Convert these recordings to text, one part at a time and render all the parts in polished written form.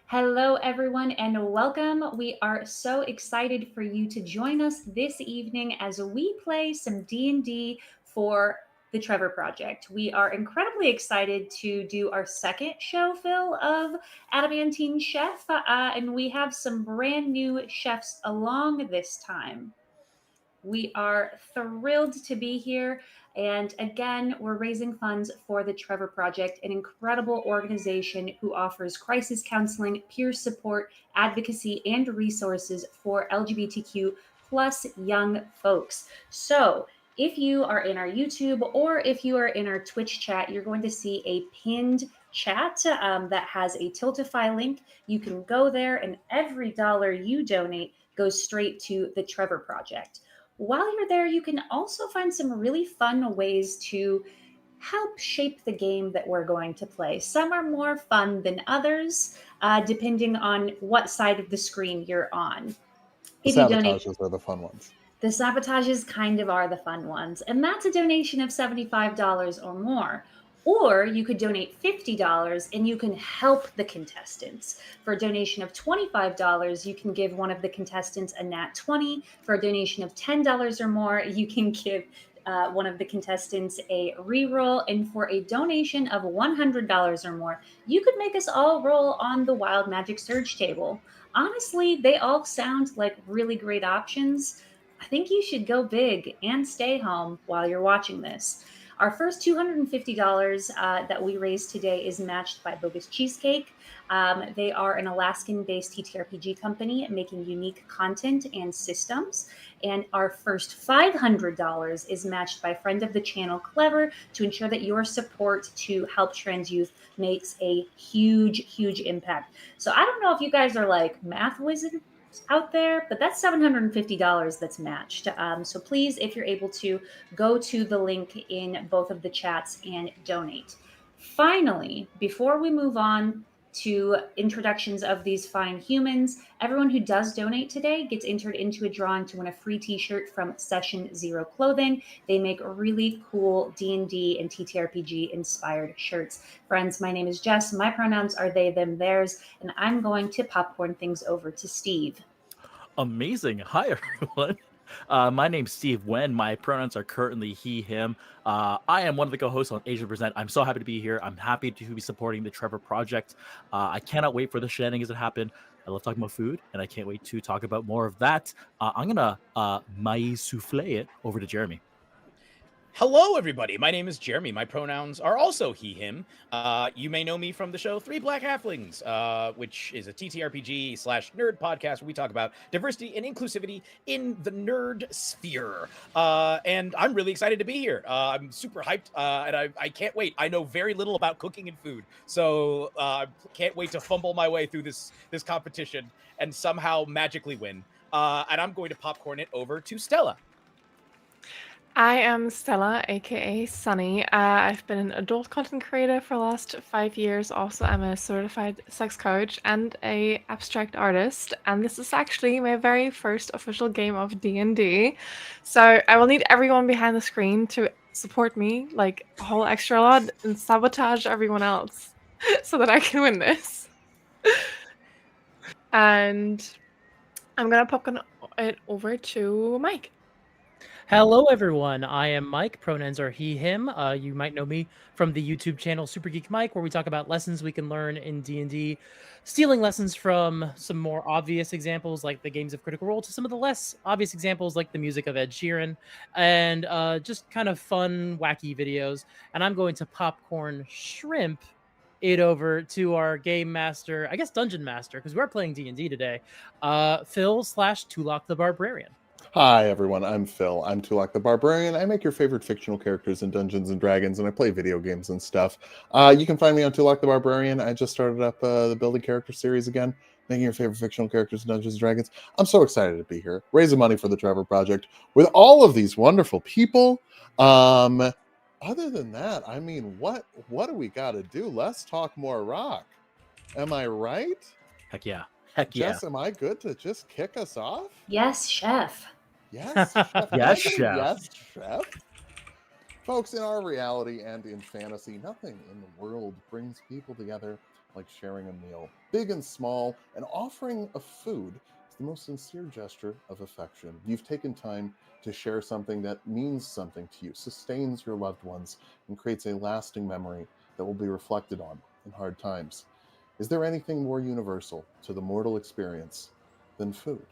Hello, everyone, and welcome. We are so excited for you to join us this evening as we play some D&D for the Trevor Project. We are incredibly excited to do our second show, Phil, of Adamantine Chef, and we have some brand new chefs along this time. We are thrilled to be here. And again, we're raising funds for the Trevor Project, an incredible organization who offers crisis counseling, peer support, advocacy, and resources for LGBTQ plus young folks. So, if you are in our YouTube or if you are in our Twitch chat, you're going to see a pinned chat that has a Tiltify link. You can go there, and every dollar you donate goes straight to the Trevor Project. While you're there, you can also find some really fun ways to help shape the game that we're going to play. Some are more fun than others, depending on what side of the screen you're on. The If you donate, sabotages are the fun ones. the sabotages kind of are the fun ones, and that's a donation of $75 or more. Or you could donate $50 and you can help the contestants. For a donation of $25, you can give one of the contestants a nat 20. For a donation of $10 or more, you can give one of the contestants a reroll. And for a donation of $100 or more, you could make us all roll on the Wild Magic Surge table. Honestly, they all sound like really great options. I think you should go big and stay home while you're watching this. Our first $250 that we raised today is matched by Bogus Cheesecake. They are an Alaskan based TTRPG company making unique content and systems. And our first $500 is matched by friend of the channel, Clever, to ensure that your support to help trans youth makes a huge impact. So I don't know if you guys are like math wizards out there, but that's $750 that's matched. So please, if you're able to, go to the link in both of the chats and donate. Finally, before we move on to introductions of these fine humans, everyone who does donate today gets entered into a drawing to win a free t-shirt from Session Zero Clothing. They make really cool D&D and TTRPG inspired shirts. Friends, my name is Jess. My pronouns are they, them, theirs, and I'm going to popcorn things over to Steve. Amazing. Hi, everyone. My name's Steve Wen. My pronouns are currently he, him. I am one of the co-hosts on Asia Present. I'm so happy to be here. I'm happy to be supporting the Trevor Project. I cannot wait for the shenanigans that happen. I love talking about food, and I can't wait to talk about more of that. I'm going to mais souffle it over to Jeremy. Hello, everybody. My name is Jeremy. My pronouns are also he, him. You may know me from the show Three Black Halflings, which is a TTRPG/nerd podcast where we talk about diversity and inclusivity in the nerd sphere. And I'm really excited to be here. I'm super hyped, and I can't wait. I know very little about cooking and food, so can't wait to fumble my way through this competition and somehow magically win. And I'm going to popcorn it over to Stella. I am Stella, aka Sunny. I've been an adult content creator for the last 5 years. Also, I'm a certified sex coach and a abstract artist. And this is actually my very first official game of D&D. So I will need everyone behind the screen to support me, like a whole extra lot, and sabotage everyone else so that I can win this. And I'm gonna popcorn it over to Mike. Hello, everyone. I am Mike. Pronouns are he, him. You might know me from the YouTube channel Super Geek Mike, where we talk about lessons we can learn in D&D, stealing lessons from some more obvious examples like the games of Critical Role to some of the less obvious examples like the music of Ed Sheeran, and just kind of fun, wacky videos. And I'm going to popcorn shrimp it over to our game master, I guess dungeon master, because we're playing D&D today, Phil/Tulok the Barbrarian. Hi, everyone. I'm Phil. I'm Tulok the Barbrarian. I make your favorite fictional characters in Dungeons and Dragons, and I play video games and stuff. You can find me on Tulok the Barbarian. I just started up the Building Character series again, making your favorite fictional characters in Dungeons and Dragons. I'm so excited to be here, raising money for the Trevor Project with all of these wonderful people. Other than that, I mean, what do we got to do? Let's talk more rock. Am I right? Heck yeah. Heck yeah. Jess, am I good to just kick us off? Yes, chef. Yes, chef. Yes, chef. Yes, chef. Folks, in our reality and in fantasy, nothing in the world brings people together like sharing a meal. Big and small, an offering of food is the most sincere gesture of affection. You've taken time to share something that means something to you, sustains your loved ones, and creates a lasting memory that will be reflected on in hard times. Is there anything more universal to the mortal experience than food?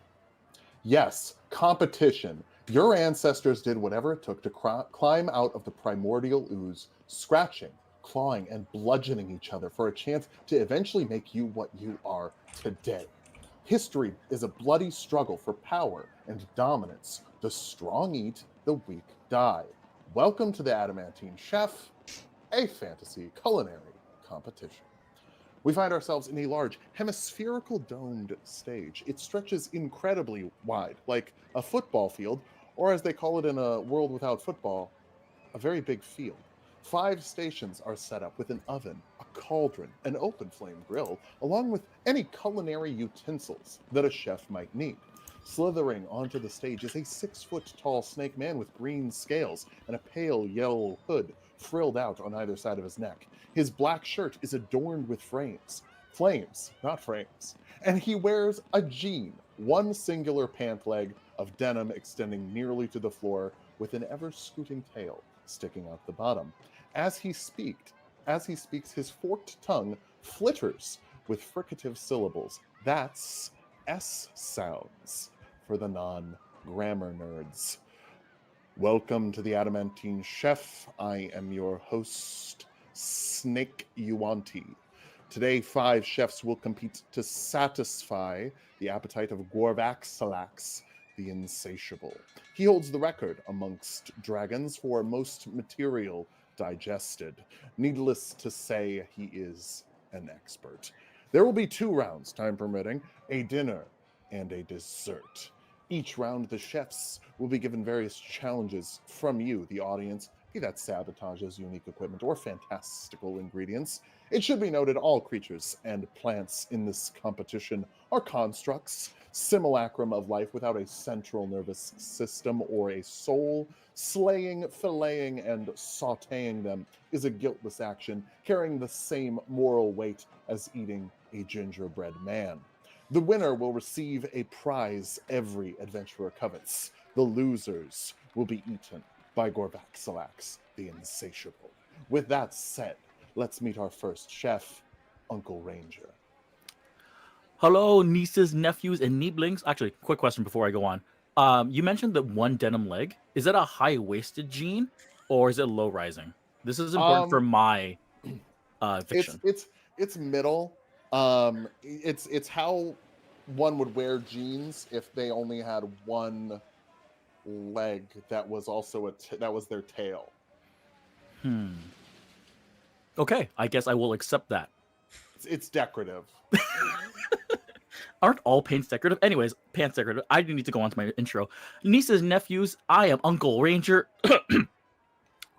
Yes, competition. Your ancestors did whatever it took to climb out of the primordial ooze, scratching, clawing, and bludgeoning each other for a chance to eventually make you what you are today. History is a bloody struggle for power and dominance. The strong eat, the weak die. Welcome to the Adamantine Chef, a fantasy culinary competition. We find ourselves in a large hemispherical domed stage. It stretches incredibly wide, like a football field, or as they call it in a world without football, a very big field. 5 stations are set up with an oven, a cauldron, an open flame grill, along with any culinary utensils that a chef might need. Slithering onto the stage is a 6-foot-tall snake man with green scales and a pale yellow hood frilled out on either side of his neck. His black shirt is adorned with flames, not frames, and he wears a jean, one singular pant leg of denim extending nearly to the floor with an ever-scooting tail sticking out the bottom. As he speaks, his forked tongue flitters with fricative syllables. That's S sounds for the non-grammar nerds. Welcome to the Adamantine Chef. I am your host, Snake Yuanti. Today, 5 chefs will compete to satisfy the appetite of Gorvaxalax, the Insatiable. He holds the record amongst dragons for most material digested. Needless to say, he is an expert. There will be 2 rounds, time permitting, a dinner and a dessert. Each round, the chefs will be given various challenges from you, the audience, be that sabotages, unique equipment, or fantastical ingredients. It should be noted all creatures and plants in this competition are constructs, simulacrum of life without a central nervous system or a soul. Slaying, filleting, and sautéing them is a guiltless action, carrying the same moral weight as eating a gingerbread man. The winner will receive a prize every adventurer covets. The losers will be eaten by Gorvaxalax, the Insatiable. With that said, let's meet our first chef, Uncle Ranger. Hello, nieces, nephews, and nieblings. Actually, quick question before I go on. You mentioned the one denim leg. Is that a high-waisted jean, or is it low-rising? This is important for my fiction. It's middle. It's how one would wear jeans if they only had one leg that was also that was their tail. Okay, I guess I will accept that. It's decorative. Aren't all pants decorative? Anyways, pants decorative. I do need to go on to my intro. Nieces, nephews, I am Uncle Ranger.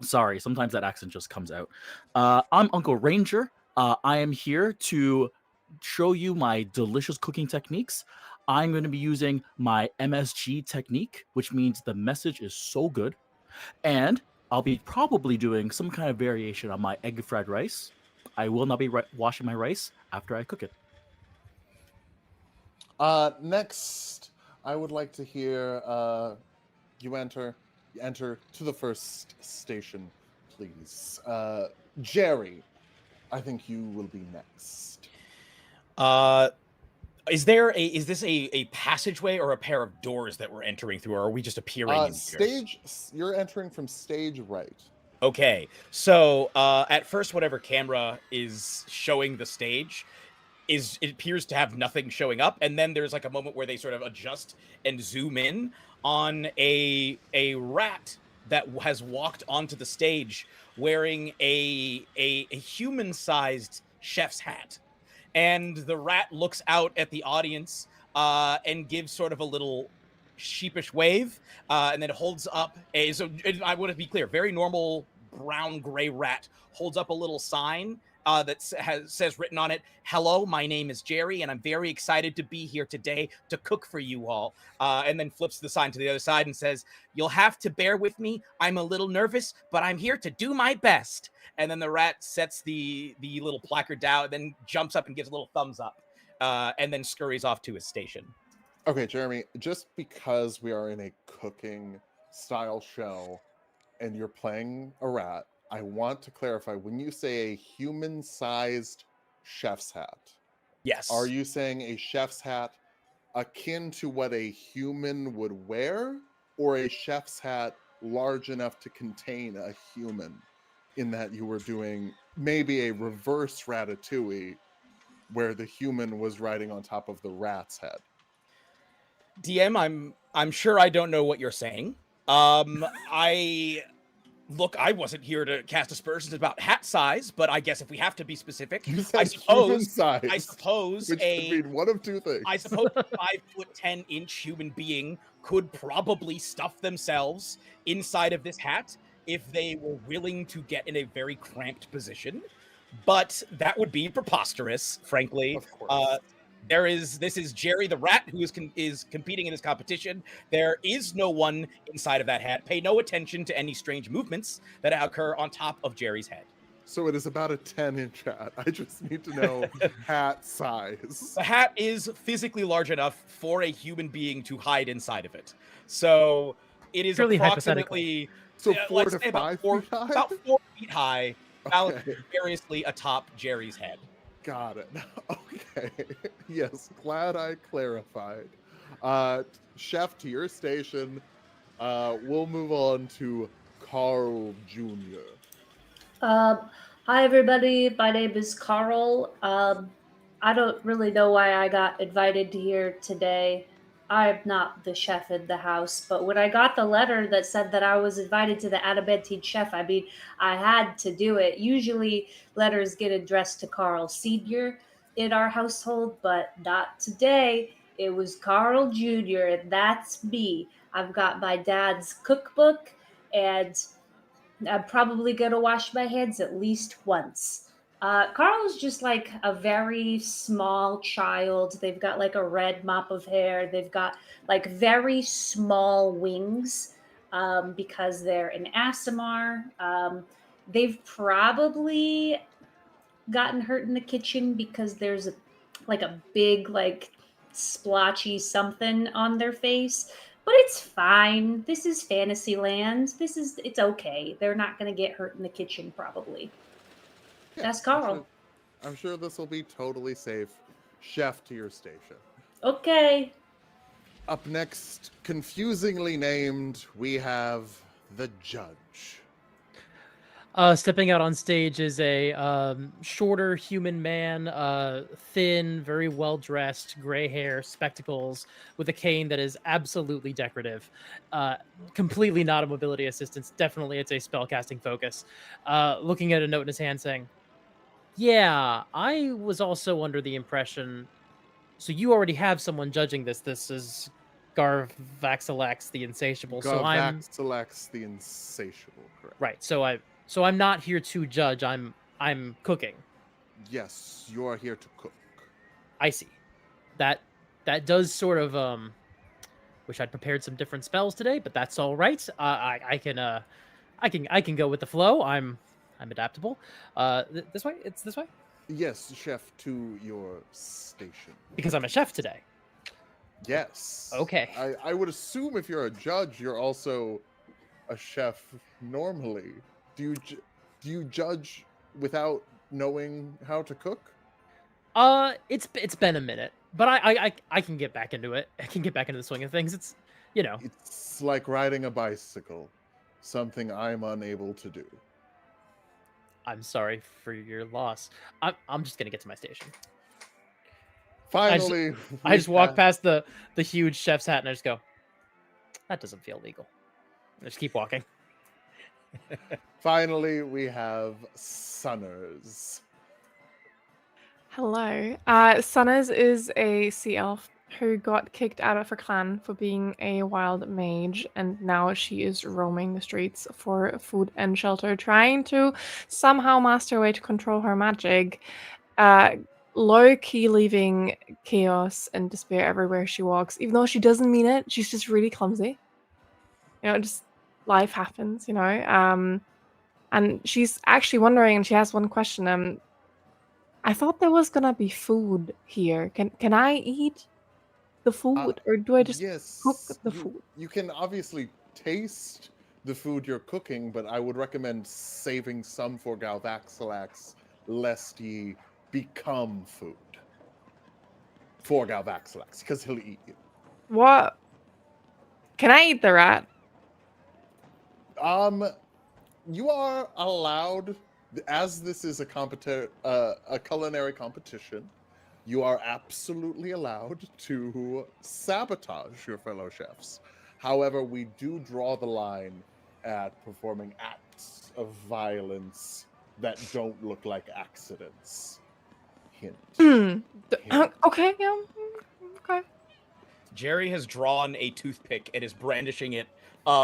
Sorry, sometimes that accent just comes out. I'm Uncle Ranger. I am here to show you my delicious cooking techniques. I'm going to be using my MSG technique, which means the message is so good. And I'll be probably doing some kind of variation on my egg fried rice. I will not be washing my rice after I cook it. Next, I would like to hear you enter to the first station, please. Jerry, I think you will be next. Is this a passageway or a pair of doors that we're entering through, or are we just appearing in here? You're entering from stage right. Okay, so at first, whatever camera is showing the stage it appears to have nothing showing up, and then there's like a moment where they sort of adjust and zoom in on a rat that has walked onto the stage wearing a human-sized chef's hat. And the rat looks out at the audience and gives sort of a little sheepish wave, and then holds up I want to be clear, very normal brown gray rat holds up a little sign that says written on it, "Hello, my name is Jerry, and I'm very excited to be here today to cook for you all." And then flips the sign to the other side and says, "You'll have to bear with me. I'm a little nervous, but I'm here to do my best." And then the rat sets the little placard down, and then jumps up and gives a little thumbs up, and then scurries off to his station. Okay, Jeremy, just because we are in a cooking style show and you're playing a rat, I want to clarify, when you say a human-sized chef's hat, Yes. are you saying a chef's hat akin to what a human would wear, or a chef's hat large enough to contain a human, in that you were doing maybe a reverse ratatouille where the human was riding on top of the rat's head? DM, I'm sure I don't know what you're saying. I wasn't here to cast aspersions about hat size, but I guess if we have to be specific, You I said human suppose size, which could mean one of two things. I suppose a 5'10" human being could probably stuff themselves inside of this hat if they were willing to get in a very cramped position. But that would be preposterous, frankly. Of course. This is Jerry the Rat who is competing in this competition. There is no one inside of that hat. Pay no attention to any strange movements that occur on top of Jerry's head. So it is about a 10-inch hat. I just need to know hat size. The hat is physically large enough for a human being to hide inside of it. So it is Purely approximately So let's 4 to say about 5 feet high? about 4 feet high, balanced Okay. variously atop Jerry's head. Got it. Okay. Yes, glad I clarified. Chef, to your station. We'll move on to Carl Jr. Hi, everybody. My name is Carl. I don't really know why I got invited here today. I'm not the chef in the house, but when I got the letter that said that I was invited to the Adamantine Chef, I mean, I had to do it. Usually, letters get addressed to Carl Sr. in our household, but not today. It was Carl Jr., and that's me. I've got my dad's cookbook, and I'm probably going to wash my hands at least once. Carl's just like a very small child. They've got like a red mop of hair. They've got like very small wings because they're an ASMR. They've probably gotten hurt in the kitchen because there's like a big, like splotchy something on their face. But it's fine. This is Fantasyland. It's okay. They're not going to get hurt in the kitchen, probably. Yeah, That's Carl. I'm sure this will be totally safe. Chef, to your station. Okay. Up next, confusingly named, we have the judge. Stepping out on stage is a shorter human man, thin, very well dressed, gray hair, spectacles, with a cane that is absolutely decorative. Completely not a mobility assistance. Definitely, it's a spellcasting focus. Looking at a note in his hand, saying, "Yeah, I was also under the impression. So you already have someone judging this. This is Garvaxilex the Insatiable. So I'm Garvaxilex the Insatiable, correct? right. So I'm not here to judge. I'm cooking. Yes, you are here to cook. I see. That does sort of wish I'd prepared some different spells today, but that's all right. I can go with the flow. I'm adaptable. This way. It's this way. Yes, chef, to your station. Because I'm a chef today. Yes. Okay. I would assume if you're a judge, you're also a chef normally. Do you judge without knowing how to cook? It's been a minute, but I can get back into it. I can get back into the swing of things. It's, you know. It's like riding a bicycle, something I'm unable to do. I'm sorry for your loss. I'm just gonna get to my station. Finally, I just walk past the huge chef's hat and I just go, that doesn't feel legal. I just keep walking. Finally, we have Sunners. Hello. Sunners is a sea elf who got kicked out of her clan for being a wild mage, and now she is roaming the streets for food and shelter, trying to somehow master a way to control her magic. Low-key leaving chaos and despair everywhere she walks. Even though she doesn't mean it, she's just really clumsy. Just life happens, and she's actually wondering, and she has one question. I thought there was gonna be food here. Can I eat the food, or do I just cook Yes, the food? you can obviously taste the food you're cooking, but I would recommend saving some for Galvaxilax, lest he become food for Galvaxilax, because he'll eat you. What? Can I eat the rat? You are allowed, as this is a culinary competition, you are absolutely allowed to sabotage your fellow chefs. However, we do draw the line at performing acts of violence that don't look like accidents. Hint. Hint. Okay, yeah. Okay. Jerry has drawn a toothpick and is brandishing it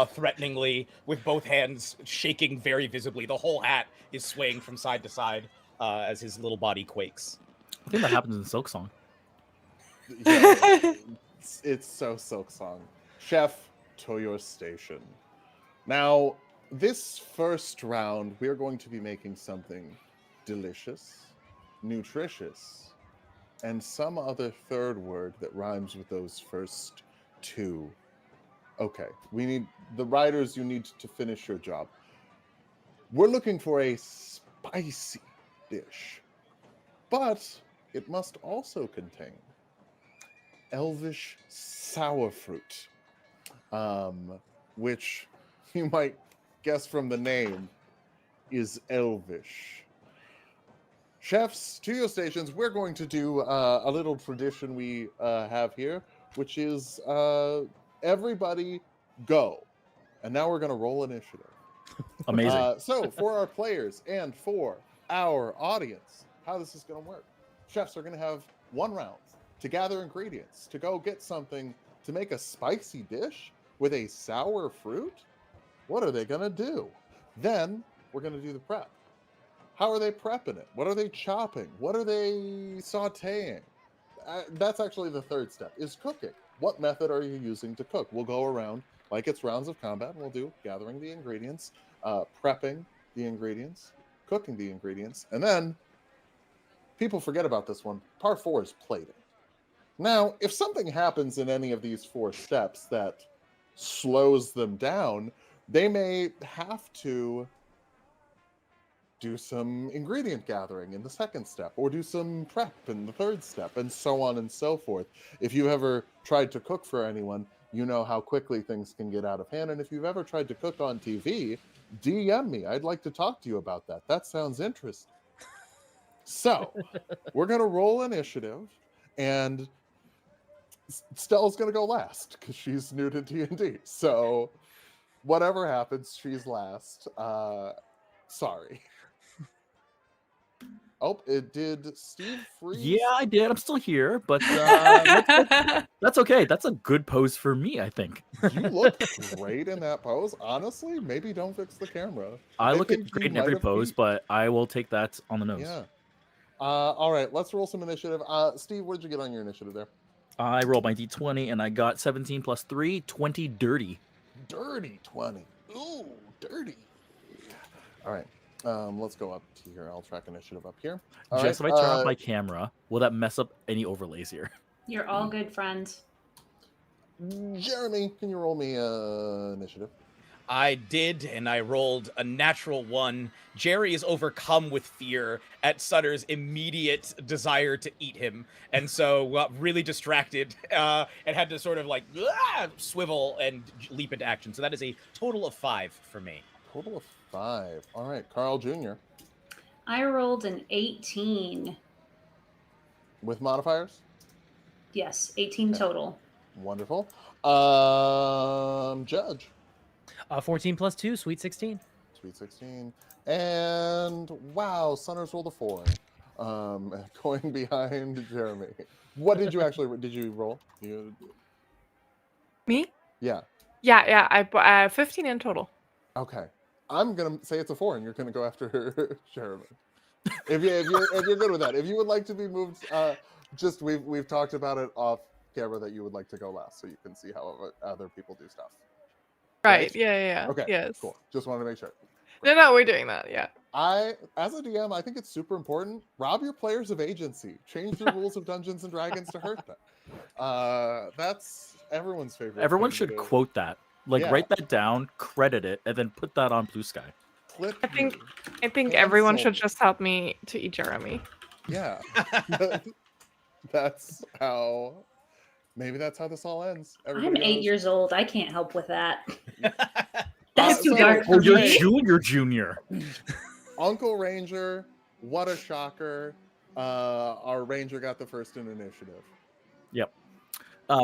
threateningly with both hands shaking very visibly. The whole hat is swaying from side to side as his little body quakes. I think that happens in Silk Song. Yeah, it's so Silk Song. Chef, to your station. Now, this first round, we're going to be making something delicious, nutritious, and some other third word that rhymes with those first two. Okay, the writers, you need to finish your job. We're looking for a spicy dish, but it must also contain elvish sour fruit, which you might guess from the name is elvish. Chefs, to your stations, we're going to do a little tradition we have here, which is everybody go. And now we're going to roll initiative. Amazing. So for our players and for our audience, how this is going to work. Chefs are going to have one round to gather ingredients, to go get something to make a spicy dish with a sour fruit. What are they going to do? Then we're going to do the prep. How are they prepping it? What are they chopping? What are they sauteing? That's actually the third step, is cooking. What method are you using to cook? We'll go around like it's rounds of combat, and we'll do gathering the ingredients, prepping the ingredients, cooking the ingredients, and then people forget about this one. Part 4 is plating. Now, if something happens in any of these 4 steps that slows them down, they may have to do some ingredient gathering in the second step, or do some prep in the third step, and so on and so forth. If you've ever tried to cook for anyone, you know how quickly things can get out of hand. And if you've ever tried to cook on TV, DM me. I'd like to talk to you about that. That sounds interesting. So, we're going to roll initiative, and Stella's going to go last, because she's new to D&D. So, whatever happens, she's last. Sorry. Oh, it did Steve freeze? Yeah, I did. I'm still here, but that's okay. That's a good pose for me, I think. You look great in that pose. Honestly, maybe don't fix the camera. I look think great you in might every have pose, beat- but I will take that on the nose. Yeah. All right, let's roll some initiative. Steve, what did you get on your initiative there? I rolled my d20 and I got 17 plus 3, 20 dirty. Dirty 20. Ooh, dirty. All right. Let's go up to here. I'll track initiative up here. All Just right, if I turn off my camera, will that mess up any overlays here? You're all good, friend. Jeremy, can you roll me initiative? I did, and I rolled a natural 1. Jerry is overcome with fear at Sutter's immediate desire to eat him, and so got really distracted and had to sort of like swivel and leap into action. So that is a total of 5 for me. Total of 5. All right, Carl Jr. I rolled an 18. With modifiers? Yes, 18 Okay. total. Wonderful. Judge. 14 plus 2, sweet 16. Sweet 16. And wow, Sunners rolled a 4. Going behind Jeremy. What did you roll? Me? Yeah. Yeah. I 15 in total. Okay. I'm gonna say it's a 4, and you're gonna go after Jeremy. If you're good with that, if you would like to be moved, just we've talked about it off camera that you would like to go last, so you can see how other people do stuff. Right. Yeah. Okay. Yes. Cool. Just wanted to make sure. No, we're doing that. Yeah. As a DM, I think it's super important. Rob your players of agency. Change the rules of Dungeons and Dragons to hurt them. That's everyone's favorite. Everyone thing should to do. quote that. Like, Yeah. write that down, credit it, and then put that on Blue Sky. Clip I think you. everyone Cancel. should just help me to eat Jeremy. Yeah. That's how. Maybe that's how this all ends. I'm Everybody 8 goes, years old. I can't help with that. That's too so- dark Oh, for you're me. junior. Uncle Ranger, what a shocker. Our Ranger got the first in initiative. Yep.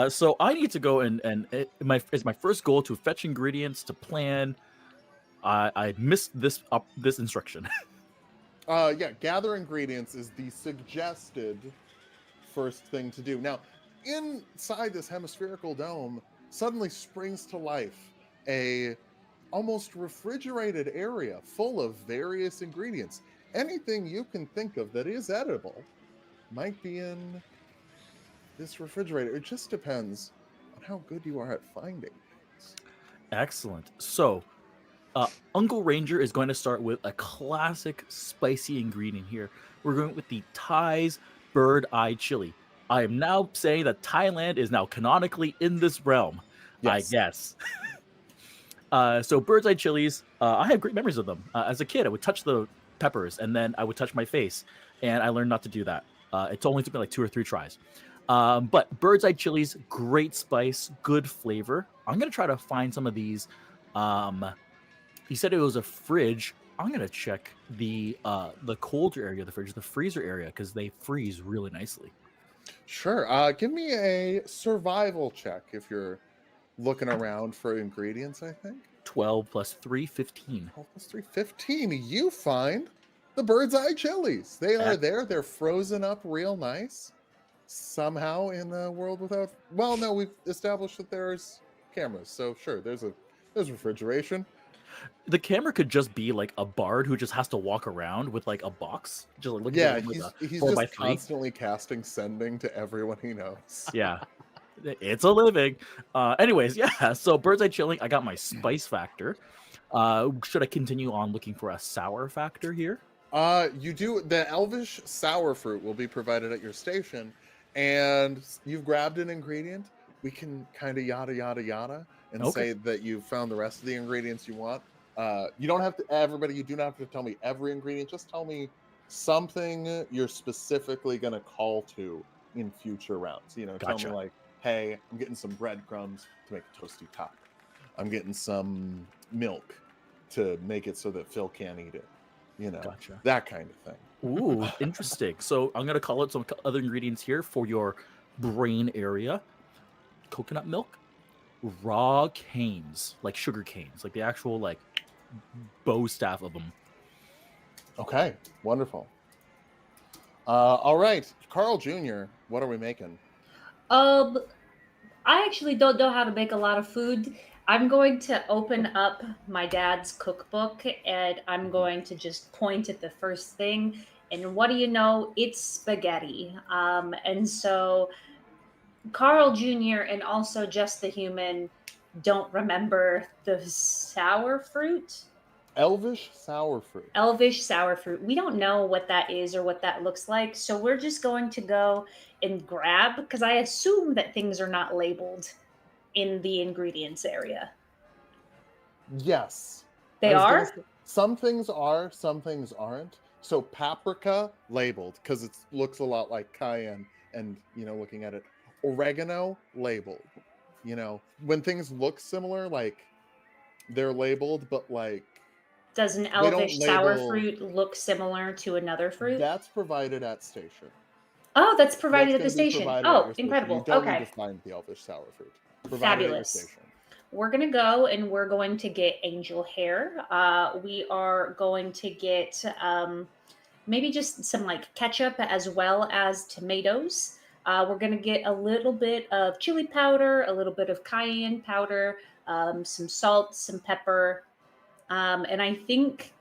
So I need to go and it's my first goal to fetch ingredients to plan. I missed this instruction. Yeah, gather ingredients is the suggested first thing to do. Now, inside this hemispherical dome suddenly springs to life a almost refrigerated area full of various ingredients. Anything you can think of that is edible might be in this refrigerator. It just depends on how good you are at finding things. Excellent. So, Uncle Ranger is going to start with a classic spicy ingredient here. We're going with the Thai's bird eye chili. I am now saying that Thailand is now canonically in this realm. Yes. I guess. So bird's eye chilies, I have great memories of them. As a kid, I would touch the peppers and then I would touch my face, and I learned not to do that. It only took me like 2 or 3 tries. But bird's eye chilies, great spice, good flavor. I'm gonna try to find some of these. He said it was a fridge. I'm gonna check the colder area of the fridge, the freezer area, because they freeze really nicely. Sure. Give me a survival check if you're looking around for ingredients, I think. 12 plus 3, 15. 12 plus 3, 15. You find the bird's eye chilies. They are there. They're frozen up real nice. Somehow in a world without... Well, no, we've established that there's cameras. So sure, there's refrigeration. The camera could just be like a bard who just has to walk around with like a box. Just like looking Yeah, at it with he's 4 by just 3. constantly casting sending to everyone he knows. Yeah. It's a living. Anyways, yeah. So bird's eye chili, I got my spice factor. Should I continue on looking for a sour factor here? You do. The elvish sour fruit will be provided at your station, and you've grabbed an ingredient. We can kind of yada and say that you've found the rest of the ingredients you want. You don't have to, everybody, you do not have to tell me every ingredient. Just tell me something you're specifically going to call to in future rounds. You know, Gotcha. Tell me like, hey, I'm getting some breadcrumbs to make a toasty top. I'm getting some milk to make it so that Phil can't eat it. You know, Gotcha. that kind of thing. Ooh, interesting. So I'm going to call out some other ingredients here for your brain area. Coconut milk, raw canes, like sugar canes, like the actual like bow staff of them. Okay, wonderful. All right, Carl Jr., what are we making? I actually don't know how to make a lot of food. I'm going to open up my dad's cookbook and I'm going to just point at the first thing. And what do you know? It's spaghetti. And so Carl Jr. and also Just the Human don't remember the sour fruit. Elvish sour fruit. Elvish sour fruit. We don't know what that is or what that looks like. So we're just going to go and grab, because I assume that things are not labeled in the ingredients area. Yes. They are? Some things are, some things aren't. So paprika labeled because it looks a lot like cayenne, and you know, looking at it, oregano labeled. You know, when things look similar, like they're labeled, but like Does an elvish sour fruit look similar to another fruit? That's provided at station. Oh, that's provided at the station. Oh, incredible. You don't Okay. need to find the elvish sour fruit. Provided Fabulous. at your station. We're going to go and we're going to get angel hair. We are going to get maybe just some like ketchup as well as tomatoes. We're gonna get a little bit of chili powder, a little bit of cayenne powder, some salt, some pepper, and I think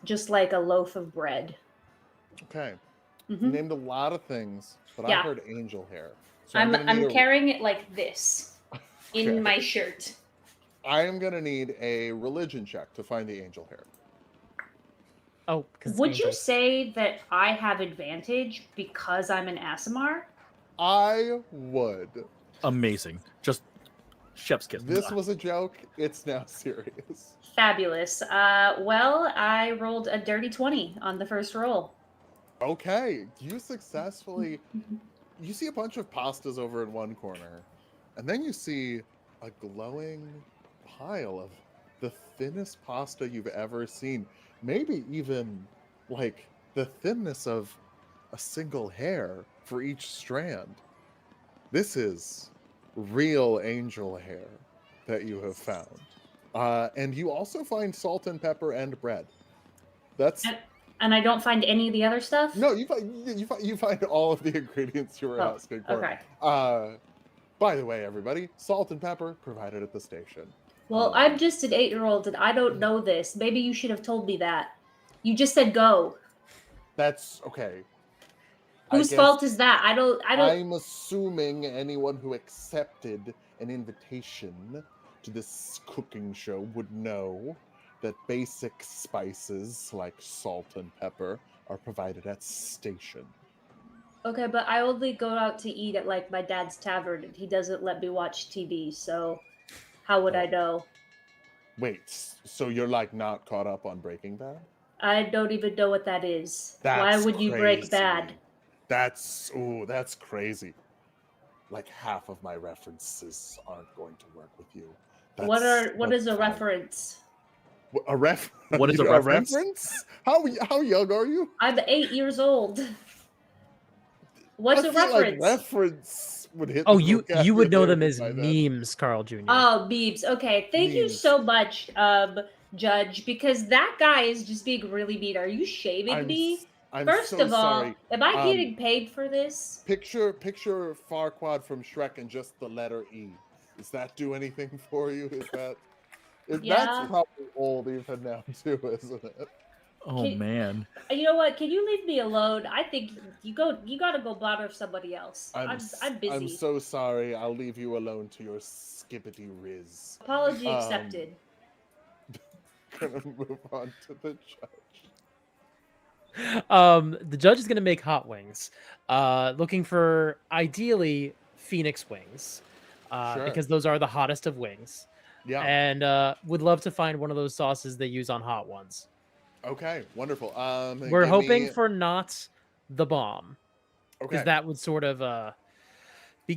just like a loaf of bread. Okay. You Hmm. named a lot of things, but I Yeah, heard angel hair. So I'm I'm gonna need I'm a carrying it like this in okay. my shirt. I am gonna need a religion check to find the angel hair. Oh, because Would you angels. say that I have advantage because I'm an ASMR? I would. Amazing. Just chef's kiss. This was a joke. It's now serious. Fabulous. Well, I rolled a dirty 20 on the first roll. Okay, you successfully. You see a bunch of pastas over in one corner, and then you see a glowing pile of the thinnest pasta you've ever seen. Maybe even like the thinness of a single hair for each strand. This is real angel hair that you have found. And you also find salt and pepper and bread. That's And I don't find any of the other stuff? no, you find all of the ingredients you were Oh, asking for. okay. By the way, everybody, salt and pepper provided at the station. Well, I'm just an 8-year-old and I don't know this. Maybe you should have told me that. You just said go. That's okay. Whose fault is that? I don't. I'm assuming anyone who accepted an invitation to this cooking show would know that basic spices like salt and pepper are provided at station. Okay, but I only go out to eat at like my dad's tavern and he doesn't let me watch TV, so how would I Oh. know? Wait, so you're like not caught up on Breaking Bad? I don't even know what that is. Why That's would you break bad? crazy. That's crazy. Like half of my references aren't going to work with you. What is a fine. reference? A ref? What is a reference? How young are you? I'm 8 years old. What's I a feel like reference? reference would hit. Oh, the you would know them vocabulary as by then. memes, Carl Jr. Oh, Beebs. Okay, thank you Memes. so much, Judge, because that guy is just being really mean. Are you shaming me? I'm First so of all, sorry. am I getting paid for this? Picture Farquaad from Shrek and just the letter E. Does that do anything for you? Yeah. That's probably old even now too, isn't it? Oh man. You know what? Can you leave me alone? I think you gotta go bother somebody else. I'm busy. I'm so sorry. I'll leave you alone to your skippity riz. Apology accepted. Gonna move on to the judge. The judge is gonna make hot wings, looking for ideally Phoenix wings, Sure. because those are the hottest of wings. Yeah. And would love to find one of those sauces they use on hot ones. Okay. Wonderful. We're give hoping me- for not the bomb, because Okay. that would sort of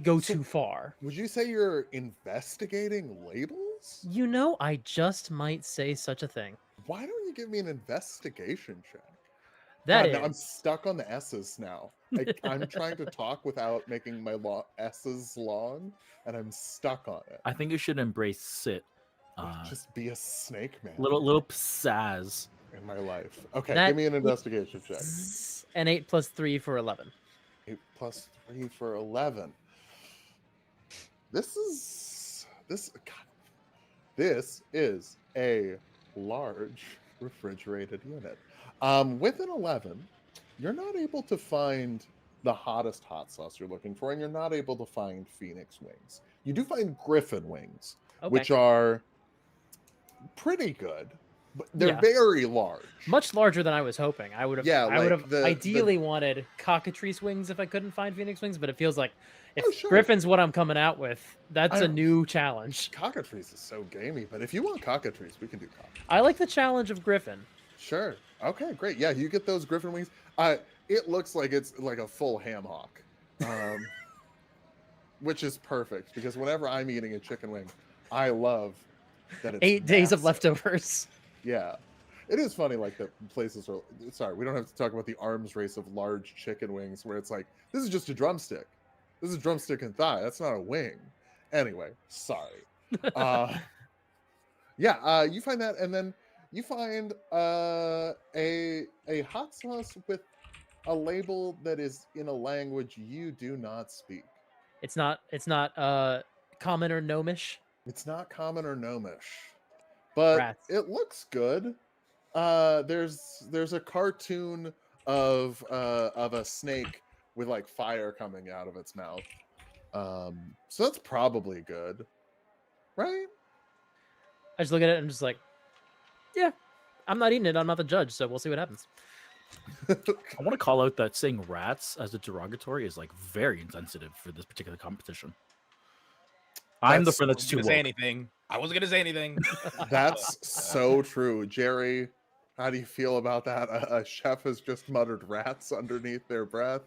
go too far. Would you say you're investigating labels? You know, I just might say such a thing. Why don't you give me an investigation check? That God, I'm is stuck on the S's now. I'm trying to talk without making my S's long, and I'm stuck on it. I think you should embrace sit. Just be a snake man Little pizzazz. in my life. Okay, That give me an investigation check. an 8 plus 3 for 11. 8 plus 3 for 11. This is a large refrigerated unit. With an 11, you're not able to find the hottest hot sauce you're looking for, and you're not able to find Phoenix wings. You do find Griffin wings, Okay. which are pretty good, but they're Yeah. very large. Much larger than I was hoping. I would have. Yeah, I would like have the- ideally wanted cockatrice wings if I couldn't find Phoenix wings, but it feels like if Oh, sure. Griffin's what I'm coming out with, that's I- a new challenge. Cockatrice is so gamey, but if you want cockatrice, we can do cockatrice. I like the challenge of Griffin. Sure. Okay, great. Yeah, you get those Griffin wings. It looks like it's like a full ham hock, which is perfect because whenever I'm eating a chicken wing, I love that it's 8 days of massive. leftovers. Yeah, it is funny. Like the places are. Sorry, we don't have to talk about the arms race of large chicken wings where it's like this is just a drumstick. This is a drumstick and thigh. That's not a wing. Anyway, sorry. You find that, and then you find a hot sauce with a label that is in a language you do not speak. It's not common or gnomish. It's not common or gnomish, but Rats. it looks good. There's a cartoon of a snake with like fire coming out of its mouth. So that's probably good, right? I just look at it and I'm just like, yeah, I'm not eating it. I'm not the judge, so we'll see what happens. I want to call out that saying rats as a derogatory is like very insensitive for this particular competition. I'm the friend that's too gonna say woke. anything. I wasn't gonna say anything. That's so true. Jerry, how do you feel about that? A chef has just muttered rats underneath their breath.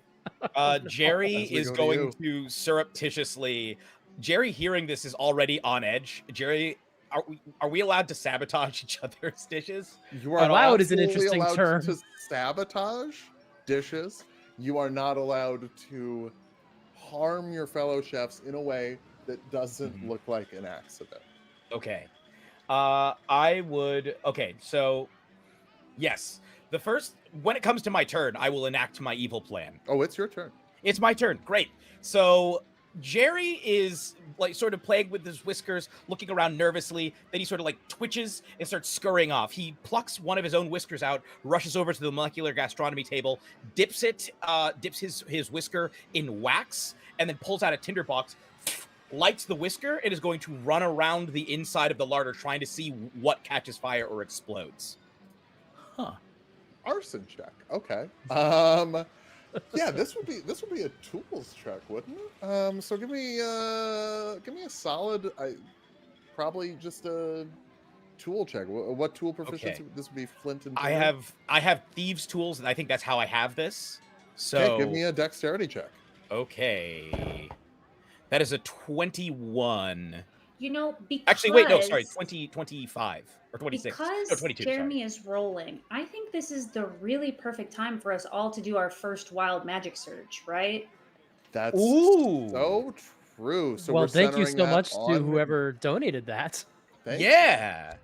Jerry As we is go to going to surreptitiously. Jerry, hearing this, is already on edge. Jerry, are we allowed to sabotage each other's dishes? You are Allowed is an absolutely interesting allowed term. to sabotage dishes. You are not allowed to harm your fellow chefs in a way that doesn't look like an accident. Okay. I would. Okay, so yes, when it comes to my turn, I will enact my evil plan. Oh, it's your turn. It's my turn. Great. So Jerry is like sort of playing with his whiskers, looking around nervously. Then he sort of like twitches and starts scurrying off. He plucks one of his own whiskers out, rushes over to the molecular gastronomy table, dips his whisker in wax, and then pulls out a tinderbox, lights the whisker, and is going to run around the inside of the larder trying to see what catches fire or explodes. Huh. Arson check. Okay. Yeah, this would be a tools check, wouldn't it? So give me a solid. Probably just a tool check. What tool proficiency? Okay. This would be flint and. I have thieves' tools, and I think that's how I have this. So Okay, give me a dexterity check. Okay. That is a 21. You know, because Actually, wait, no, sorry, 25 or 26. Because No, 22. Jeremy is rolling, I think this is the really perfect time for us all to do our first wild magic surge, right? That's Ooh. so true. So well, we're thank you centering so that much to on- whoever donated that. Thank Yeah. you.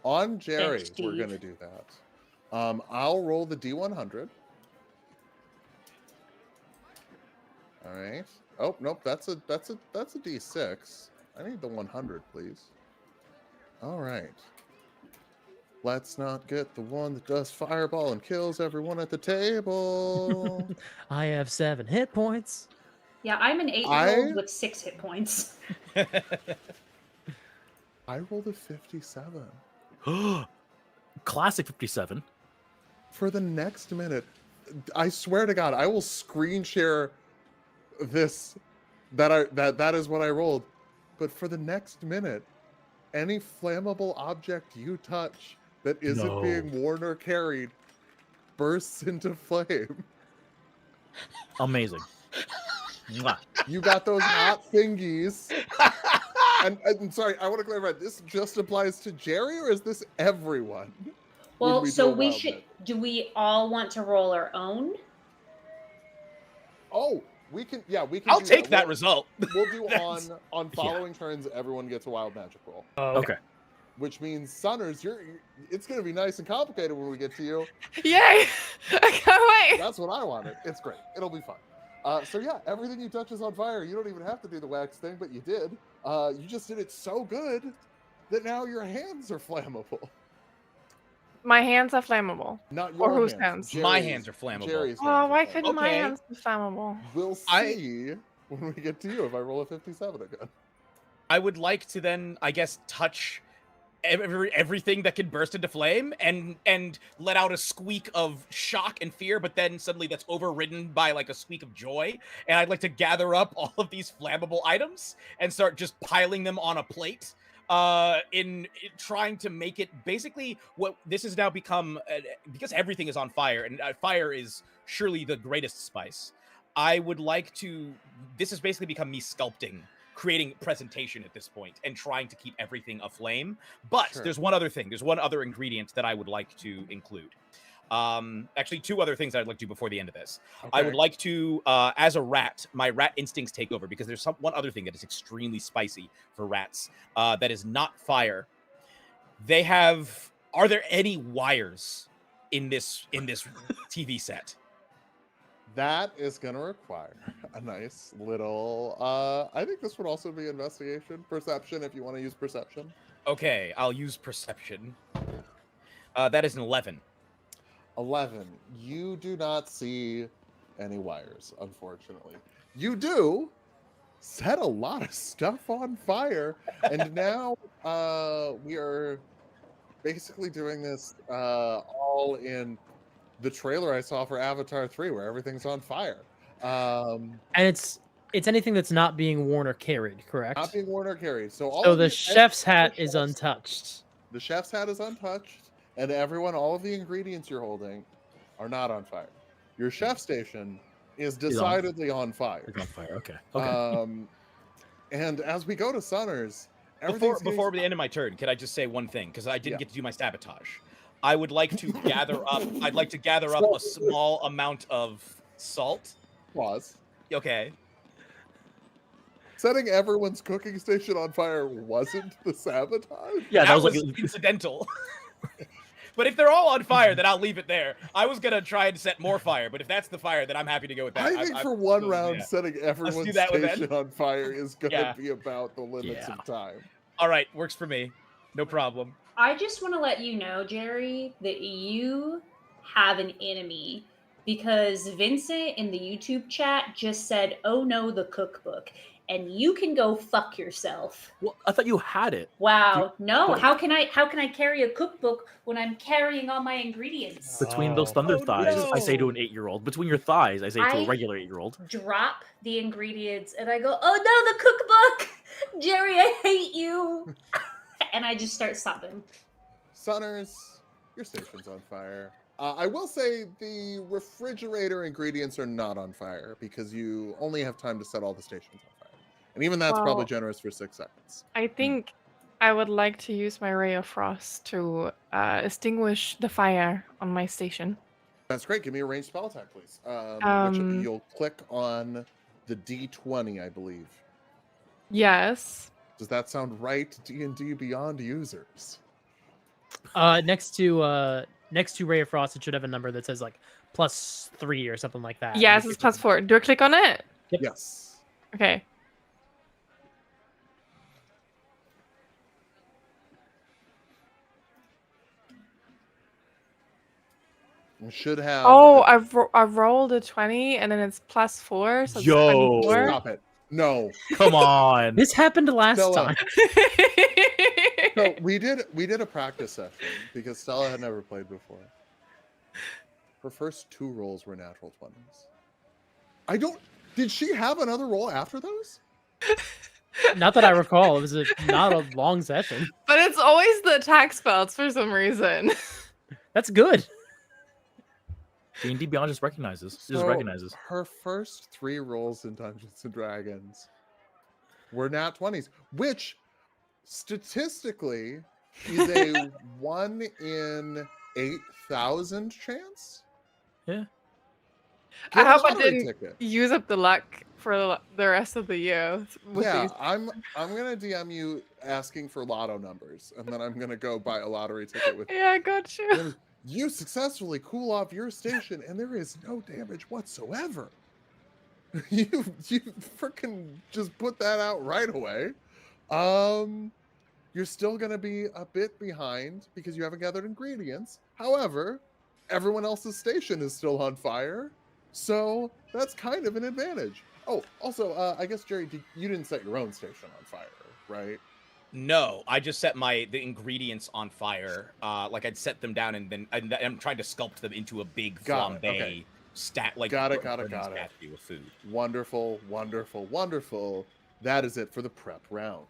On Jerry, Thanks, we're Steve. gonna do that. I'll roll the D100. All right. Oh nope, that's a D6. I need the 100, please. All right. Let's not get the one that does fireball and kills everyone at the table. I have 7 hit points. Yeah, I'm an 8-year-old with 6 hit points. I rolled a 57. Classic 57. For the next minute, I swear to God, I will screen share this. That is what I rolled. But for the next minute, any flammable object you touch that isn't being worn or carried bursts into flame. Amazing. Mwah. You got those hot thingies. And sorry, I want to clarify. This just applies to Jerry, or is this everyone? Well, we so do a we wild should. magic? Do we all want to roll our own? Oh, we can. Yeah, we can. I'll do take that We'll- result. We'll do That's- on following turns. Everyone gets a wild magic roll, Okay. which means Sunners, it's going to be nice and complicated when we get to you. Yay! I can't wait. That's what I wanted. It's great. It'll be fun. So yeah, everything you touch is on fire. You don't even have to do the wax thing, but you did. You just did it so good that now your hands are flammable. My hands are flammable. Not your Or whose hands. hands? My Jerry's- hands are flammable. Jerry's Oh, hands why are couldn't flammable. my Okay. hands be flammable? We'll see when we get to you if I roll a 57 again. I would like to then, I guess, touch everything that can burst into flame and let out a squeak of shock and fear, but then suddenly that's overridden by like a squeak of joy. And I'd like to gather up all of these flammable items and start just piling them on a plate. In trying to make it basically what this has now become, because everything is on fire, and fire is surely the greatest spice. I would like to. This has basically become me sculpting, creating presentation at this point, and trying to keep everything aflame. But Sure. there's one other thing. There's one other ingredient that I would like to include. Actually, 2 other things I'd like to do before the end of this. I would Okay. like to, as a rat, my rat instincts take over, because there's one other thing that is extremely spicy for rats that is not fire. They have Are there any wires in this TV set? That is going to require a nice little. I think this would also be investigation, perception, if you want to use perception. Okay, I'll use perception. That is an 11. 11. You do not see any wires, unfortunately. You do set a lot of stuff on fire, and now we are basically doing this all in the trailer I saw for Avatar 3, where everything's on fire. And it's anything that's not being worn or carried, correct? Not being worn or carried. So all So of the chef's hat is untouched. The chef's hat is untouched, and all of the ingredients you're holding are not on fire. Your chef station is decidedly on fire. It's on fire. Okay. Okay. And as we go to Sunners, Before the end of my turn, could I just say one thing? Because I didn't get to do my sabotage. I would like to gather up. I'd like to gather up a small amount of salt. Pause. Okay. Setting everyone's cooking station on fire wasn't the sabotage. Yeah, that was like incidental. But if they're all on fire, then I'll leave it there. I was gonna try and set more fire, but if that's the fire, then I'm happy to go with that. I think for one round, setting everyone's station on fire is gonna be about the limits of time. All right, works for me. No problem. I just want to let you know, Jerry, that you have an enemy because Vincent in the YouTube chat just said, "Oh no, the cookbook." And you can go fuck yourself. Well, I thought you had it. Wow. No. How can I carry a cookbook when I'm carrying all my ingredients? Between those thunder thighs, I say to an 8-year-old. Between your thighs, I say to a regular 8-year-old. Drop the ingredients and I go, "Oh no, the cookbook! Jerry, I hate you." And I just start sobbing. Sunners, your station's on fire. I will say the refrigerator ingredients are not on fire because you only have time to set all the stations on fire. And even that's probably generous for 6 seconds. I think I would like to use my Ray of Frost to extinguish the fire on my station. That's great. Give me a ranged spell attack, please. Which you'll click on the D20, I believe. Yes. Does that sound right, D&D Beyond users? Next to Ray of Frost, it should have a number that says like +3 or something like that. Yes, it's +4. Do I click on it? Yep. Yes. Okay. You should have. Oh, I've rolled a 20 and then it's +4, so it's 24. Stop it! No, come on. This happened last time. So we did a practice session because Stella had never played before. Her first 2 rolls were natural 20s. Did she have another roll after those? Not that I recall. It was not a long session. But it's always the attack spells for some reason. That's good. D&D Beyond just recognizes. Her first 3 rolls in Dungeons and Dragons were nat 20s, which statistically is a 1 in 8,000 chance. Yeah. I hope I didn't use up the luck for the rest of the year. Yeah, I'm gonna DM you asking for lotto numbers, and then I'm gonna go buy a lottery ticket with. Yeah, I got you. You successfully cool off your station, and there is no damage whatsoever. You freaking just put that out right away. You're still gonna be a bit behind because you haven't gathered ingredients. However, everyone else's station is still on fire, so that's kind of an advantage. Oh, also, I guess Jerry, you didn't set your own station on fire, right? No, I just set the ingredients on fire. Like I'd set them down, and then I'm trying to sculpt them into a big flambe got it. statue of food. Wonderful. That is it for the prep round.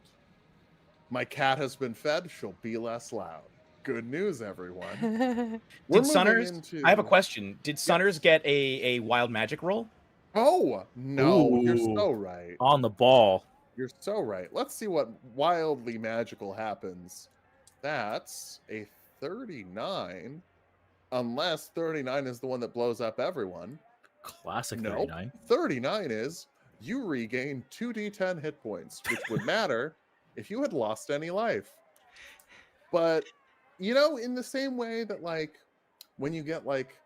My cat has been fed. She'll be less loud. Good news, everyone. Did Sunners? I have a question. Did Sunners get a wild magic roll? Oh no! Ooh. You're so right. On the ball. You're so right. Let's see what wildly magical happens. That's a 39. Unless 39 is the one that blows up everyone. Classic 39. Nope. 39 is you regain 2d10 hit points, which would matter if you had lost any life. But you know, in the same way that like when you get like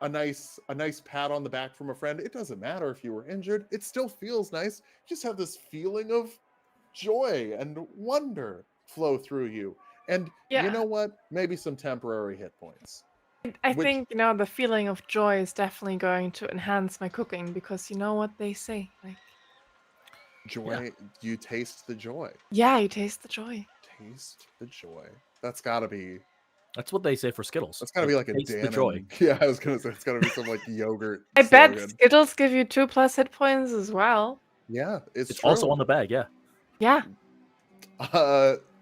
a nice pat on the back from a friend, it doesn't matter if you were injured, it still feels nice. You just have this feeling of joy and wonder flow through you. And you know what? Maybe some temporary hit points. I Which- think, you know, the feeling of joy is definitely going to enhance my cooking because you know what they say, like, Joy, you taste the joy. yeah, you taste the joy. Taste the joy. That's gotta be That's what they say for Skittles. That's gotta be like a Taste the Dan joy. Yeah, I was gonna say it's gotta be some like yogurt I bet slogan. Skittles give you 2+ hit points as well. Yeah, it's true. also on the bag, yeah. Yeah.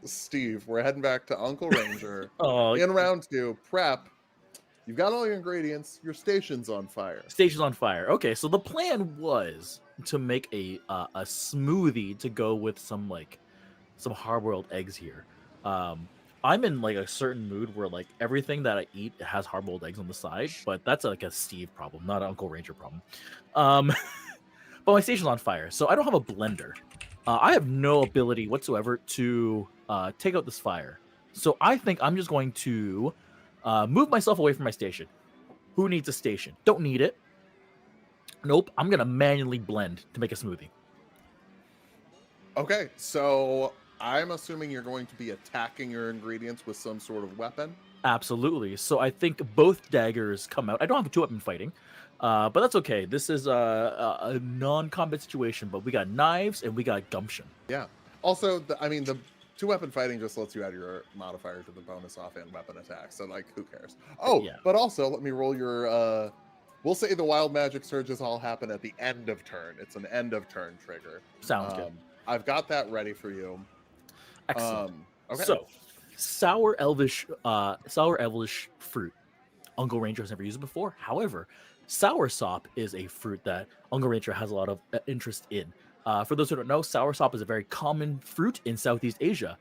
Steve, we're heading back to Uncle Ranger. Oh, In round 2, prep. You've got all your ingredients. Your station's on fire. Station's on fire. Okay, so the plan was to make a smoothie to go with some hard-boiled eggs here. I'm in like a certain mood where like everything that I eat has hard-boiled eggs on the side, but that's like a Steve problem, not an Uncle Ranger problem. But my station's on fire, so I don't have a blender. I have no ability whatsoever to take out this fire. So I think I'm just going to move myself away from my station. Who needs a station? Don't need it. Nope, I'm going to manually blend to make a smoothie. Okay, so I'm assuming you're going to be attacking your ingredients with some sort of weapon. Absolutely. So I think both daggers come out. I don't have a 2-weapon fighting, but that's okay. This is a non-combat situation, but we got knives and we got gumption. Yeah. Also, the 2-weapon fighting just lets you add your modifier to the bonus offhand weapon attack. So, like, who cares? Oh, yeah. But also, let me roll your... we'll say the wild magic surges all happen at the end of turn. It's an end of turn trigger. Sounds good. I've got that ready for you. Excellent. Okay. So, sour elvish fruit. Uncle Ranger has never used it before. However, soursop is a fruit that Uncle Ranger has a lot of interest in. For those who don't know, soursop is a very common fruit in Southeast Asia.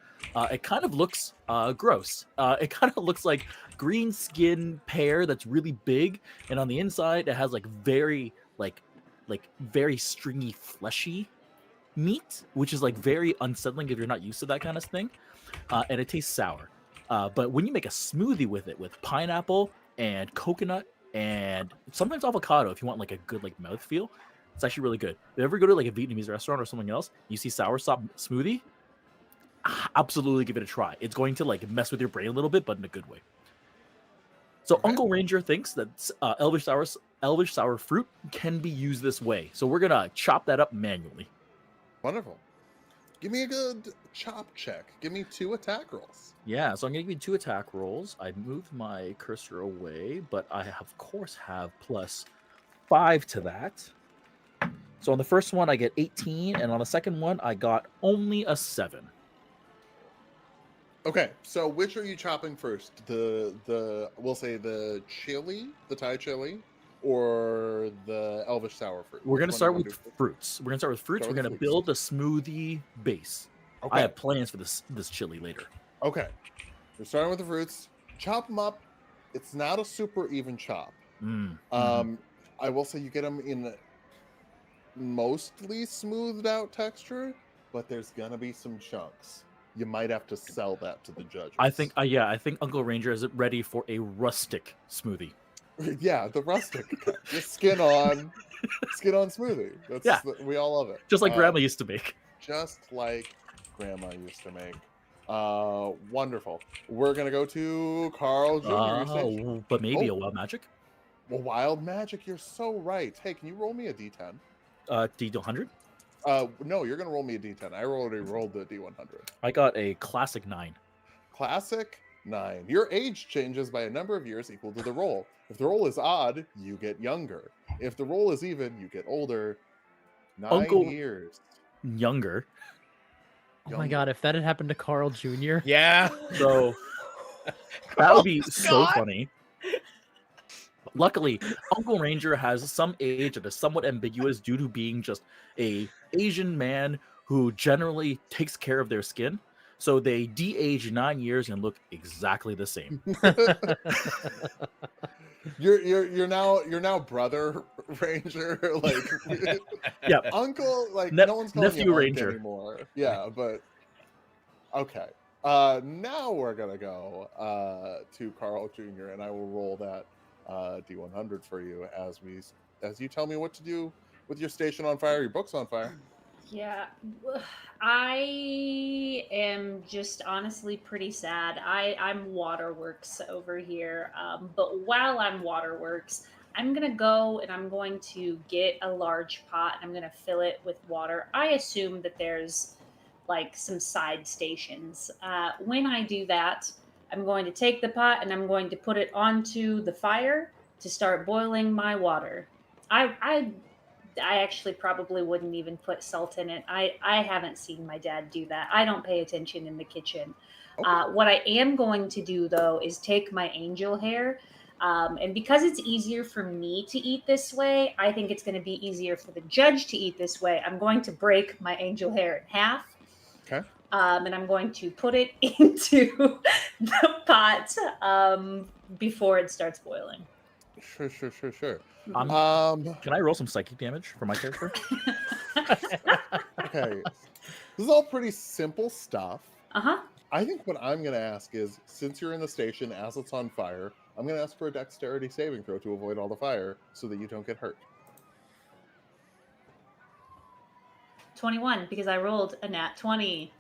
It kind of looks gross. It kind of looks like green skin pear that's really big, and on the inside it has like very stringy, fleshy meat, which is like very unsettling if you're not used to that kind of thing. And it tastes sour. But when you make a smoothie with it, with pineapple and coconut and sometimes avocado, if you want like a good like mouthfeel, it's actually really good. If you ever go to like a Vietnamese restaurant or something else, you see soursop smoothie, absolutely give it a try. It's going to like mess with your brain a little bit, but in a good way. So okay. Uncle Ranger thinks that elvish sour fruit can be used this way. So we're gonna chop that up manually. Wonderful. Give me a good chop check. Give me 2 attack rolls. Yeah, so I'm going to give you 2 attack rolls. I moved my cursor away, but I, of course, have +5 to that. So on the first one, I get 18, and on the second one, I got only a 7. Okay, so which are you chopping first? We'll say the chili, the Thai chili, or the elvish sour fruit? We're going to start with fruits. We're going to build a smoothie base. Okay. I have plans for this chili later. Okay. We're starting with the fruits. Chop them up. It's not a super even chop. I will say you get them in mostly smoothed out texture, but there's going to be some chunks. You might have to sell that to the judges. I think Uncle Ranger is ready for a rustic smoothie. Yeah, the rustic, just skin on smoothie. We all love it. Just like Grandma used to make. Just like Grandma used to make. Wonderful. We're gonna go to Carl Jr. But maybe a wild magic. Well, wild magic. You're so right. Hey, can you roll me a D10? D100. No, you're gonna roll me a D10. I already rolled the D100. I got a classic 9. Classic 9. Your age changes by a number of years equal to the roll. If the roll is odd, you get younger. If the roll is even, you get older. 9 years. Younger. Oh my god, if that had happened to Carl Jr. Yeah. So that would be so funny. Luckily, Uncle Ranger has some age that is somewhat ambiguous due to being just a Asian man who generally takes care of their skin. So they de-age 9 years and look exactly the same. You're now brother Ranger, like yeah, uncle, like no one's calling nephew you Ranger anymore. Yeah, but okay. Now we're gonna go to Carl Jr. and I will roll that D100 for you as you tell me what to do with your station on fire, your book's on fire. Yeah, I am just honestly pretty sad. I'm waterworks over here, but while I'm waterworks, I'm gonna go and I'm going to get a large pot and I'm gonna fill it with water. I assume that there's like some side stations. When I do that, I'm going to take the pot and I'm going to put it onto the fire to start boiling my water. I actually probably wouldn't even put salt in it. I haven't seen my dad do that. I don't pay attention in the kitchen. Okay. What I am going to do though is take my angel hair. And because it's easier for me to eat this way, I think it's going to be easier for the judge to eat this way. I'm going to break my angel hair in half. Okay. And I'm going to put it into the pot before it starts boiling. Sure. Can I roll some psychic damage for my character? Okay. This is all pretty simple stuff. Uh-huh. I think what I'm going to ask is, since you're in the station as it's on fire, I'm going to ask for a dexterity saving throw to avoid all the fire so that you don't get hurt. 21, because I rolled a nat 20.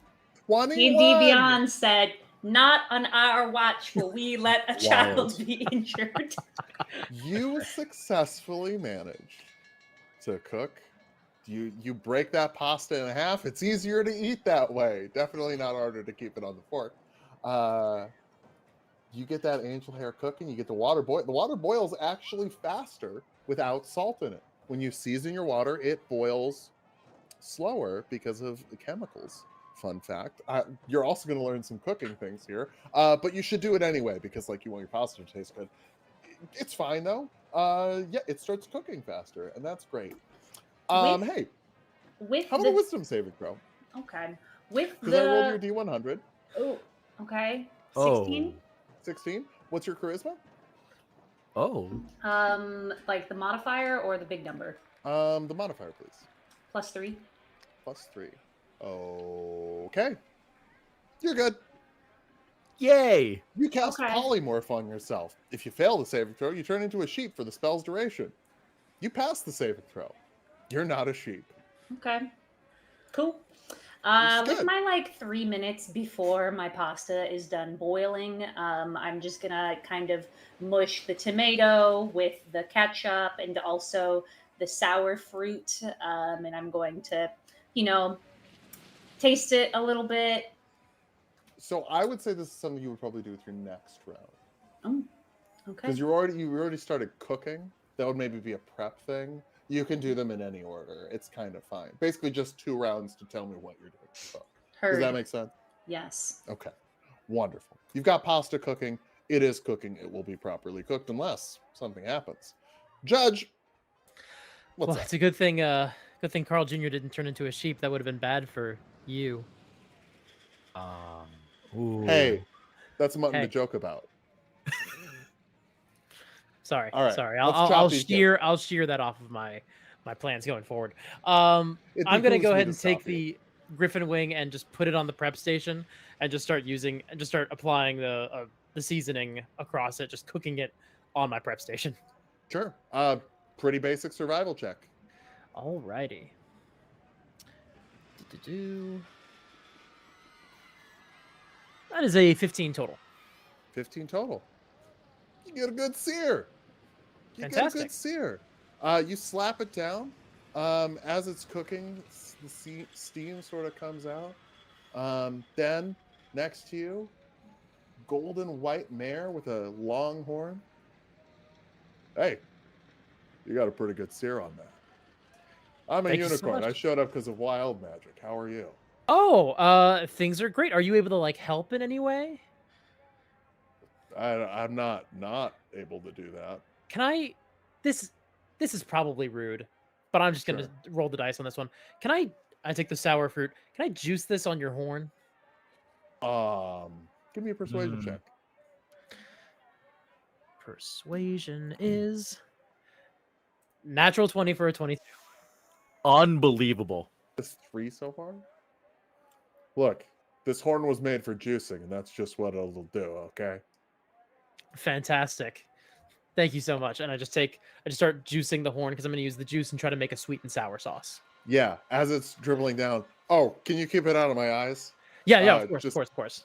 21! D&D Beyond said, not on our watch will we let a child Wild. be injured. You successfully managed to cook. You break that pasta in half. It's easier to eat that way. Definitely not harder to keep it on the fork. You get that angel hair cooking. You get the water boil. The water boils actually faster without salt in it. When you season your water, it boils slower because of the chemicals. Fun fact. You're also going to learn some cooking things here, but you should do it anyway because, like, you want your pasta to taste good. It's fine though. Yeah, it starts cooking faster, and that's great. Hey, With how about a wisdom saving throw? Okay. With Because I rolled your the... D100. Oh, okay. Oh. 16? 16. What's your charisma? Oh. Like the modifier or the big number? The modifier, please. +3. +3. Okay. You're good. Yay! You cast Okay. polymorph on yourself. If you fail the saving throw, you turn into a sheep for the spell's duration. You pass the saving throw. You're not a sheep. Okay. Cool. It's With good. my like 3 minutes before my pasta is done boiling, I'm just gonna kind of mush the tomato with the ketchup and also the sour fruit, and I'm going to, taste it a little bit. So I would say this is something you would probably do with your next round. Oh, okay. Because you already started cooking. That would maybe be a prep thing. You can do them in any order. It's kind of fine. Basically, just 2 rounds to tell me what you're doing to cook. Heard. Does that make sense? Yes. Okay. Wonderful. You've got pasta cooking. It is cooking. It will be properly cooked unless something happens. Judge, what's Well, up? it's a good thing. Good thing Carl Jr. didn't turn into a sheep. That would have been bad for you. Ooh. Hey, that's something Hey. to joke about. Sorry. All right, Sorry. let's I'll chop these I'll shear that off of my plans going forward. I'm gonna behooves go me ahead to and take stop you. the Griffin wing and just put it on the prep station and just start applying the seasoning across it, just cooking it on my prep station. Sure. Pretty basic survival check. Alrighty. That is a 15 total. 15 total. You get a good sear. You get a Fantastic. good sear. You slap it down. As it's cooking, the steam sort of comes out. Then, next to you, golden white mare with a long horn. Hey, you got a pretty good sear on that. I'm a Thank you so unicorn. much. I showed up because of wild magic. How are you? Oh, things are great. Are you able to like help in any way? I'm not able to do that. Can I? This is probably rude, but I'm just gonna Sure. roll the dice on this one. Can I? I take the sour fruit. Can I juice this on your horn? Give me a persuasion check. Persuasion is natural 20 for a 22. Unbelievable. It's 3 so far. Look, This horn was made for juicing, and that's just what it'll do. Okay. Fantastic. Thank you so much. And I just start juicing the horn because I'm going to use the juice and try to make a sweet and sour sauce. Yeah, as it's dribbling down. Oh, can you keep it out of my eyes? Yeah, of course, just- of course.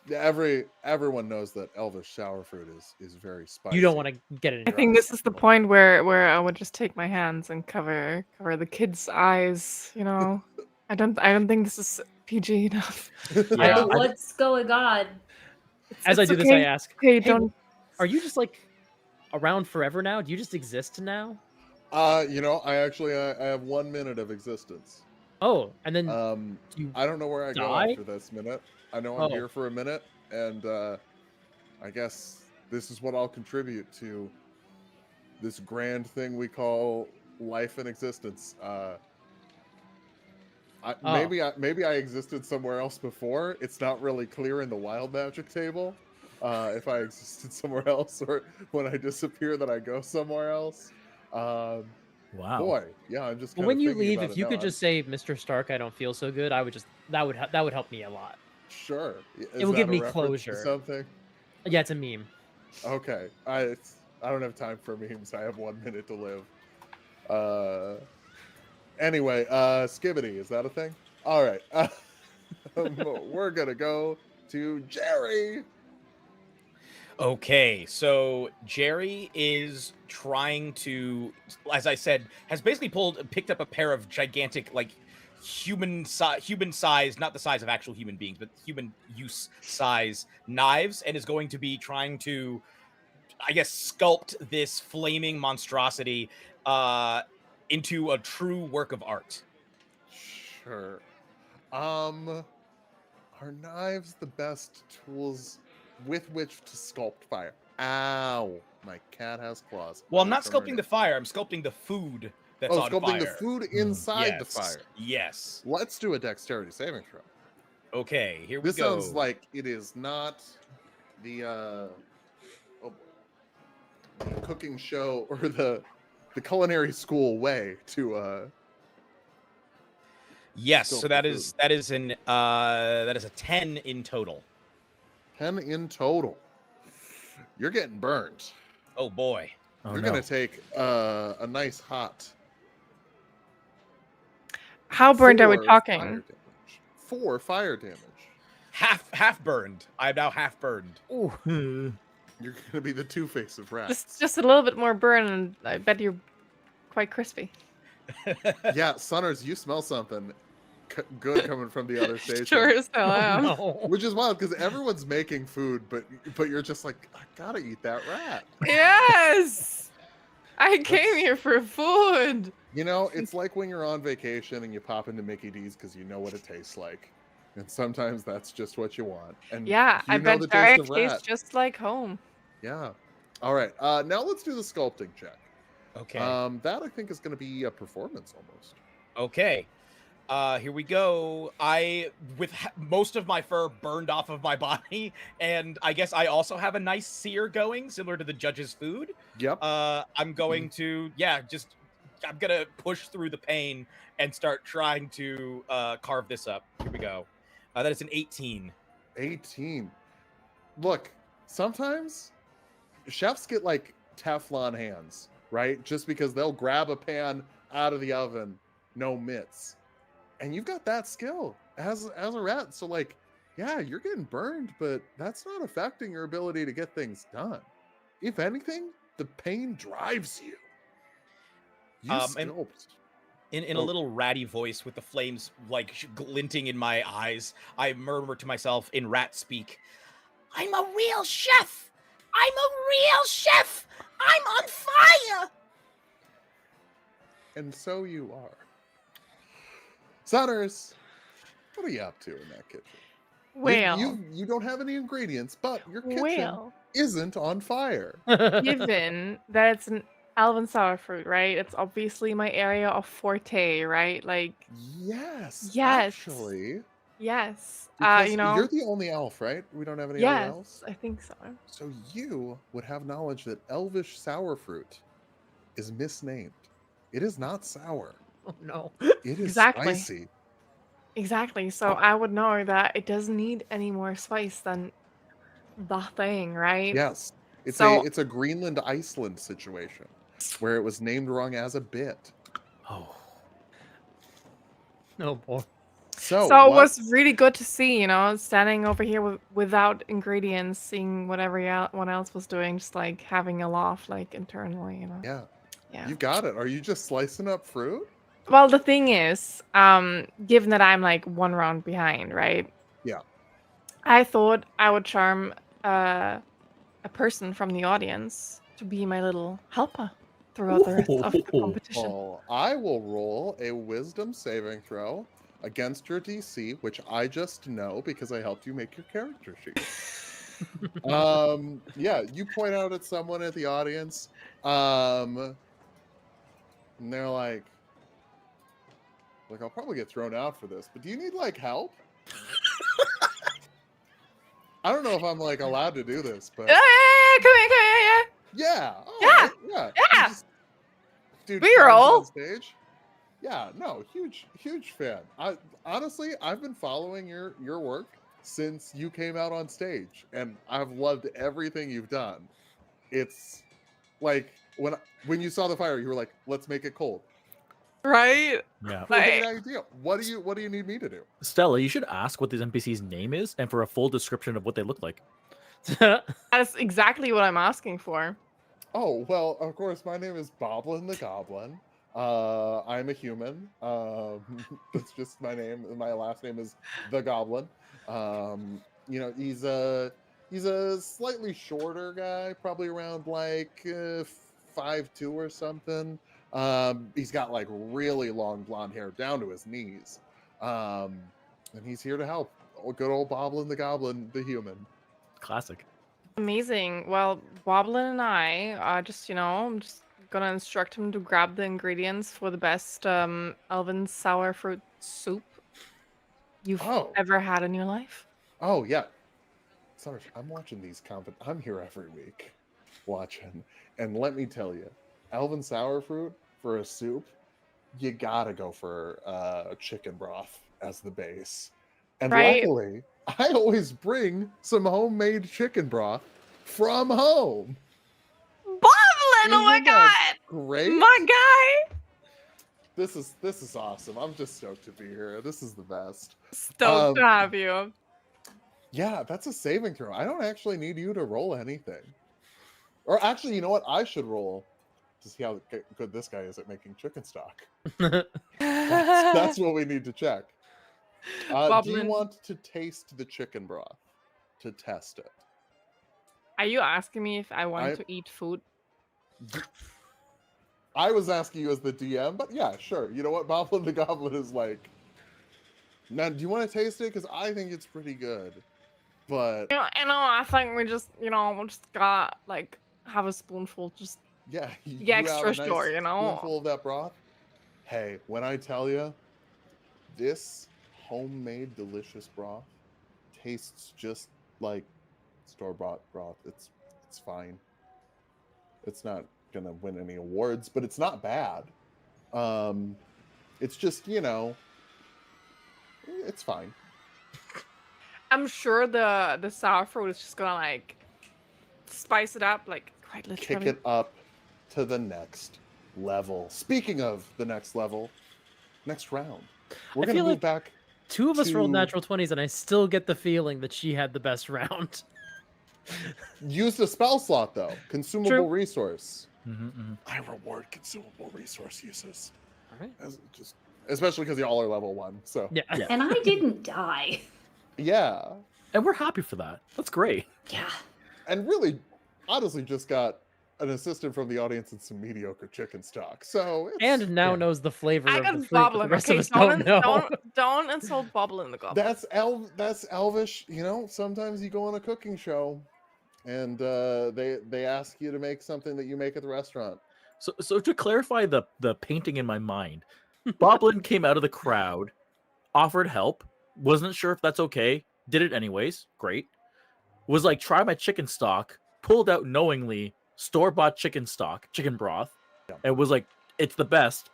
Everyone knows that Elvish sour fruit is very spicy. You don't want to get it in I your think eyes. this is the point where I would just take my hands and cover the kids' eyes. You know, I don't think this is PG enough. Yeah, What's going on? As I It's do this, okay. I ask, Okay, hey, don't. are you just like around forever now? Do you just exist now? I actually I have 1 minute of existence. Oh, and then you I don't know where I go die? after this minute. I know I'm Oh. here for a minute, and I guess this is what I'll contribute to this grand thing we call life and existence. Maybe I existed somewhere else before. It's not really clear in the wild magic table if I existed somewhere else, or when I disappear that I go somewhere else. Wow. Boy, yeah, I'm just. Well, kinda when you thinking leave, about if it you now. could just say, "Mr. Stark, I don't feel so good," I would just that would help me a lot. Sure. It will give me reference to closure. something. Yeah, it's a meme. Okay, I don't have time for memes. I have 1 minute to live. Anyway, Skibbity, is that a thing? All right. We're gonna go to Jerry. Okay, so Jerry is trying to, as I said, has basically picked up a pair of gigantic, like human size, not the size of actual human beings, but human use size knives, and is going to be trying to, I guess, sculpt this flaming monstrosity into a true work of art. Sure. Are knives the best tools with which to sculpt fire? Ow! My cat has claws. Well, I'm not From her sculpting the neck. fire. I'm sculpting the food that's on sculpting fire. the food inside the Yes. fire. Yes. Let's do a dexterity saving throw. Okay, here we This go. sounds like it is not the cooking show or the culinary school way to Yes, sculpt so the that food. is a 10 in total. 10 in total. You're getting burned. Oh boy. Oh, You're no. gonna take a nice hot How burned are we 4 talking? fire damage. 4 fire damage. Half burned. I'm now half burned. Ooh. You're gonna be the Two-Face of rats. Just a little bit more burn, and I bet you're quite crispy. Yeah, Sunners, you smell something good coming from the other station. Sure as hell am. No. Which is wild because everyone's making food, but you're just like, I gotta eat that rat. Yes, I came here for food. You know, it's like when you're on vacation and you pop into Mickey D's because you know what it tastes like, and sometimes that's just what you want. And Yeah, you I know bet the Jared taste of tastes rat. just like home. Yeah. All right. Now let's do the sculpting check. Okay. That I think is going to be a performance almost. Okay. Here we go. With most of my fur burned off of my body, and I guess I also have a nice sear going, similar to the judge's food. Yep. I'm going to, I'm gonna push through the pain and start trying to carve this up. Here we go. That is an 18. 18. Look, sometimes chefs get like Teflon hands, right? Just because they'll grab a pan out of the oven, no mitts. And you've got that skill as a rat. So like, yeah, you're getting burned, but that's not affecting your ability to get things done. If anything, the pain drives you. You sculpt. In a little ratty voice with the flames like glinting in my eyes, I murmur to myself in rat speak, I'm a real chef! I'm a real chef! I'm on fire! And so you are. Sunners, what are you up to in that kitchen? Well, You don't have any ingredients, but your kitchen well, isn't on fire. given that it's an Alvin sour fruit, right? It's obviously my area of forte, right? Like, Yes, Yes. actually. yes, Because you know, you're the only elf, right? We don't have any other yes, elves. I think so. So you would have knowledge that elvish sour fruit is misnamed. It is not sour. Oh no. It is Exactly. spicy. Exactly. So I would know that it doesn't need any more spice than the thing, right? Yes. So It's a Greenland Iceland situation where it was named wrong as a bit. Oh, Oh boy. So it what? was really good to see, standing over here without ingredients, seeing what everyone else was doing, just like having a laugh, like internally, Yeah. Yeah. You got it. Are you just slicing up fruit? Well, the thing is, given that I'm like one round behind, right? Yeah. I thought I would charm a person from the audience to be my little helper throughout the rest of the Ooh. competition. Oh, I will roll a wisdom saving throw against your DC, which I just know because I helped you make your character sheet. Yeah, you point out at someone at the audience, and they're like, I'll probably get thrown out for this, but do you need like help? I don't know if I'm like allowed to do this, but Yeah, come here, yeah, all Yeah, right, yeah, you yeah. just- dude, B-roll. climbs on stage. Yeah, no, huge fan. Honestly, I've been following your work since you came out on stage, and I've loved everything you've done. It's like when you saw the fire, you were like, "Let's make it cold." Right? Yeah. Great Like, idea. What do you need me to do? Stella, you should ask what this NPC's name is and for a full description of what they look like. that's exactly what I'm asking for. Oh, well, of course, my name is Boblin the Goblin. I'm a human. That's just my name. My last name is the Goblin. He's a slightly shorter guy, probably around like 5'2" or something. He's got like really long blonde hair down to his knees. And he's here to help. Oh, good old Boblin the Goblin, the human. Classic. Amazing. Well, Woblin and I are just, I'm just gonna instruct him to grab the ingredients for the best elven sour fruit soup you've Oh. ever had in your life. Oh yeah. Sorry, I'm watching these I'm here every week watching. And let me tell you, Elven sour fruit for a soup, you gotta go for chicken broth as the base. And Right. luckily, I always bring some homemade chicken broth from home. Boblin! Oh my Isn't that god! great? My guy! This is awesome. I'm just stoked to be here. This is the best. Stoked to have you. Yeah, that's a saving throw. I don't actually need you to roll anything. Or actually, you know what? I should roll to see how good this guy is at making chicken stock. That's what we need to check. Do you Boblin. want to taste the chicken broth to test it? Are you asking me if I want to eat food? I was asking you as the DM, but yeah, sure. You know what? Boblin the Goblin is like, now, do you want to taste it? Because I think it's pretty good. But I think we just, we'll just gotta like have a spoonful, just yeah, the extra have a nice sure, spoonful of that broth. Hey, when I tell you, this homemade delicious broth tastes just like store-bought broth. It's fine. It's not gonna win any awards, but it's not bad. It's just it's fine. I'm sure the sour fruit is just gonna like spice it up, like quite literally. Kick it up to the next level. Speaking of the next level, next round, we're gonna move back. Two of us rolled natural 20s, and I still get the feeling that she had the best round. Used a spell slot though, consumable resource. Mm-hmm. I reward consumable resource uses. All right. Especially because y'all are level 1. So Yeah. And I didn't die. yeah. And we're happy for that. That's great. Yeah. And really, honestly, just got an assistant from the audience and some mediocre chicken stock. So And now knows the flavor I of got the fruit that the Boblin. rest Okay, of us don't know. don't insult Boblin the Goblin. that's elvish. Sometimes you go on a cooking show, and they ask you to make something that you make at the restaurant. So to clarify the painting in my mind, Boblin came out of the crowd, offered help, wasn't sure if that's okay, did it anyways, great. Was like, try my chicken stock, pulled out knowingly store-bought chicken stock, chicken broth, and was like, it's the best.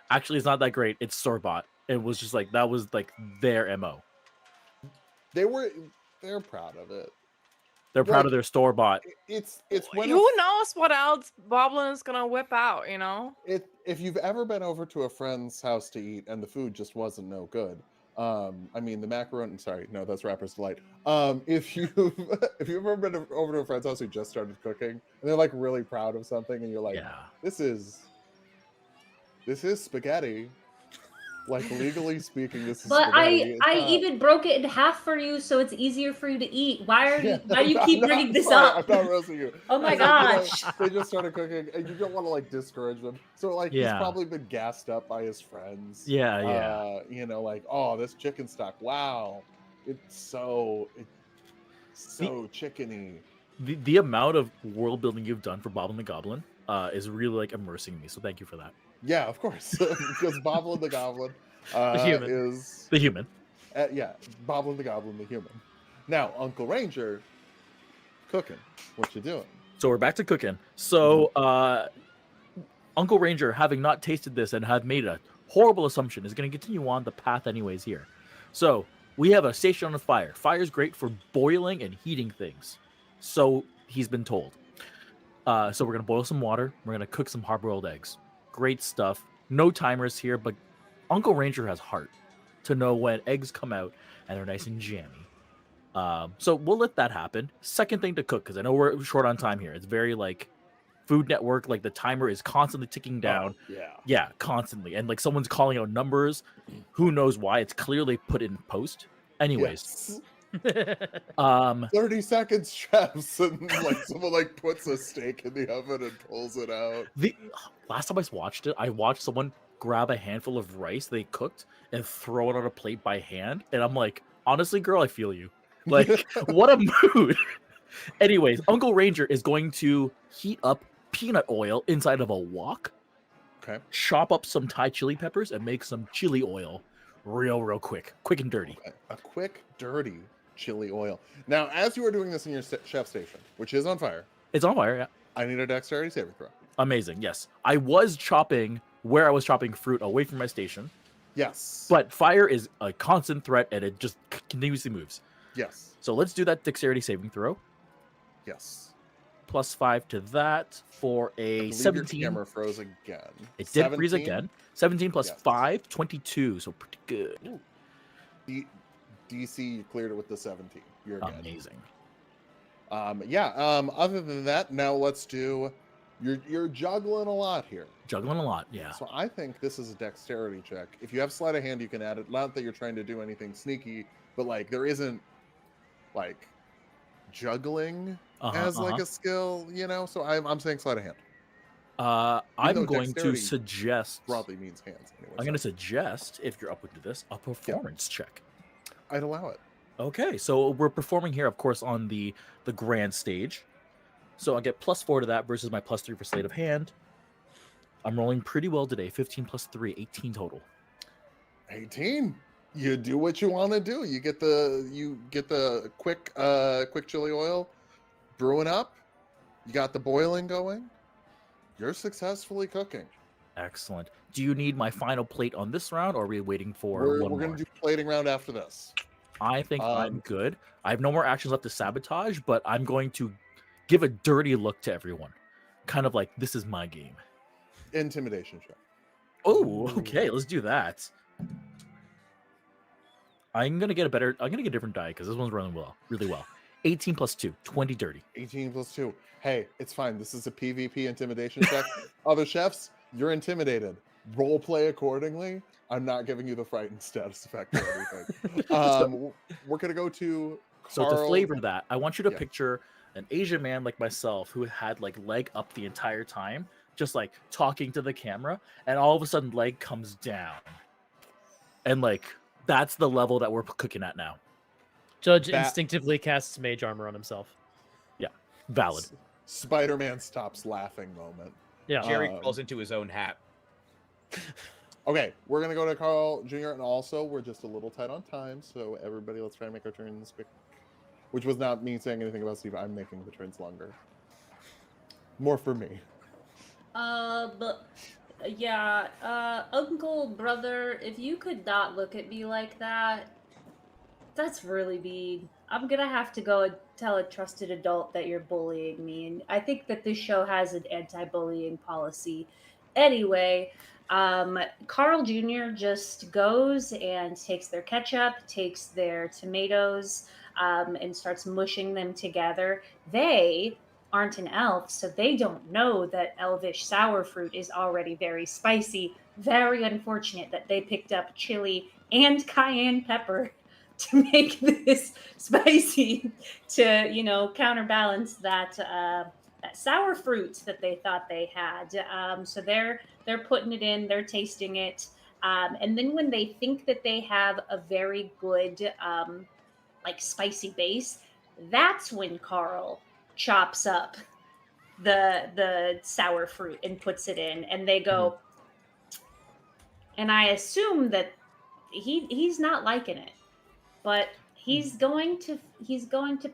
Actually, it's not that great. It's store-bought. and was just like that was like their MO. They're proud of it. They're proud Like, of their store bought. It's when Who knows what else Boblin's gonna whip out, you know? if you've ever been over to a friend's house to eat and the food just wasn't no good. I mean the macaroni. Sorry, no, that's Rapper's Delight. If you if you've ever been over to a friend's house who just started cooking and they're like really proud of something, and you're like, Yeah. this is spaghetti. Like legally speaking, this is But spaghetti. It's I not- even broke it in half for you so it's easier for you to eat. Why do you I'm keep not- bringing this sorry, up? I'm not roasting you. Oh my It's like, you know, gosh. they just started cooking, and you don't want to like discourage them. So like he's Yeah. probably been gassed up by his friends. Yeah. You know, like, oh, this chicken stock, wow, it's so chickeny. The amount of world building you've done for Boblin the Goblin is really like immersing me. So thank you for that. Yeah, of course, because Boblin the Goblin human. is The human. yeah, Boblin the Goblin, the human. Now, Uncle Ranger, cooking. What you doing? So we're back to cooking. So Uncle Ranger, having not tasted this and have made a horrible assumption, is going to continue on the path anyways here. So we have a station on a fire. Fire is great for boiling and heating things. So he's been told. So we're going to boil some water. We're going to cook some hard-boiled eggs. Great stuff. No timers here, but Uncle Ranger has heart to know when eggs come out and they're nice and jammy. So we'll let that happen. Second thing to cook, because I know we're short on time here. It's very like Food Network, like the timer is constantly ticking down. Oh, yeah. Yeah, constantly. And like someone's calling out numbers. Who knows why? It's clearly put in post. Anyways. Yes. 30 seconds, chefs, and like someone like puts a steak in the oven and pulls it out. The last time I watched it, I watched someone grab a handful of rice they cooked and throw it on a plate by hand, and I'm like, honestly, girl, I feel you. Like, what a mood. Anyways, Uncle Ranger is going to heat up peanut oil inside of a wok. Okay. Chop up some Thai chili peppers and make some chili oil real quick and dirty. Okay. A quick, dirty chili oil. Now, as you are doing this in your chef station, which is on fire, It's on fire, yeah. I need a dexterity saving throw. Amazing, yes. I was chopping where I was chopping fruit away from my station, Yes. but fire is a constant threat and it just continuously moves. Yes. So let's do that dexterity saving throw. Yes. +5 to that for I a believe 17. Your camera froze again. It did freeze 17? again. 17 plus Yes. 5, 22. So pretty good. DC, you cleared it with the 17. You're good. Amazing. Other than that, now let's do. You're juggling a lot here. Juggling a lot, yeah. So I think this is a dexterity check. If you have sleight of hand, you can add it. Not that you're trying to do anything sneaky, but like there isn't like juggling as like a skill, you know. So I'm saying sleight of hand. I'm though going to dexterity suggest. Broadly means hands. Anyway, I'm going to suggest, if you're open to this, a performance check. I'd allow it. Okay, so we're performing here, of course, on the grand stage. So I get +4 to that versus my +3 for sleight of hand. I'm rolling pretty well today. 15 plus 3, 18 total. 18. You do what you want to do. You get the quick chili oil brewing up. You got the boiling going. You're successfully cooking. Excellent. Do you need my final plate on this round, or are we waiting for We're one going more? to do plating round after this. I think I'm good. I have no more actions left to sabotage, but I'm going to give a dirty look to everyone. Kind of like, this is my game. Intimidation check. Oh, okay. Let's do that. I'm going to get a different die because this one's running really well. 18 plus 2, 20 dirty. 18 plus 2. Hey, it's fine. This is a PvP intimidation check. Other chefs, you're intimidated. Role play accordingly. I'm not giving you the frightened status effect or anything. We're going to go to So Carl. to flavor that, I want you to Yeah. picture an Asian man like myself who had like leg up the entire time, just like talking to the camera, and all of a sudden leg comes down. And like that's the level that we're cooking at now. Judge instinctively casts mage armor on himself. Valid. Spider-Man stops laughing moment. Yeah. Jerry falls into his own hat. Okay, we're going to go to Carl Jr. And also, we're just a little tight on time. So everybody, let's try and make our turns quick. Which was not me saying anything about Steve. I'm making the turns longer. More for me. But Yeah, uncle, brother, if you could not look at me like that, that's really mean. I'm gonna have to go and tell a trusted adult that you're bullying me. And I think that this show has an anti bullying policy. Anyway, Carl Jr. just goes and takes their ketchup, takes their tomatoes, and starts mushing them together. They aren't an elf, so they don't know that elvish sour fruit is already very spicy. Very unfortunate that they picked up chili and cayenne pepper to make this spicy to counterbalance that sour fruit that they thought they had. So they're putting it in, they're tasting it, and then when they think that they have a very good like spicy base, that's when Carl chops up the sour fruit and puts it in, and they go. And I assume that he's not liking it, but he's going to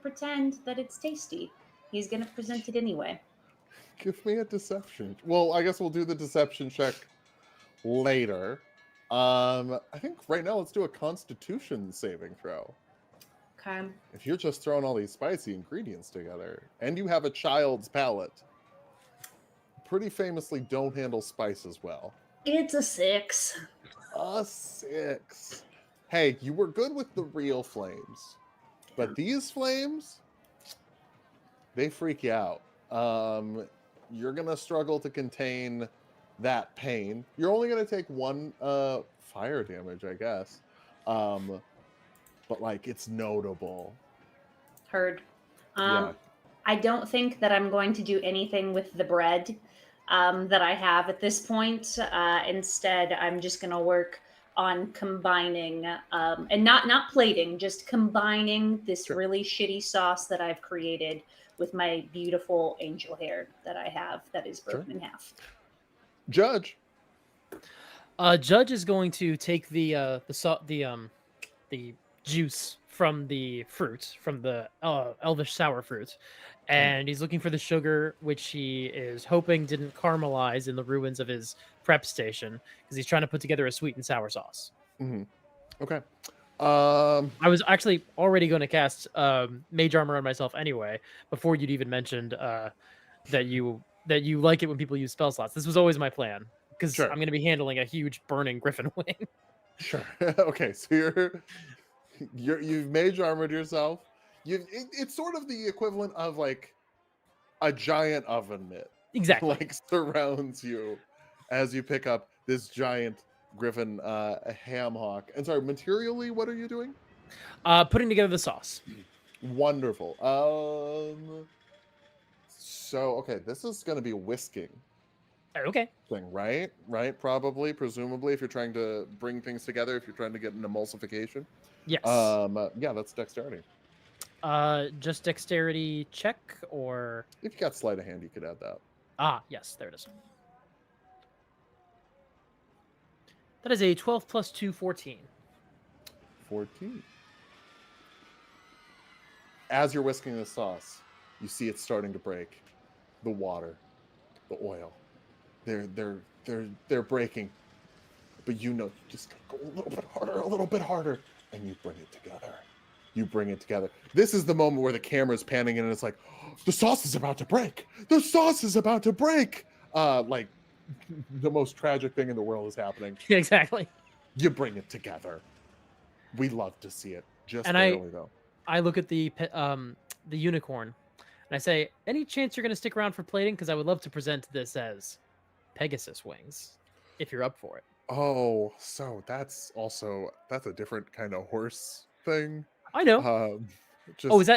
pretend that it's tasty. He's going to present it anyway. Give me a deception. Well, I guess we'll do the deception check later. I think right now let's do a Constitution saving throw. Okay. If you're just throwing all these spicy ingredients together, and you have a child's palate, pretty famously don't handle spices well. It's a 6. A 6. Hey, you were good with the real flames, but these flames, they freak you out. You're gonna struggle to contain that pain. You're only gonna take 1 fire damage, I guess. But like it's notable. Heard. Yeah. I don't think that I'm going to do anything with the bread that I have at this point. Instead, I'm just going to work on combining and not plating, just combining this Sure. really shitty sauce that I've created with my beautiful angel hair that I have that is broken in half. Judge. Judge is going to take the juice from the fruit, from the elvish sour fruit, and he's looking for the sugar, which he is hoping didn't caramelize in the ruins of his prep station, because he's trying to put together a sweet and sour sauce. Okay. I was actually already going to cast Mage Armor on myself anyway, before you'd even mentioned that you like it when people use spell slots. This was always my plan, because Sure. I'm going to be handling a huge burning griffin wing. Sure. Okay, so you've mage armored yourself. It's sort of the equivalent of like a giant oven mitt. Exactly. Like surrounds you as you pick up this giant griffin ham hock. And sorry, materially, what are you doing? Putting together the sauce. Wonderful. So okay, this is going to be whisking. Okay. Thing, right? Probably, presumably, if you're trying to bring things together, if you're trying to get an emulsification. Yes. Yeah, that's dexterity. Just dexterity check, or If you got sleight of hand, you could add that. yes, there it is. That is a 12 plus 2, 14. 14. As you're whisking the sauce, you see it starting to break. The water, the oil, they're breaking. But you just go a little bit harder, and you bring it together. This is the moment where the camera's panning in, and it's like, oh, the sauce is about to break. The sauce is about to break. Like the most tragic thing in the world is happening. Exactly. You bring it together. We love to see it. Just And barely, though. I look at the unicorn, and I say, any chance you're going to stick around for plating? Because I would love to present this as Pegasus wings, if you're up for it. Oh, so that's a different kind of horse thing. I know. Is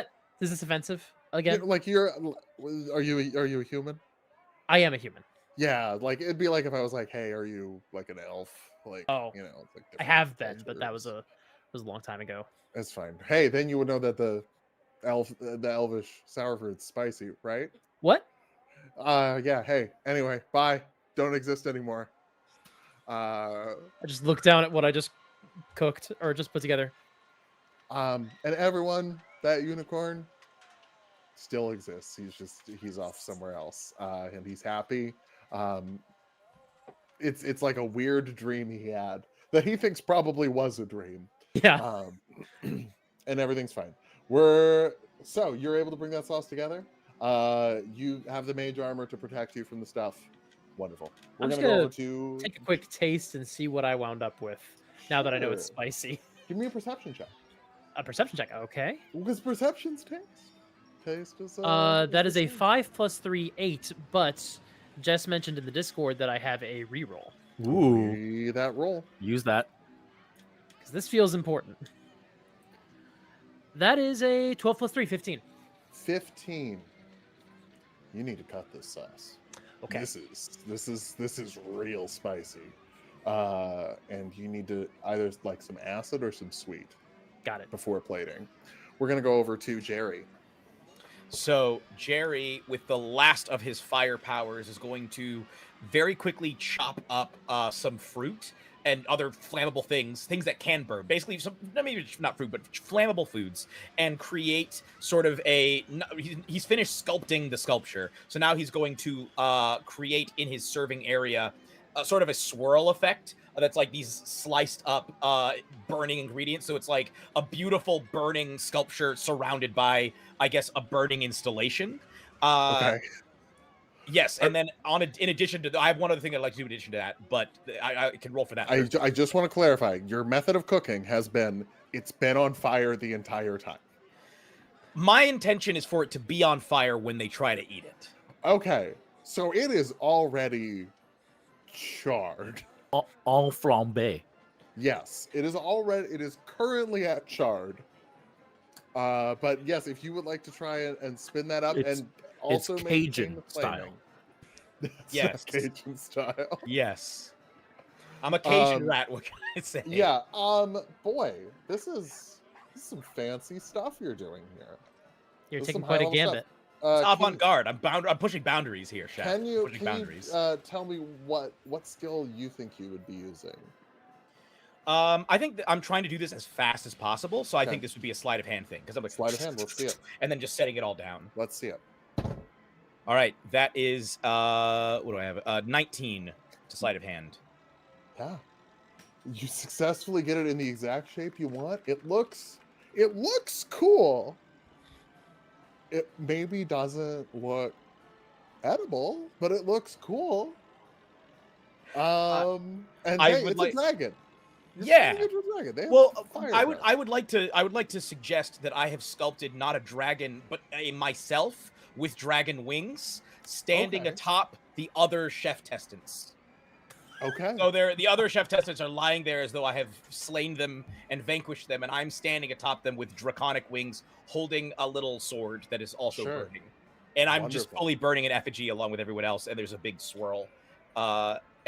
this offensive again? Like are you a human? I am a human. Yeah, like it'd be like if I was like, hey, are you like an elf? Like, it's like I have been, but that was a long time ago. That's fine. Hey, then you would know that the elvish sour fruit's spicy, right? What? Yeah. Hey. Anyway, bye. Don't exist anymore. I just looked down at what I just cooked or just put together. And everyone, that unicorn still exists. He's off somewhere else, and he's happy. it's like a weird dream he had that he thinks probably was a dream. Yeah. And everything's fine. So you're able to bring that sauce together. You have the mage armor to protect you from the stuff. Wonderful. We're I'm just gonna go gonna over to take a quick taste and see what I wound up with. Now that I know it's Sure. spicy. Give me a perception check. A perception check. Okay. Because perception's taste. Taste is That is a the same. 5 + 3, 8. But Jess mentioned in the Discord that I have a reroll Ooh, See that roll. use that. because this feels important. That is a 12 + 3, 15. 15. You need to cut this sauce. Okay. This is real spicy. And you need to either like some acid or some sweet Got it. before plating. We're gonna go over to Jerry. So Jerry, with the last of his fire powers, is going to very quickly chop up some fruit and other flammable things that can burn. Basically, maybe not fruit, but flammable foods, and create sort of he's finished sculpting the sculpture. So now he's going to create in his serving area sort of a swirl effect that's like these sliced up burning ingredients. So it's like a beautiful burning sculpture surrounded by, I guess, a burning installation. Okay. Yes, and then in addition to, I have one other thing I'd like to do in addition to that, but I can roll for that. I just want to clarify. Your method of cooking has been it's been on fire the entire time. My intention is for it to be on fire when they try to eat it. Okay. So it is already charred. En flambe. Yes, it is currently at charred. But yes, if you would like to try and spin that up It's- and also it's maintain Cajun the flaming. style. Yes. Cajun style. Yes. I'm a Cajun Um, rat, what can I say? Yeah, boy, this is some fancy stuff you're doing here. You're This is taking some quite a high-level gambit. stuff. It's Can avant-garde. I'm pushing boundaries here, chef. Can you pushing boundaries. tell me what skill you think you would be using? I think I'm trying to do this as fast as possible, so I Okay. think this would be a sleight of hand thing, because I'm like Sleight of hand, let's see it. and then just setting it all down. Let's see it. All right, that is what do I have? 19 to sleight of hand. Yeah. You successfully get it in the exact shape you want. It looks cool. It maybe doesn't look edible, but it looks cool. And I hey, would it's like- a dragon. You're Yeah. spinning into a dragon. They have Well, fire I breath. would like to suggest that I have sculpted not a dragon, but a myself with dragon wings standing Okay. atop the other chef testants. Okay. So the other chef testants are lying there as though I have slain them and vanquished them, and I'm standing atop them with draconic wings, holding a little sword that is also Sure. burning. And I'm just Wonderful. fully burning an effigy along with everyone else, and there's a big swirl.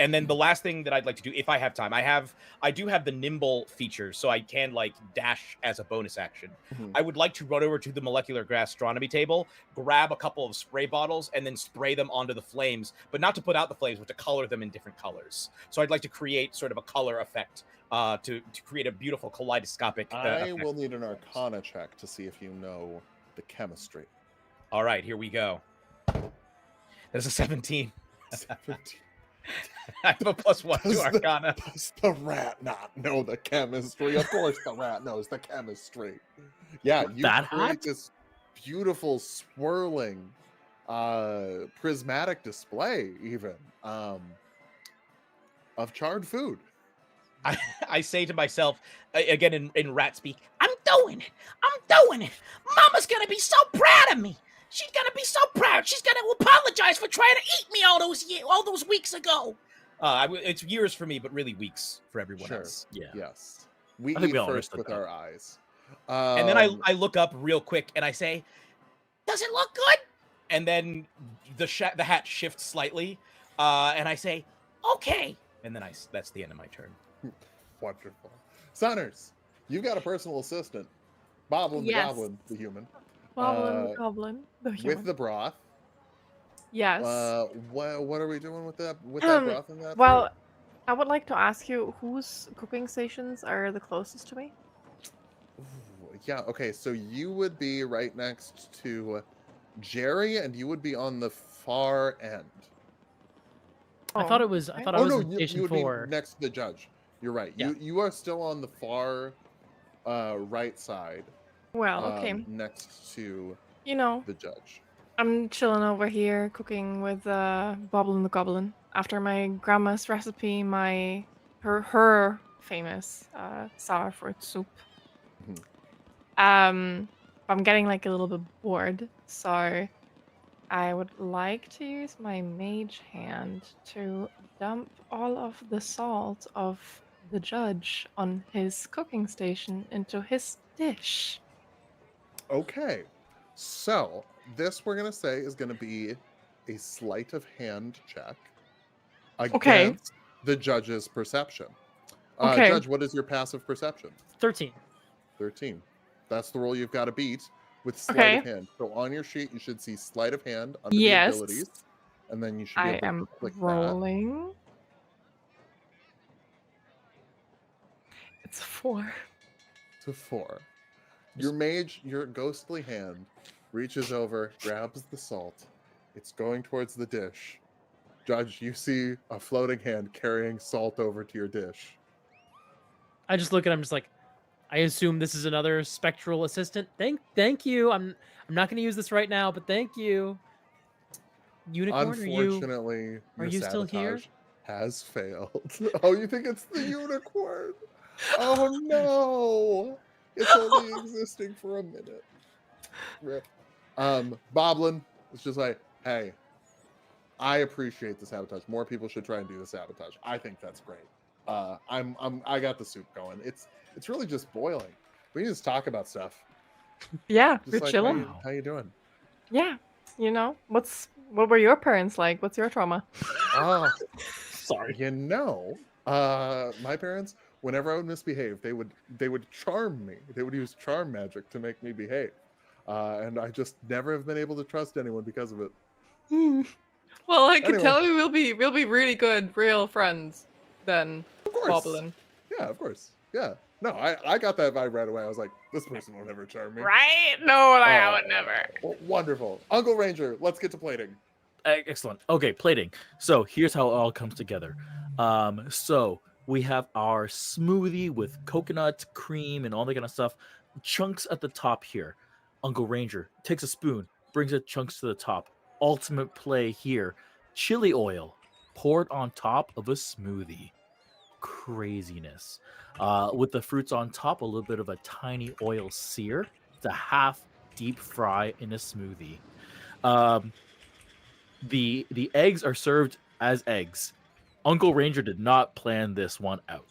And then the last thing that I'd like to do, if I have time, I do have the nimble feature, so I can like dash as a bonus action. Mhm. I would like to run over to the molecular gastronomy table, grab a couple of spray bottles, and then spray them onto the flames, but not to put out the flames, but to color them in different colors. So I'd like to create sort of a color effect to create a beautiful kaleidoscopic I effect. will need an Arcana check to see if you know the chemistry. All right, here we go. That's a 17. 17. I have a +1 Does to Arcana. Does the rat not know the chemistry? Of course, the rat knows the chemistry. Yeah, you That create hat? this beautiful swirling, prismatic display, even of charred food. I say to myself, again in rat speak, I'm doing it. I'm doing it. Mama's going to be so proud of me. She's going to be so proud. She's going to apologize for trying to eat me all those weeks ago. It's years for me, but really weeks for everyone Sure. else. Yeah. Yes, we I think eat we all first understood with that. our eyes. And then I look up real quick and I say, does it look good? And then the hat shifts slightly, and I say, okay. And then that's the end of my turn. Wonderful. Sunners, you've got a personal assistant, Boblin the Yes. Goblin, the human, Goblin, goblin, the with human. the broth. Yes. What are we doing with that broth in that? Well, I would like to ask you whose cooking stations are the closest to me? Ooh, yeah. Okay. So you would be right next to Jerry, and you would be on the far end. I thought it was. I okay. thought I Oh was no, in you station would 4. be next to the judge. You're right. Yeah. You are still on the far right side, Well, okay. next to You know, the judge. I'm chilling over here cooking with Boblin the Goblin. After my grandma's recipe, her famous sour fruit soup. Mhm. I'm getting like a little bit bored, so I would like to use my mage hand to dump all of the salt of the judge on his cooking station into his dish. Okay, so this we're gonna say is gonna be a sleight of hand check Okay, against the judge's perception. okay. Judge, what is your passive perception? 13. 13. That's the roll you've got to beat with sleight Okay. of hand. So on your sheet, you should see sleight of hand under the Yes. abilities, and then you should be I able to am click that rolling. It's 4. to 4. Your mage, your ghostly hand, reaches over, grabs the salt. It's going towards the dish. Judge, you see a floating hand carrying salt over to your dish. I just look at him, just like, I assume this is another spectral assistant. Thank you. I'm not going to use this right now, but thank you. Unicorn, Unfortunately, are your you still here? sabotage has failed. Oh, you think it's the unicorn? Oh no! It's only existing for a minute. Rip. Boblin is just like, hey, I appreciate the sabotage. More people should try and do the sabotage. I think that's great. I got the soup going. It's really just boiling. We can just talk about stuff. Yeah, Just we're like chilling. how you doing? Yeah, what were your parents like? What's your trauma? Ah, Sorry. you know, my parents, whenever I would misbehave, they would charm me. They would use charm magic to make me behave, and I just never have been able to trust anyone because of it. Well, I can Anyway. tell you we'll be really good real friends then, Of course. Boblin. Yeah, of course. Yeah. No, I got that vibe right away. I was like, this person will never charm me. Right? No, I would never. Well, wonderful. Uncle Ranger, let's get to plating. Excellent. Okay, plating. So here's how it all comes together. So we have our smoothie with coconut cream and all that kind of stuff. Chunks at the top here. Uncle Ranger takes a spoon, brings the chunks to the top. Ultimate play here. Chili oil poured on top of a smoothie. Craziness. With the fruits on top, a little bit of a tiny oil sear. It's a half deep fry in a smoothie. The eggs are served as eggs. Uncle Ranger did not plan this one out.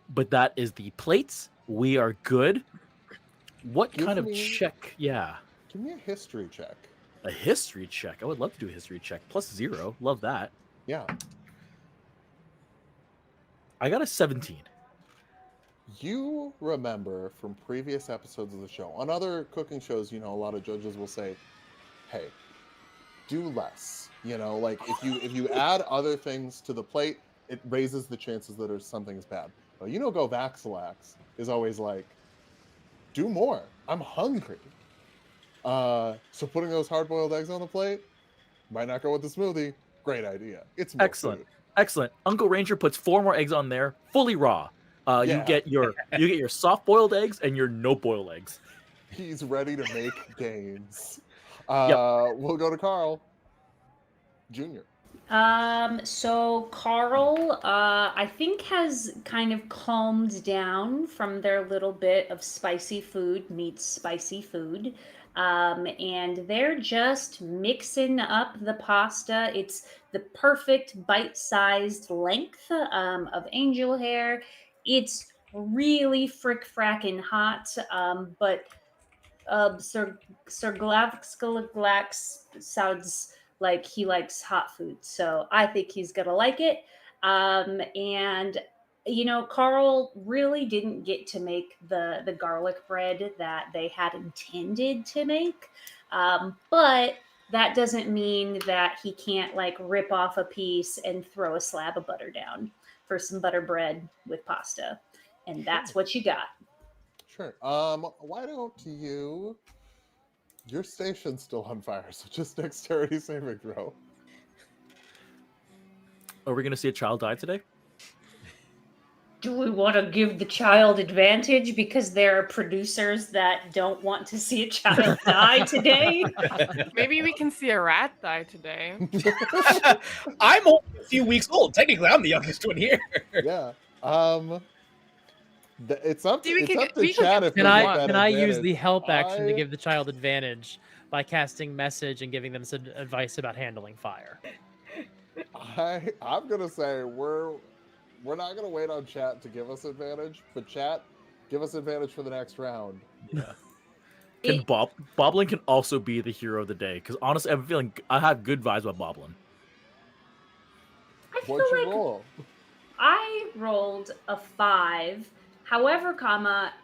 But that is the plates. We are good. What Give kind of me- check? Yeah. Give me a history check. A history check. I would love to do a history check. +0. Love that. Yeah. I got a 17. You remember from previous episodes of the show, on other cooking shows, a lot of judges will say, hey, do less. Like if you add other things to the plate, it raises the chances that something's bad. But Go Vaxilax is always like, do more. I'm hungry. So putting those hard-boiled eggs on the plate might not go with the smoothie. Great idea. It's more Excellent. food. Excellent. Uncle Ranger puts 4 more eggs on there, fully raw. You Yeah. get your soft boiled eggs and your no boiled eggs. He's ready to make gains. Yep. We'll go to Carl Jr. So Carl, I think has kind of calmed down from their little bit of spicy food meets spicy food. And they're just mixing up the pasta. It's the perfect bite-sized length of angel hair. It's really frick-fracking hot, but Sir Glavx sounds like he likes hot food, so I think he's gonna like it. And Carl really didn't get to make the garlic bread that they had intended to make, but that doesn't mean that he can't rip off a piece and throw a slab of butter down for some butter bread with pasta, and that's what you got. Sure. Why don't you? Your station's still on fire, so just dexterity saving throw. Are we gonna see a child die today? Do we want to give the child advantage because there are producers that don't want to see a child die today? Maybe we can see a rat die today. I'm only a few weeks old. Technically, I'm the youngest one here. Yeah. It's up to, See, we it's could- up to we could chat get- if we Can get I that can I use advantage. the help action to I- give the child advantage by casting message and giving them some advice about handling fire? I'm gonna say we're not gonna wait on chat to give us advantage, but chat, give us advantage for the next round. Yeah. Can Boblin can also be the hero of the day? Because honestly, I'm feeling I have good vibes about Boblin. I feel What'd you like roll? I rolled a 5. However,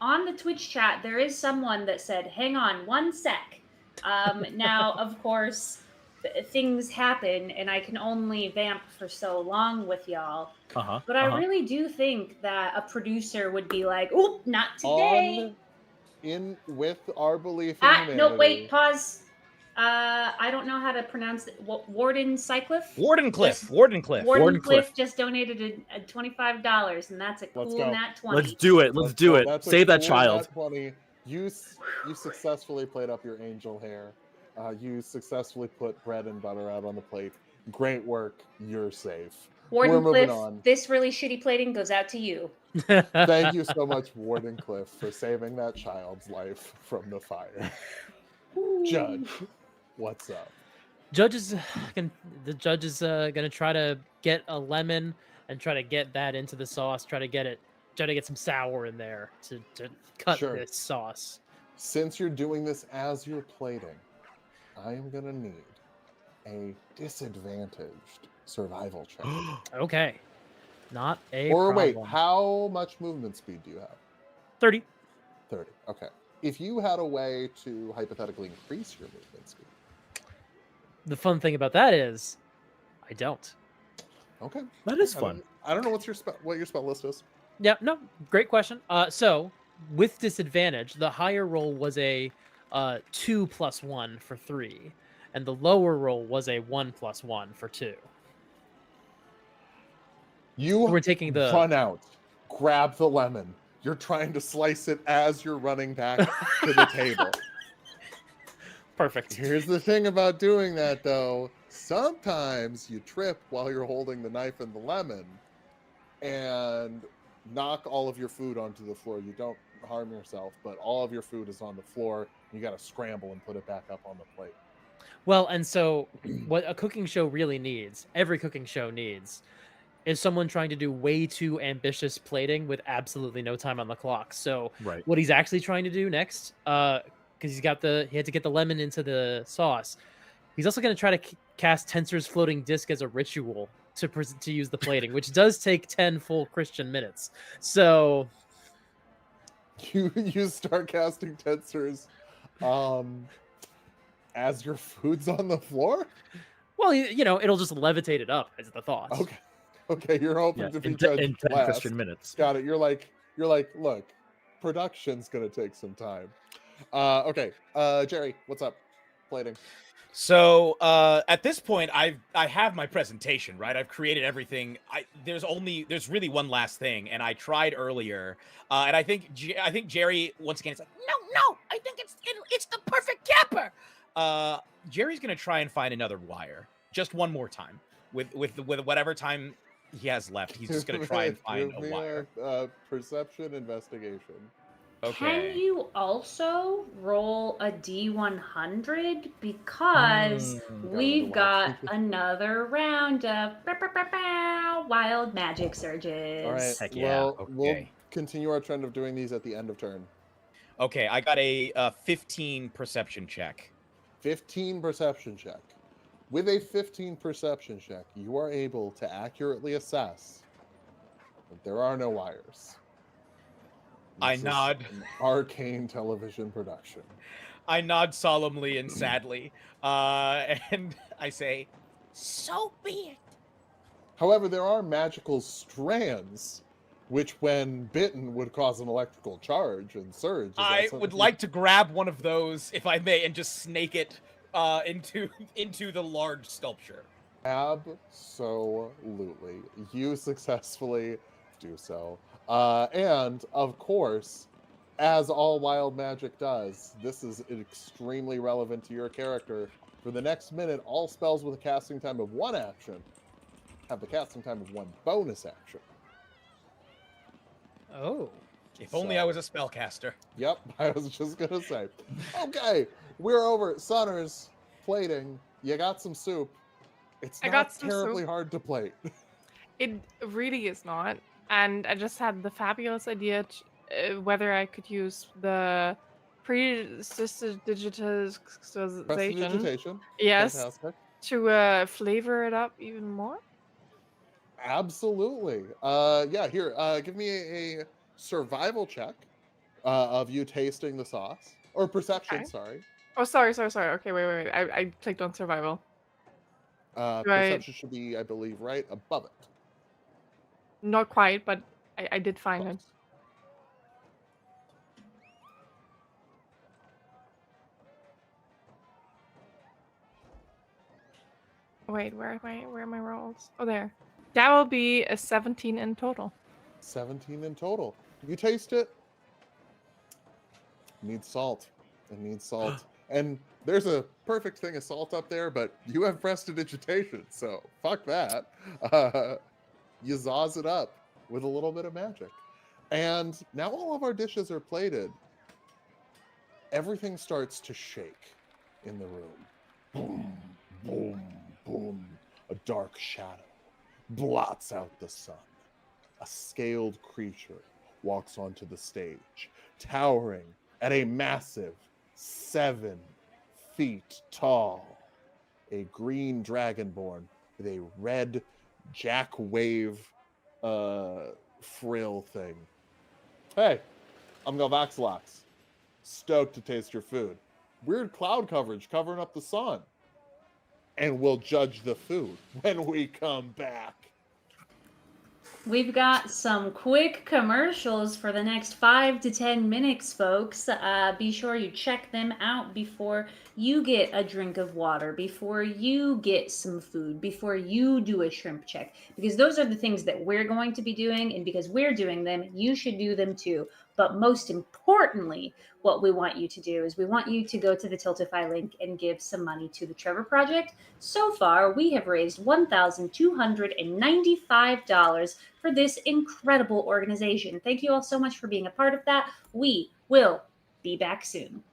on the Twitch chat, there is someone that said, hang on 1 sec. Now, of course, things happen, and I can only vamp for so long with y'all. But I really do think that a producer would be like, oop, not today. With our belief in humanity. No, wait, pause. I don't know how to pronounce it. Warden Cycliffe? Wardenclyffe. Just donated a $25, and that's a Let's cool go. nat 20. Let's do it. Let's do it. That's a Save that cool child. nat 20. You successfully played up your angel hair. You successfully put bread and butter out on the plate. Great work. You're safe. Warden We're moving Cliff, on. this really shitty plating goes out to you. Thank you so much, Warden Cliff, for saving that child's life from the fire. Judge, what's up? The judge is gonna try to get a lemon and try to get that into the sauce. Try to get some sour in there to cut Sure. this sauce. Since you're doing this as you're plating, I am gonna need a disadvantaged survival check. Okay, not a Or problem. wait, how much movement speed do you have? 30. 30. Okay. If you had a way to hypothetically increase your movement speed. The fun thing about that is, I don't. Okay. That is fun. I don't know what your spell list is. Yeah, no, great question. So with disadvantage, the higher roll was a 2 + 1 for 3, and the lower roll was a 1 + 1 for 2. We're taking the run out, grab the lemon. You're trying to slice it as you're running back to the table. Perfect. Here's the thing about doing that, though. Sometimes you trip while you're holding the knife and the lemon and knock all of your food onto the floor. You don't harm yourself, but all of your food is on the floor. You got to scramble and put it back up on the plate. Well, and so what a cooking show really needs, every cooking show needs, is someone trying to do way too ambitious plating with absolutely no time on the clock. So Right. what he's actually trying to do next, because he had to get the lemon into the sauce. He's also going to try to cast Tensor's floating disc as a ritual to use the plating, which does take 10 full Christian minutes. So You start casting tensors as your food's on the floor? well, it'll just levitate it up as the thought. Okay, you're hoping Yeah, to be in judged 10 last. Christian minutes. Got it. You're like, look, production's gonna take some time. Okay, Jerry, what's up? Plating. So at this point, I have my presentation, right? I've created everything. There's really one last thing, and I tried earlier, and I think Jerry once again is like, no, I think it's the perfect capper. Jerry's gonna try and find another wire just one more time with whatever time he has left. He's just gonna try and find a wire. Perception investigation. Okay. Can you also roll a D100 because we've got another round of wild magic surges. All right. Heck yeah. Well, we'll Okay. continue our trend of doing these at the end of turn. Okay, I got a 15 perception check. 15 perception check. With a 15 perception check, you are able to accurately assess that there are no wires. I This is nod. an arcane television production. I nod solemnly and sadly, and I say, "So be it." However, there are magical strands, which, when bitten, would cause an electrical charge and surge. Is that I something would you- like to grab one of those, if I may, and just snake it into the large sculpture. Absolutely. You successfully do so. And, of course, as all wild magic does, this is extremely relevant to your character. For the next minute, all spells with a casting time of 1 action have the casting time of 1 bonus action. Oh. If only I was a spellcaster. Yep, I was just gonna say. Okay, we're over. Sunners, plating. You got some soup. It's I not got some terribly soup. hard to plate. It really is not. And I just had the fabulous idea whether I could use the prestidigitization, Prestidigitation. yes, Fantastic. to flavor it up even more. Absolutely. Yeah, here, give me a survival check of you tasting the sauce. Or perception, Okay. sorry. Oh, sorry. Okay, wait. I clicked on survival. Right. Perception should be, I believe, right above it. Not quite, but I did find it. Close. Wait, where are my rolls? Oh, there. That will be a 17 in total. 17 in total. You taste it. Needs salt. It needs salt. And there's a perfect thing of salt up there, but you have prestidigitation, so fuck that. You zaws it up with a little bit of magic. And now all of our dishes are plated. Everything starts to shake in the room. Boom, boom, boom. A dark shadow blots out the sun. A scaled creature walks onto the stage, towering at a massive 7 feet tall. A green dragonborn with a red jack wave frill thing. Hey, I'm Galvaxlox. Stoked to taste your food. Weird cloud coverage covering up the sun. And we'll judge the food when we come back. We've got some quick commercials for the next 5 to 10 minutes, folks. Be sure you check them out before you get a drink of water, before you get some food, before you do a shrimp check. Because those are the things that we're going to be doing, and because we're doing them, you should do them too. But most importantly, what we want you to do is we want you to go to the Tiltify link and give some money to the Trevor Project. So far, we have raised $1,295 for this incredible organization. Thank you all so much for being a part of that. We will be back soon.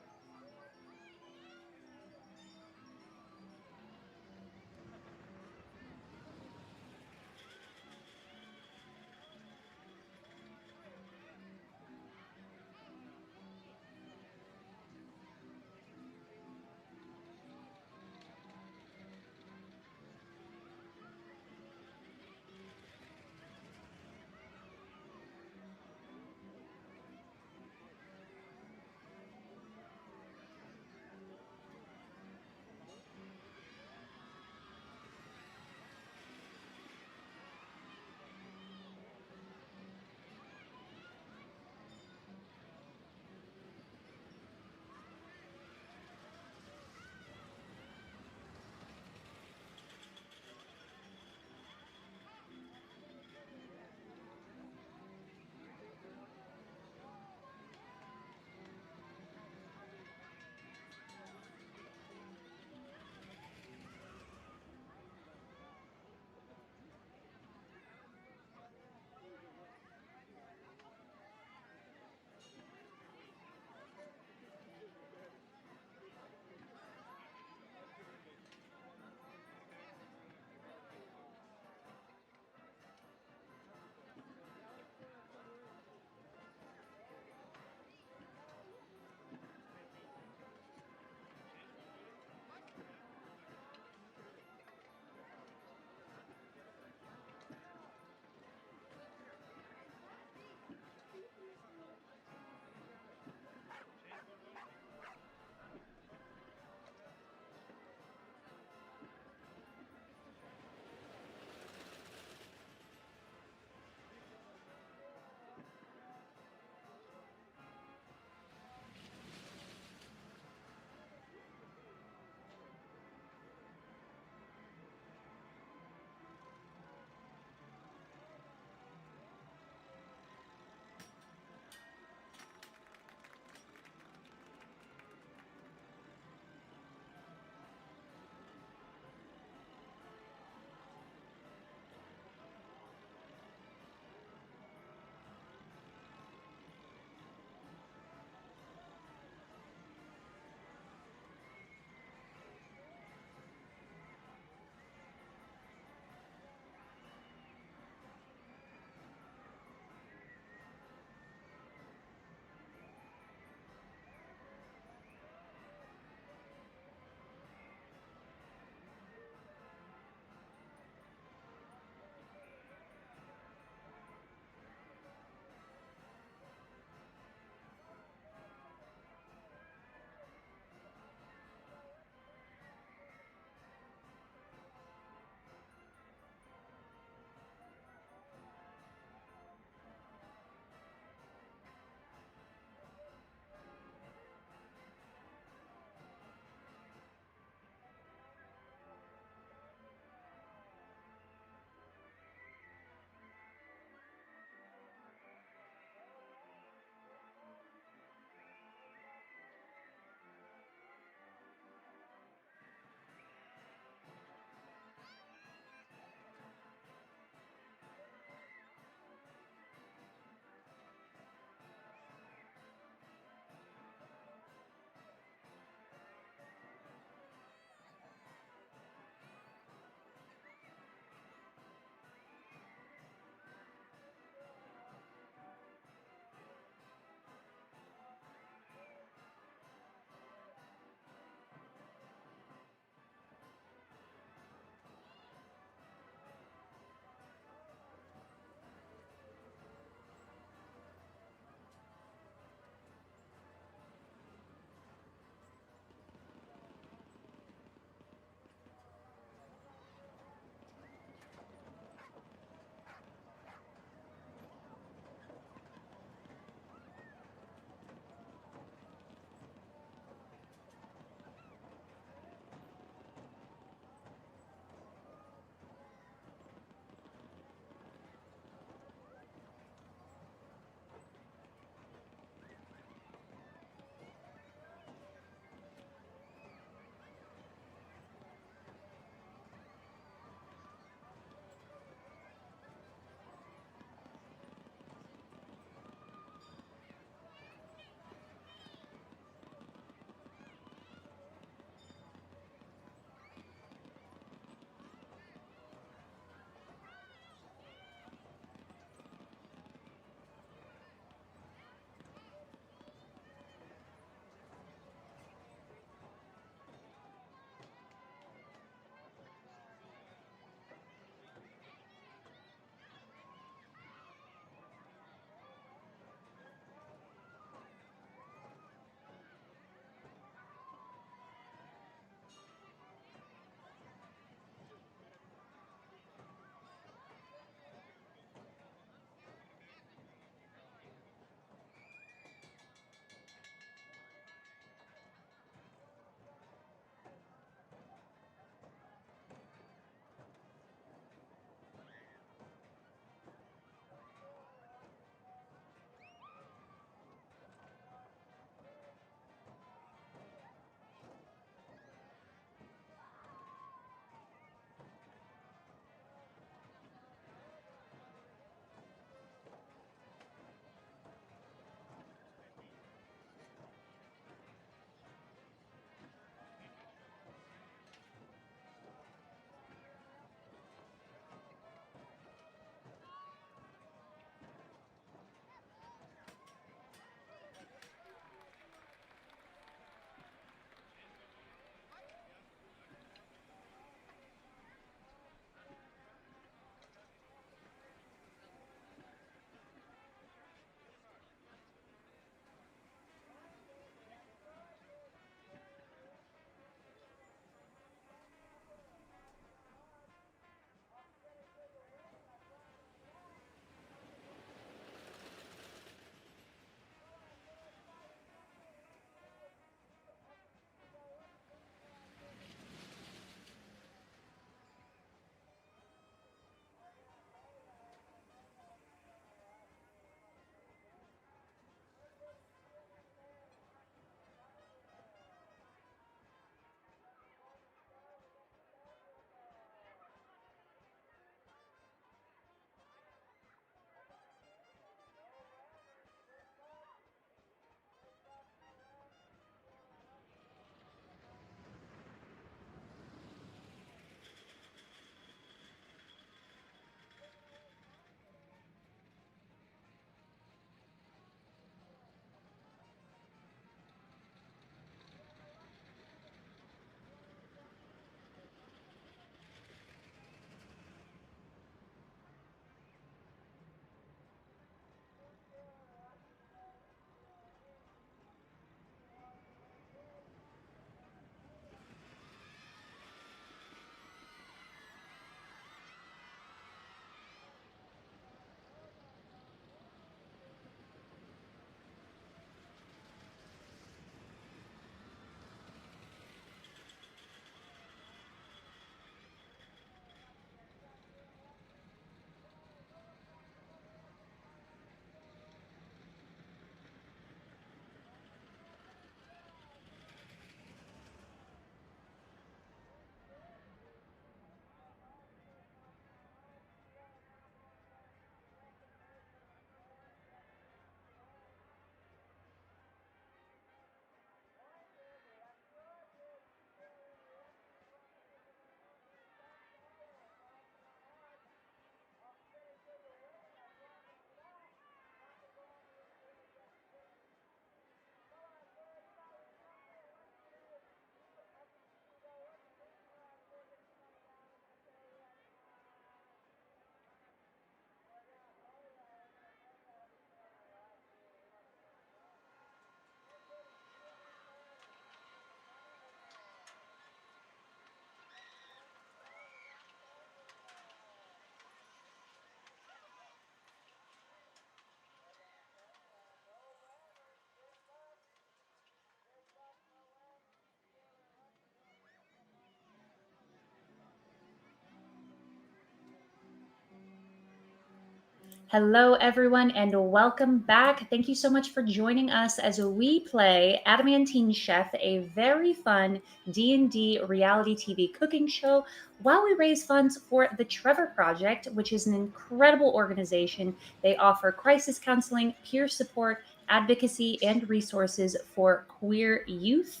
Hello, everyone, and welcome back. Thank you so much for joining us as we play Adamantine Chef, a very fun D&D reality TV cooking show while we raise funds for the Trevor Project, which is an incredible organization. They offer crisis counseling, peer support, advocacy, and resources for queer youth.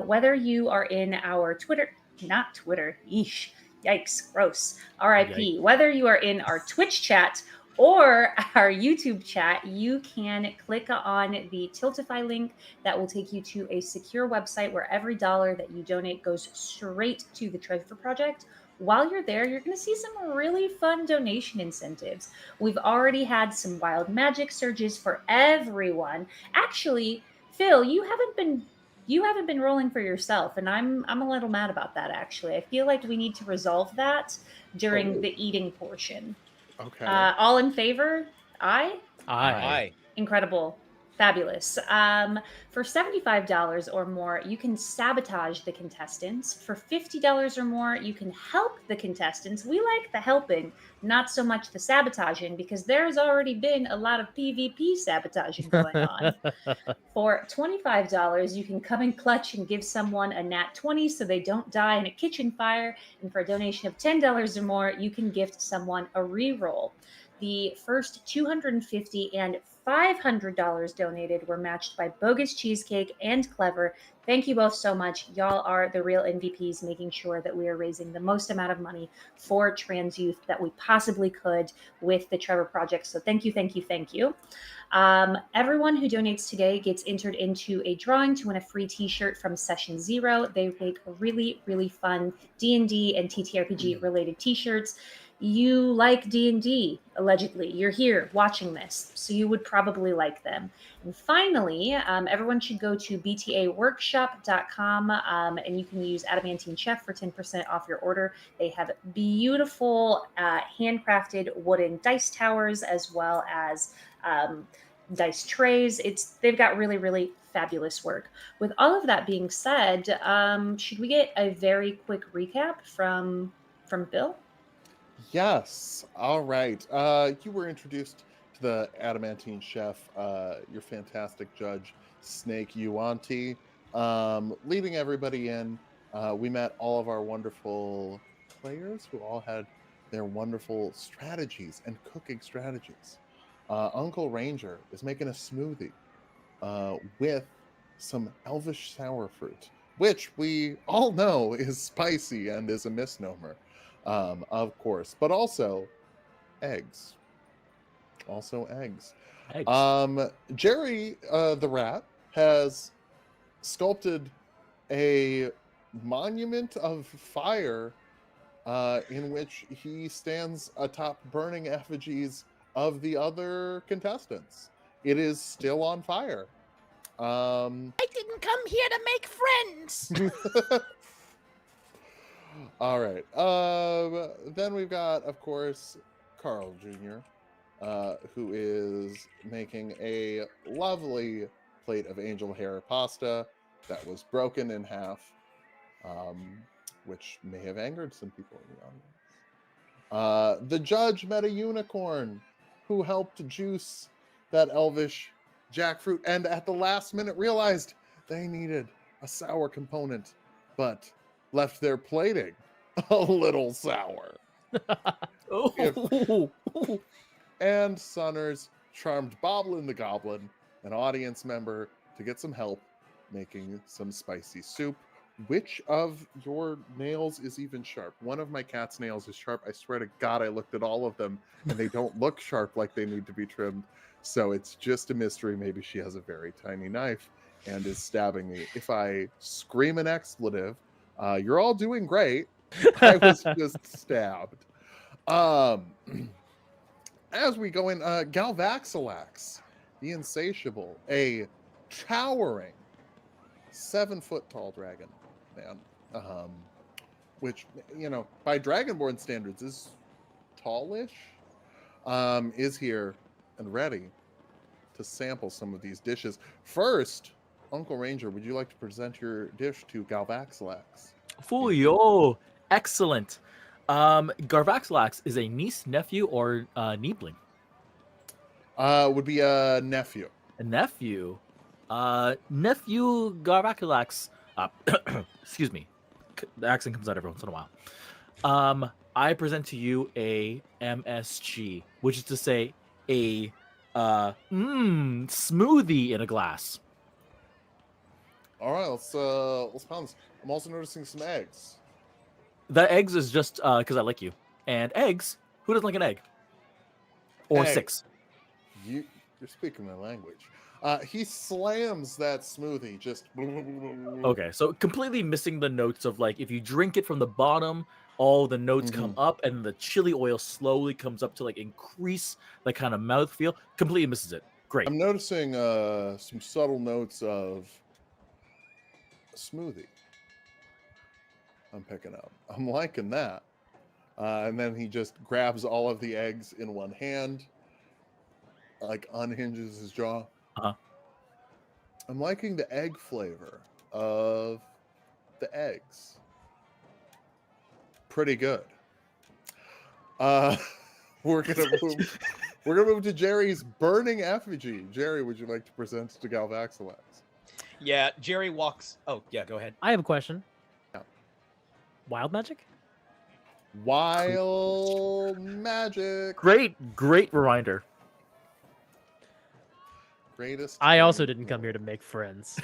Whether you are in our not Twitter, yeesh, yikes, gross, RIP, whether you are in our Twitch chat or our YouTube chat, you can click on the Tiltify link that will take you to a secure website where every dollar that you donate goes straight to the Trevor Project. While you're there, you're going to see some really fun donation incentives. We've already had some wild magic surges for everyone. Actually, Phil, you haven't been rolling for yourself, and I'm a little mad about that. Actually, I feel like we need to resolve that during the eating portion. Okay. All in favor? Aye? Aye. Incredible. Fabulous. For $75 or more, you can sabotage the contestants. For $50 or more, you can help the contestants. We like the helping, not so much the sabotaging, because there's already been a lot of PvP sabotaging going on. For $25, you can come in clutch and give someone a nat 20 so they don't die in a kitchen fire. And for a donation of $10 or more, you can gift someone a reroll. The first $250 and $500 donated were matched by Bogus Cheesecake and Clever. Thank you both so much. Y'all are the real MVPs, making sure that we are raising the most amount of money for trans youth that we possibly could with the Trevor Project. So thank you, thank you, thank you. Everyone who donates today gets entered into a drawing to win a free t-shirt from Session Zero. They make really, really fun D&D and TTRPG related t-shirts. You like D&D, allegedly. You're here watching this, so you would probably like them. And finally, everyone should go to btaworkshop.com, and you can use Adamantine Chef for 10% off your order. They have beautiful handcrafted wooden dice towers as well as dice trays. They've got really, really fabulous work. With all of that being said, should we get a very quick recap from Bill? Yes. All right. You were introduced to the Adamantine Chef, your fantastic judge, Snake Yuanti, leading everybody in. We met all of our wonderful players who all had their wonderful strategies and cooking strategies. Uncle Ranger is making a smoothie with some elvish sour fruit, which we all know is spicy and is a misnomer. Of course, but also eggs. Eggs. Jerry the rat has sculpted a monument of fire in which he stands atop burning effigies of the other contestants. It is still on fire. I didn't come here to make friends. All right. Then we've got, of course, Carl Jr., who is making a lovely plate of angel hair pasta that was broken in half, which may have angered some people in the audience. The judge met a unicorn who helped juice that elvish jackfruit, and at the last minute realized they needed a sour component, but left their plating a little sour. And Sunners charmed Boblin the Goblin, an audience member, to get some help making some spicy soup. Which of your nails is even sharp? One of my cat's nails is sharp. I swear to God, I looked at all of them, and they don't look sharp like they need to be trimmed. So it's just a mystery. Maybe she has a very tiny knife and is stabbing me. If I scream an expletive, you're all doing great. I was just stabbed. As we go in, Galvaxilax, the Insatiable, a towering 7-foot tall dragon, man. Which, you know, by Dragonborn standards is tallish, is here and ready to sample some of these dishes. First, Uncle Ranger, would you like to present your dish to Galvaxilax? Yo, excellent. Garvaxilax is a niece, nephew, or niebling. Would be a nephew. A nephew. Nephew Garvaculax. Excuse me. The accent comes out every once in a while. I present to you a MSG, which is to say a smoothie in a glass. All right, let's pound this. I'm also noticing some eggs. The eggs is just because I like you. And eggs, who doesn't like an egg? Or Egg. 6. You're speaking my language. He slams that smoothie just. Okay, so completely missing the notes of like if you drink it from the bottom, all the notes come up, and the chili oil slowly comes up to like increase the kind of mouthfeel. Completely misses it. Great. I'm noticing some subtle notes of a smoothie. I'm picking up. I'm liking that. And then he just grabs all of the eggs in one hand, like unhinges his jaw. Uh-huh. I'm liking the egg flavor of the eggs. Pretty good. We're gonna move to Jerry's burning effigy. Jerry, would you like to present to Galvaxilax? Yeah, Jerry walks. Oh, yeah, go ahead. I have a question. Yeah. Wild magic? Wild magic. Great reminder. Greatest. I also thing. didn't come here to make friends.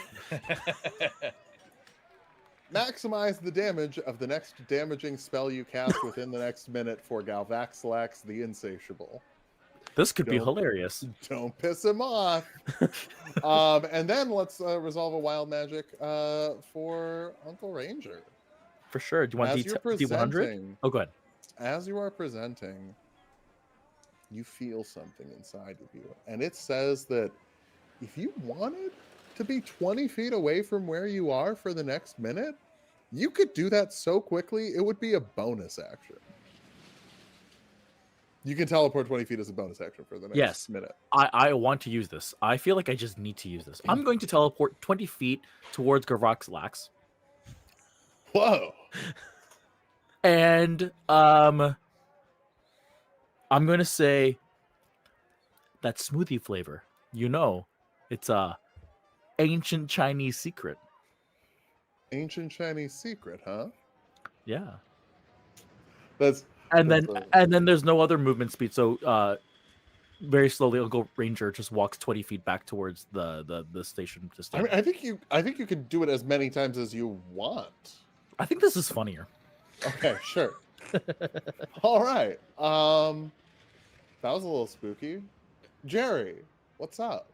Maximize the damage of the next damaging spell you cast within the next minute for Galvaxilax the Insatiable. This could be Don't- hilarious. Don't piss him off. And then let's resolve a wild magic for Uncle Ranger. For sure. Do you want As you're D100? presenting, Oh, go ahead. as you are presenting, you feel something inside of you. And it says that if you wanted to be 20 feet away from where you are for the next minute, you could do that so quickly, it would be a bonus action. You can teleport 20 feet as a bonus action for the next minute. I want to use this. I feel like I just need to use this. I'm going to teleport 20 feet towards Garvoxlax. Whoa. And I'm going to say that smoothie flavor. You know, it's a ancient Chinese secret. Ancient Chinese secret, huh? Yeah. That's And then there's no other movement speed, so very slowly Uncle Ranger just walks 20 feet back towards the station. I mean, I think you can do it as many times as you want. I think this is funnier. Okay, sure. All right. That was a little spooky. Jerry, what's up?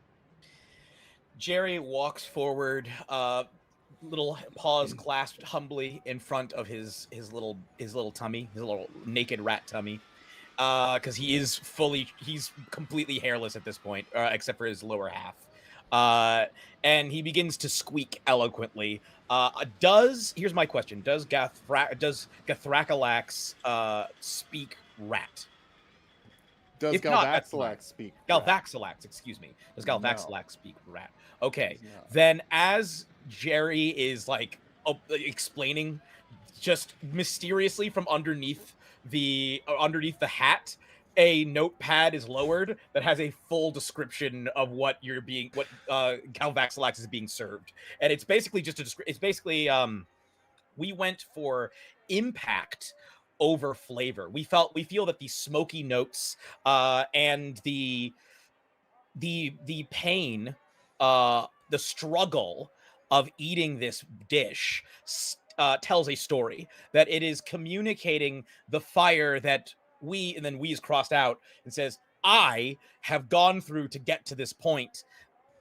Jerry walks forward, little paws clasped humbly in front of his little tummy, his little naked rat tummy, because he's completely hairless at this point, except for his lower half. And he begins to squeak eloquently. Here's my question: Does Gathrakalax speak rat? Does If not, that's fine. Galvaxilax speak? Galvaxilax, excuse me. Does No. Galvaxilax speak rat? Okay. No. Then as Jerry is like explaining, just mysteriously from underneath the hat, a notepad is lowered that has a full description of what Galvaxilax is being served. And it's basically we went for impact over flavor. We feel that the smoky notes and the pain, the struggle of eating this dish tells a story, that it is communicating the fire that we is crossed out and says, I have gone through to get to this point,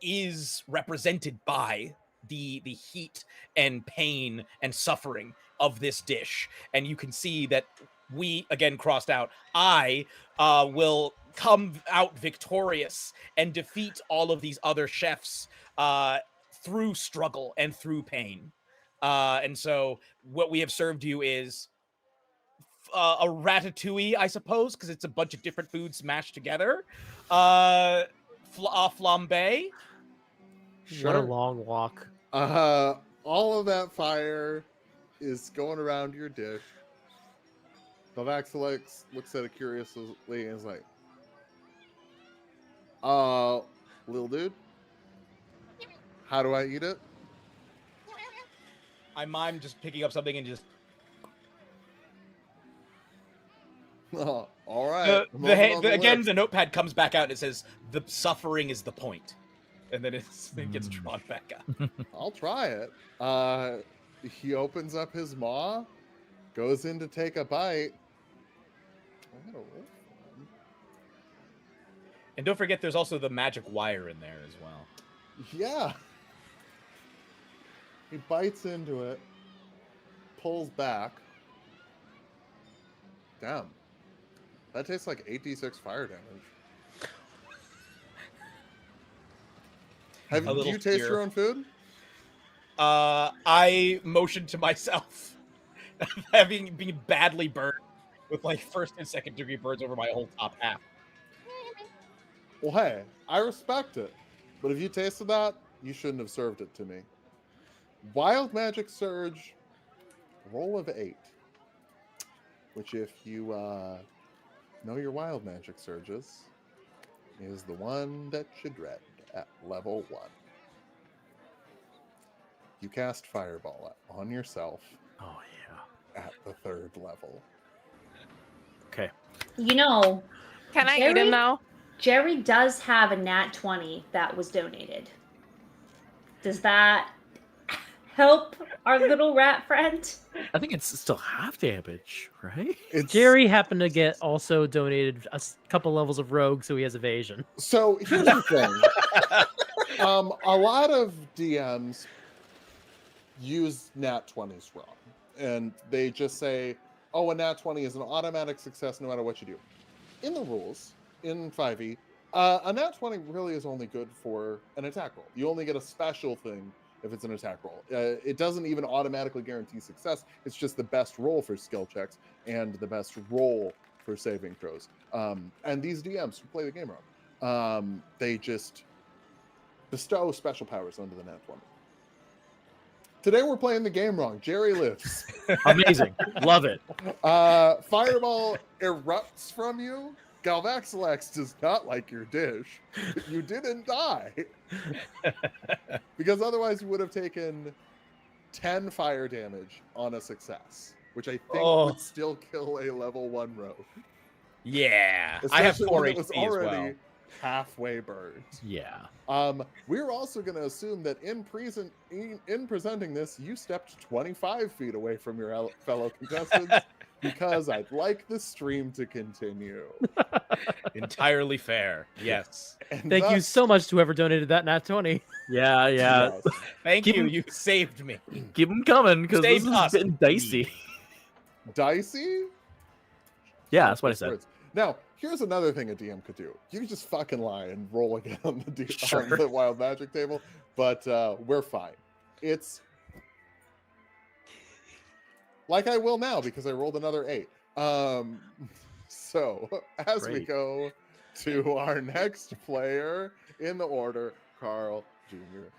is represented by the heat and pain and suffering of this dish. And you can see that we, again crossed out, I will come out victorious and defeat all of these other chefs through struggle and through pain. And so what we have served you is a ratatouille, I suppose, because it's a bunch of different foods smashed together. Flambe. What a long walk. All of that fire is going around your dish. Galvaxilax looks at it curiously and is like, Little dude, how do I eat it? I mime just picking up something and just All right. again the notepad comes back out and it says the suffering is the point, and then it gets drawn back up. I'll try it. He opens up his maw, goes in to take a bite. I gotta roll for him. And don't forget, there's also the magic wire in there as well. Yeah. He bites into it, pulls back. Damn. That tastes like 8d6 fire damage. Do you taste your own food? I motioned to myself, having been badly burned with like 1st and 2nd degree burns over my whole top half. Well, hey, I respect it. But if you tasted that, you shouldn't have served it to me. Wild Magic Surge, roll of 8. Which, if you know your Wild Magic Surges, is the one that you dread at level 1. You cast Fireball on yourself. Oh, yeah. At the 3rd level. Okay. You know, Can I eat him now? Jerry does have a nat 20 that was donated. Does that help our little rat friend? I think it's still half damage, right? Jerry happened to get also donated a couple levels of rogue, so he has evasion. So here's the thing. A lot of DMs use nat 20s wrong. And they just say, oh, a nat 20 is an automatic success no matter what you do. In the rules, in 5e, a nat 20 really is only good for an attack roll. You only get a special thing if it's an attack roll. It doesn't even automatically guarantee success. It's just the best roll for skill checks and the best roll for saving throws. And these DMs who play the game wrong, they just bestow special powers onto the nat 20. Today we're playing the game wrong. Jerry lives. Amazing. Love it. Fireball erupts from you. Galvaxilax does not like your dish. You didn't die. Because otherwise you would have taken 10 fire damage on a success, which I think would still kill a level 1 rogue. Yeah. I have 4 HP was as already well. halfway burned. Yeah. We're also going to assume that in presenting this, you stepped 25 feet away from your fellow contestants because I'd like the stream to continue. Entirely fair. Yes. And Thank you so much to whoever donated that nat 20. Yeah, yeah. Yes. Thank you. You saved me. Keep them coming because this Saved is us. getting dicey. Dicey? Yeah, that's what I said. Words. Now, here's another thing a DM could do. You could just fucking lie and roll again on the, Sure. on the Wild Magic table, but we're fine. It's like I will now because I rolled another 8. So, as we Great. go to our next player in the order, Carl Jr.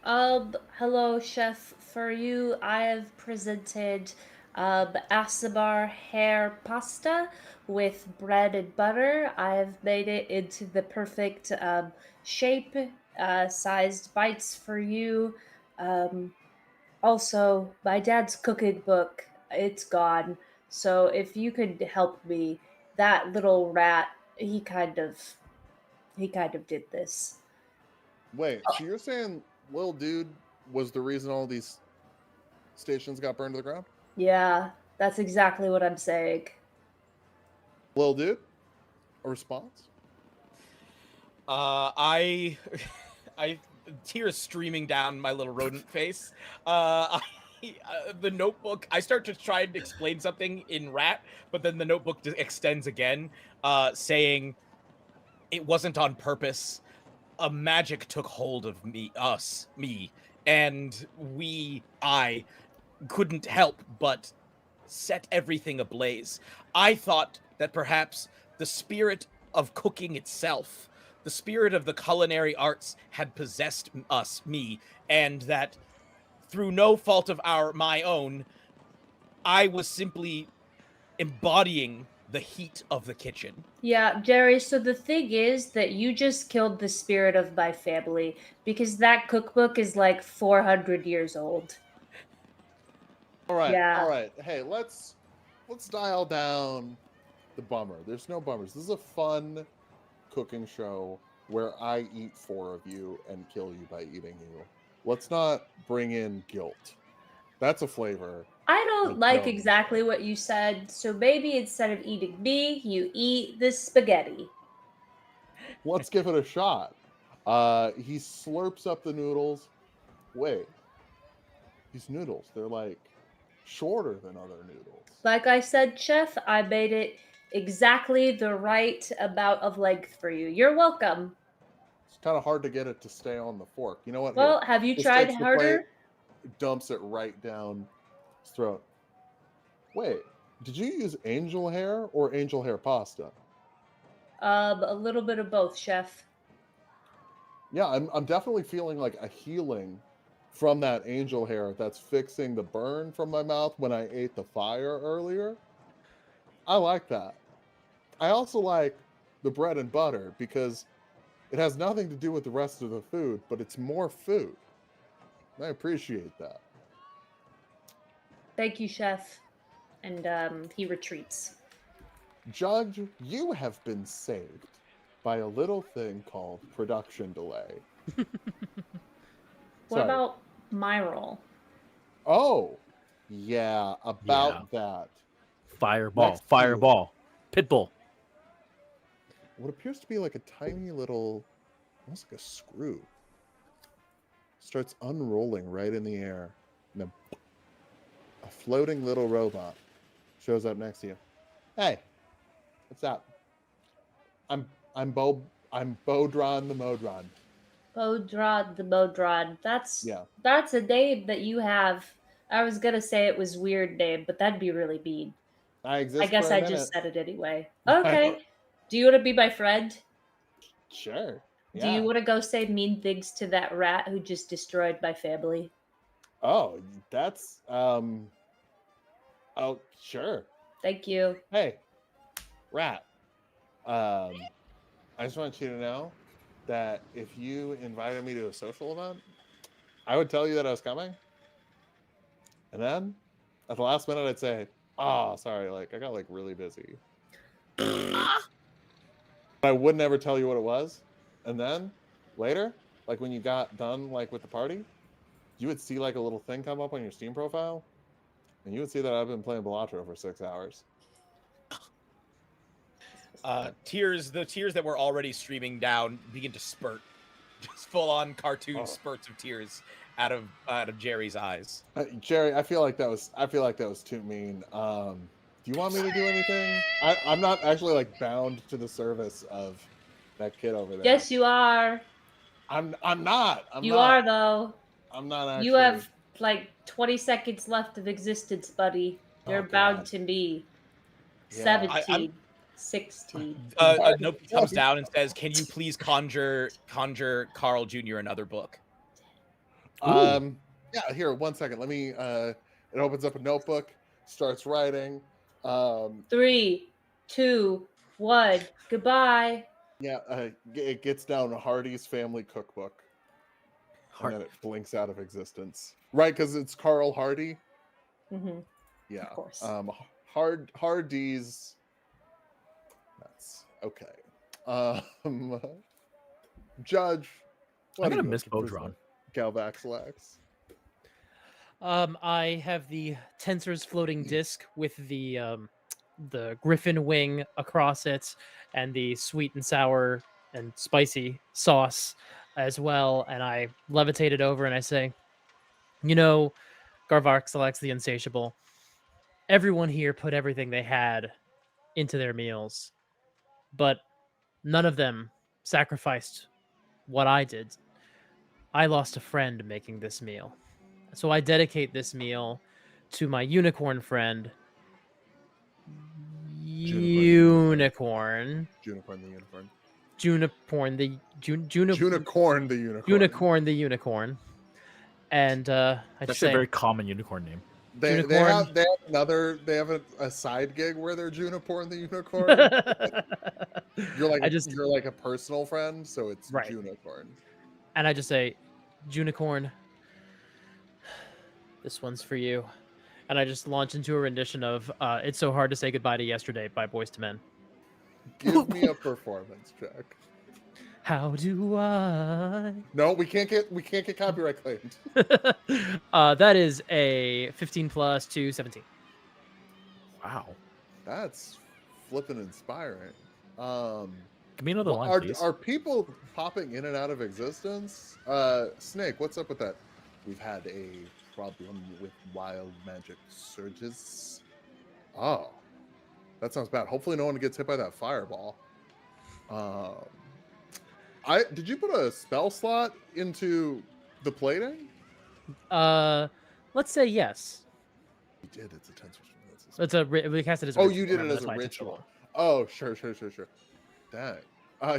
Hello, chef. For you, I have presented Asabar hair pasta with bread and butter. I have made it into the perfect shape, sized bites for you. Also, my dad's cooking book, it's gone. So if you could help me, that little rat, he kind of did this. Wait, so you're saying Lil Dude was the reason all these stations got burned to the ground? Yeah, that's exactly what I'm saying. Lil Dude? A response? I tears streaming down my little rodent face. The notebook, I start to try and explain something in rat, but then the notebook extends again, saying it wasn't on purpose. A magic took hold of me, and I couldn't help but set everything ablaze. I thought that perhaps the spirit of cooking itself, the spirit of the culinary arts had possessed me, and that through no fault of my own, I was simply embodying the heat of the kitchen. Yeah, Jerry, so the thing is that you just killed the spirit of my family because that cookbook is like 400 years old. All right, Yeah. all right. Hey, let's dial down the bummer. There's no bummers. This is a fun cooking show where I eat 4 of you and kill you by eating you. Let's not bring in guilt. That's a flavor. I don't like don't exactly what you said, so maybe instead of eating me, you eat the spaghetti. Let's give it a shot. He slurps up the noodles. Wait, these noodles, they're like shorter than other noodles. Like I said, Chef, I made it exactly the right amount of length for you. You're welcome. It's kind of hard to get it to stay on the fork. You know what? Well, Here, have you just tried takes the harder? plate, dumps it right down his throat. Wait, did you use angel hair or angel hair pasta? A little bit of both, Chef. Yeah, I'm definitely feeling like a healing from that angel hair that's fixing the burn from my mouth when I ate the fire earlier. I like that. I also like the bread and butter because it has nothing to do with the rest of the food, but it's more food. I appreciate that. Thank you, Chef. And he retreats. Judge, you have been saved by a little thing called production delay. What Sorry. about my role? Oh, yeah, about that. Fireball, Next to you. fireball, pitbull. What appears to be like a tiny little, almost like a screw, starts unrolling right in the air. And then a floating little robot shows up next to you. Hey, what's up? I'm Bodron the Modron. Bodrod the Bodrod. That's Yeah. That's a name that you have. I was gonna say it was weird name, but that'd be really mean. I exist. I guess for a I minute. just said it anyway. Okay. Do you want to be my friend? Sure. Do Yeah. you want to go say mean things to that rat who just destroyed my family? Oh, that's Oh, sure. Thank you. Hey, rat. I just want you to know that if you invited me to a social event, I would tell you that I was coming. And then at the last minute, I'd say, "Oh, sorry, like I got like really busy." I would never tell you what it was. And then later, like when you got done like with the party, you would see like a little thing come up on your Steam profile, and you would see that I've been playing Balatro for 6 hours. The tears that were already streaming down begin to spurt, just full on cartoon spurts of tears out of Jerry's eyes. Jerry, I feel like that was too mean. Do you want me to do anything? I'm not actually like bound to the service of that kid over there. Yes, you are. I'm not. You are though. I'm not actually. You have like 20 seconds left of existence, buddy. You're bound God. to me. Yeah. 17. 16. A note comes down and says, "Can you please conjure Carl Jr. another book?" Yeah, here, 1 second. Let me it opens up a notebook, starts writing. 3, 2, 1. Goodbye. Yeah, it gets down to Hardy's Family Cookbook. And then it blinks out of existence. Right, because it's Carl Hardy. Mm-hmm. Yeah. Of course. Hardy's. That's okay. Judge. I'm gonna miss Bodron. Galvaxlax. I have the Tensor's floating disc with the griffin wing across it and the sweet and sour and spicy sauce as well, and I levitate it over and I say, you know, Garvarxalax the Insatiable, everyone here put everything they had into their meals, but none of them sacrificed what I did. I lost a friend making this meal. So I dedicate this meal to my unicorn friend, Unicorn. Junicorn the Unicorn. Junicorn the Junicorn the Unicorn. Unicorn the Unicorn. And I'd That's say a very common unicorn name. They Unicorn. have a side gig where they're Junicorn the unicorn. You're like a personal friend, so it's Right. Junicorn. And I just say, Junicorn, this one's for you. And I just launch into a rendition of It's So Hard to Say Goodbye to Yesterday by Boyz II Men. Give me a performance check. How do I? No, we can't get copyright claimed. That is a 15 plus 2, 17. Wow. That's flippin' inspiring. Give me another line, please. Are people popping in and out of existence? Snake, what's up with that? We've had a problem with wild magic surges. Oh, that sounds bad. Hopefully no one gets hit by that fireball. Did you put a spell slot into the plating? Let's say yes. You did. It's a 10 switch. We cast it as a Oh, ritual. you did it Remember, as that's a why it's ritual. long. Oh, sure. Dang.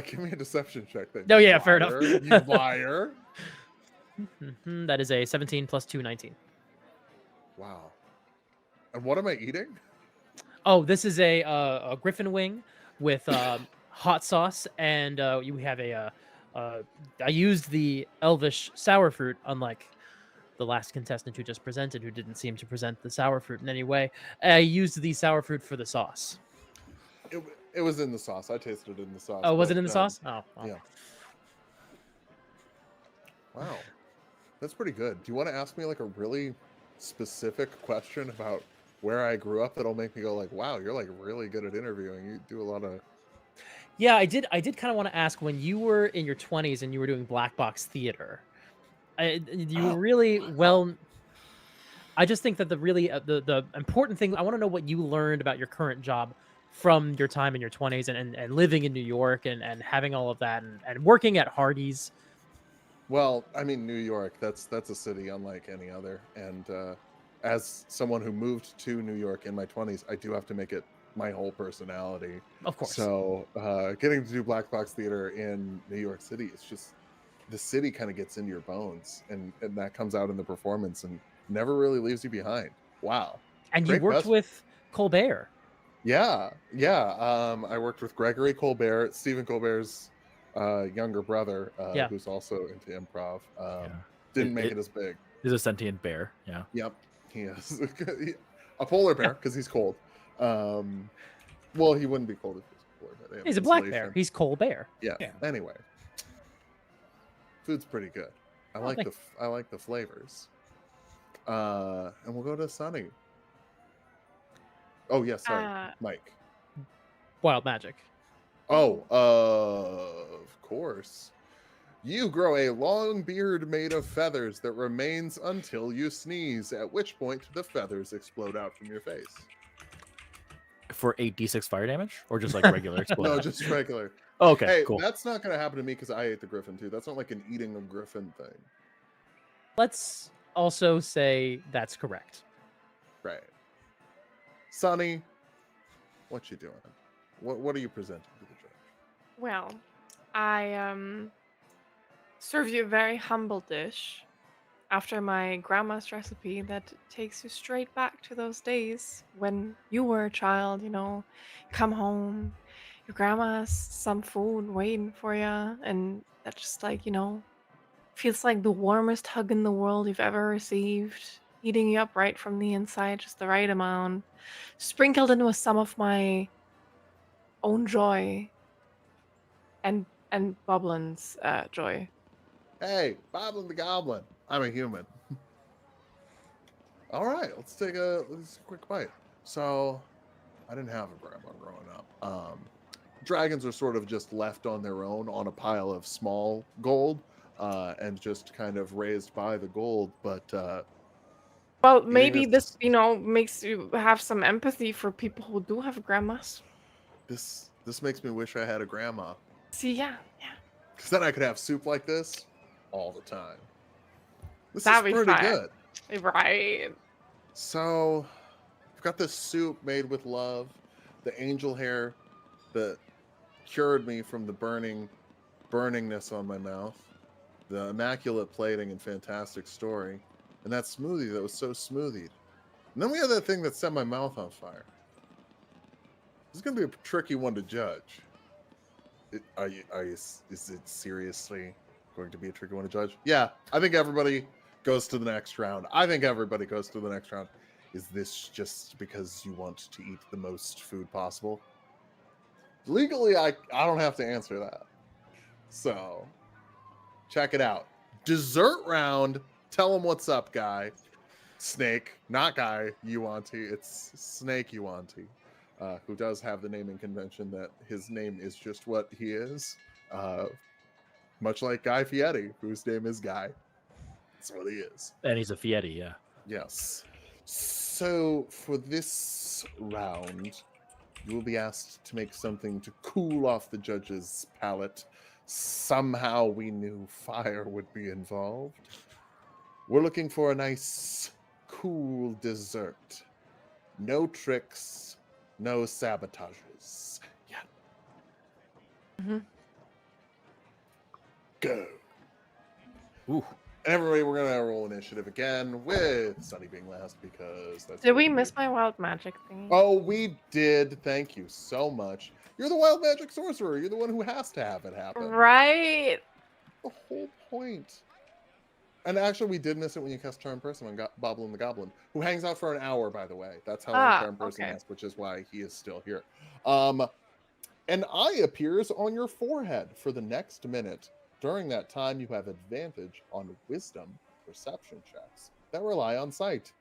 Give me a deception check then. Oh, you yeah, liar. fair enough. You liar. That is a 17 plus 2, 19. Wow. And what am I eating? Oh, this is a griffin wing with hot sauce, and you have I used the elvish sour fruit, unlike the last contestant who just presented, who didn't seem to present the sour fruit in any way. I used the sour fruit for the sauce. It was in the sauce. I tasted it in the sauce. Oh, was but, it in the sauce? Oh, well. Yeah. Wow. That's pretty good. Do you want to ask me like a really specific question about where I grew up that'll make me go like, wow, you're like really good at interviewing. You do a lot of... Yeah, I did kind of want to ask, when you were in your 20s and you were doing black box theater, you were really well... I just think that the important thing, I want to know what you learned about your current job from your time in your 20s and living in New York and having all of that and working at Hardee's. Well, I mean, New York, that's a city unlike any other. And as someone who moved to New York in my 20s, I do have to make it my whole personality. Of course. So getting to do black box theater in New York City, it's just, the city kind of gets into your bones, and that comes out in the performance and never really leaves you behind. Wow. And Great you worked question. with Colbert. Yeah. I worked with Gregory Colbert, Stephen Colbert's younger brother, who's also into improv. Didn't make it as big. He's a sentient bear. Yeah. Yep, he is. A polar bear, because he's cold. Well, he wouldn't be cold if he was a polar bear. He's a black bear. He's Colbert. Yeah. Anyway, food's pretty good. I like the flavors. And we'll go to Sunny. Oh yes, sorry, Mike. Wild magic. Oh, of course. You grow a long beard made of feathers that remains until you sneeze, at which point the feathers explode out from your face. For 8d6 fire damage, or just like regular explosion? No, just regular. Oh, okay, hey, cool. That's not going to happen to me because I ate the griffin too. That's not like an eating a griffin thing. Let's also say that's correct. Right. Sonny, what you doing? What are you presenting to the judge? Well, I serve you a very humble dish after my grandma's recipe that takes you straight back to those days when you were a child, come home, your grandma has some food waiting for you, and that just feels like the warmest hug in the world you've ever received, eating you up right from the inside, just the right amount, sprinkled in with some of my own joy and Boblin's joy. Hey, Boblin the Goblin. I'm a human. All right, let's take a quick bite. So, I didn't have a grandma growing up. Dragons are sort of just left on their own on a pile of small gold, and just kind of raised by the gold. But well, maybe this, makes you have some empathy for people who do have grandmas. This makes me wish I had a grandma. See, yeah. Because then I could have soup like this all the time. This That'd is be pretty fun. good. Right. So, I've got this soup made with love, the angel hair that cured me from the burningness on my mouth, the immaculate plating and fantastic story, and that smoothie that was so smoothied. And then we have that thing that set my mouth on fire. This is going to be a tricky one to judge. Is it seriously going to be a tricky one to judge? Yeah, I think everybody goes to the next round. Is this just because you want to eat the most food possible? Legally, I don't have to answer that. So, check it out. Dessert round. Tell him what's up, guy. Snake, not guy, Yuanti. It's Snake Yuanti, who does have the naming convention that his name is just what he is. Much like Guy Fieri, whose name is Guy. That's what he is. And he's a Fieri, yeah. Yes. So, for this round, you will be asked to make something to cool off the judge's palate. Somehow we knew fire would be involved. We're looking for a nice, cool dessert. No tricks, no sabotages. Yeah. Mm-hmm. Go. Ooh. And everybody, we're going to roll initiative again with Sunny being last because that's... Did what we do. miss my wild magic thing? Oh, we did. Thank you so much. You're the wild magic sorcerer. You're the one who has to have it happen. Right. The whole point. And actually, we did miss it when you cast Charm Person on Boblin the Goblin, who hangs out for an hour, by the way. That's how long Charm Person okay. lasts, which is why he is still here. An eye appears on your forehead for the next minute. During that time, you have advantage on wisdom perception checks that rely on sight.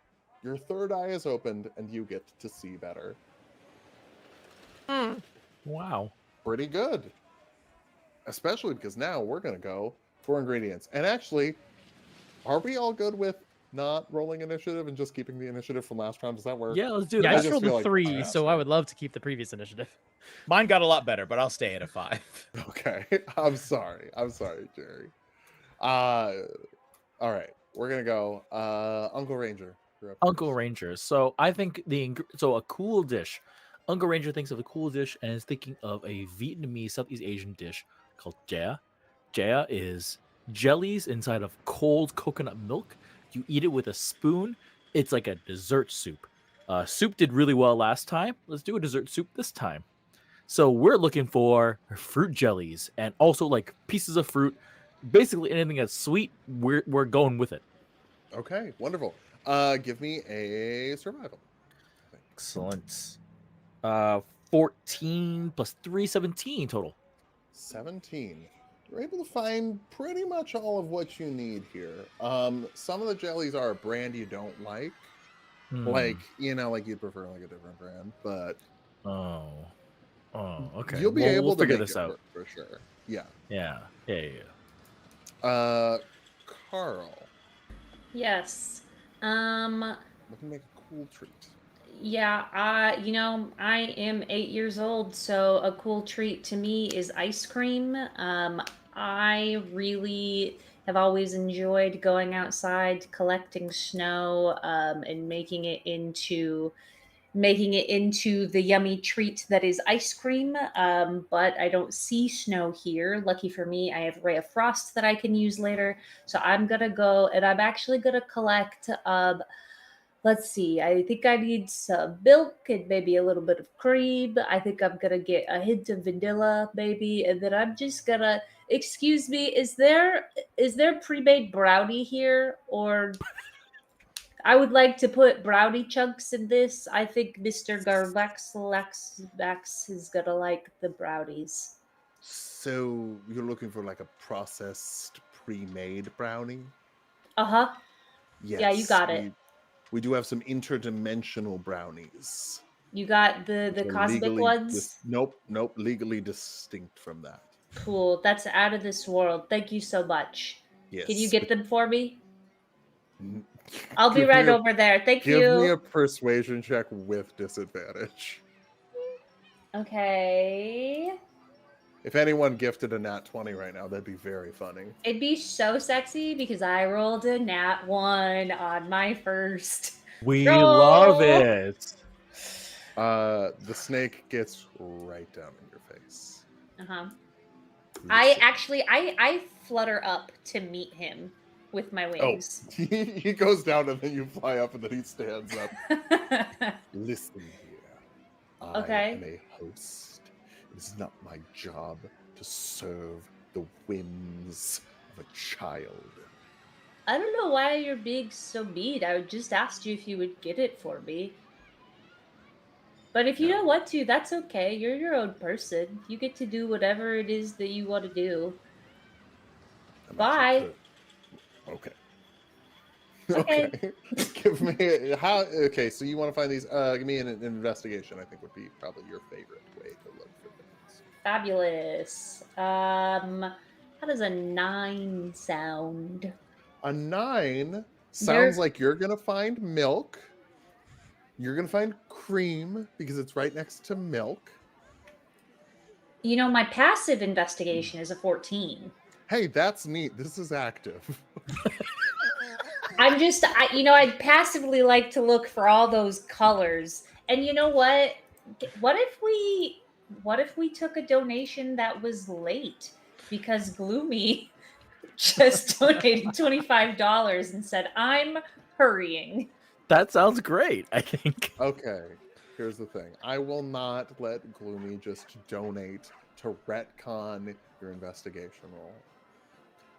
Your third eye is opened, and you get to see better. Wow. Pretty good. Especially because now we're going to go for ingredients. And actually, are we all good with not rolling initiative and just keeping the initiative from last round? Does that work? Yeah, let's do Yeah, I that. just just rolled feel a like 3, that's so I right. would love to keep the previous initiative. Mine got a lot better, but I'll stay at a 5. Okay. I'm sorry, Jerry. All right. We're going to go. Uncle Ranger. You're up Uncle first. Ranger. So I think a cool dish. Uncle Ranger thinks of a cool dish and is thinking of a Vietnamese Southeast Asian dish called Jia. Jia is jellies inside of cold coconut milk. You eat it with a spoon. It's like a dessert soup. Soup did really well last time. Let's do a dessert soup this time. So we're looking for fruit jellies and also like pieces of fruit. Basically anything that's sweet, we're going with it. Okay. Wonderful. Give me a survival. Excellent. 14 plus 3, 17 total. 17. You're able to find pretty much all of what you need here. Some of the jellies are a brand you don't like. Like, like you'd prefer like a different brand, but Okay. you'll be able we'll to figure make this it out work for sure. Yeah. Yeah. Carl, Yes. let me make a cool treat. Yeah, I am 8 years old, so a cool treat to me is ice cream. I really have always enjoyed going outside, collecting snow, and making it into the yummy treat that is ice cream. But I don't see snow here. Lucky for me, I have Ray of Frost that I can use later. So I'm gonna go, and I'm actually gonna collect. Let's see. I think I need some milk and maybe a little bit of cream. I think I'm gonna get a hint of vanilla, maybe, and then I'm just gonna. Excuse me, is there pre-made brownie here, or I would like to put brownie chunks in this. I think Mr. Garbax is gonna like the brownies. So you're looking for like a processed pre-made brownie? Uh-huh. Yes. Yeah, you got it. We do have some interdimensional brownies. You got the which are cosmic legally ones? Nope. Legally distinct from that. Cool. That's out of this world. Thank you so much. Yes. Can you get them for me? Mm, I'll be give right me a- over there. Thank Give you. me a persuasion check with disadvantage. Okay. If anyone gifted a nat 20 right now, that'd be very funny. It'd be so sexy because I rolled a nat 1 on my first. We roll. love it. The snake gets right down in your face. Uh-huh. You I say, actually I flutter up to meet him. with my Oh, wings. he goes down and then you fly up and then he stands up. Listen here. I Okay. am a host. It is not my job to serve the whims of a child. I don't know why you're being so mean. I just asked you if you would get it for me. But if you No. don't want to, that's okay. You're your own person. You get to do whatever it is that you want to do. I'm Bye. actually okay. Okay. Okay. Give me how. Okay, so you want to find these? Give me an investigation. I think would be probably your favorite way to look for things. Fabulous. How does a 9 sound? A 9 There- sounds like you're gonna find milk. You're gonna find cream because it's right next to milk. You know, my passive investigation is a 14. Hey, that's neat. This is active. I'd passively like to look for all those colors. And you know what? What if we took a donation that was late because Gloomy just donated $25 and said, "I'm hurrying." That sounds great, I think. Okay, here's the thing. I will not let Gloomy just donate to retcon your investigation roll.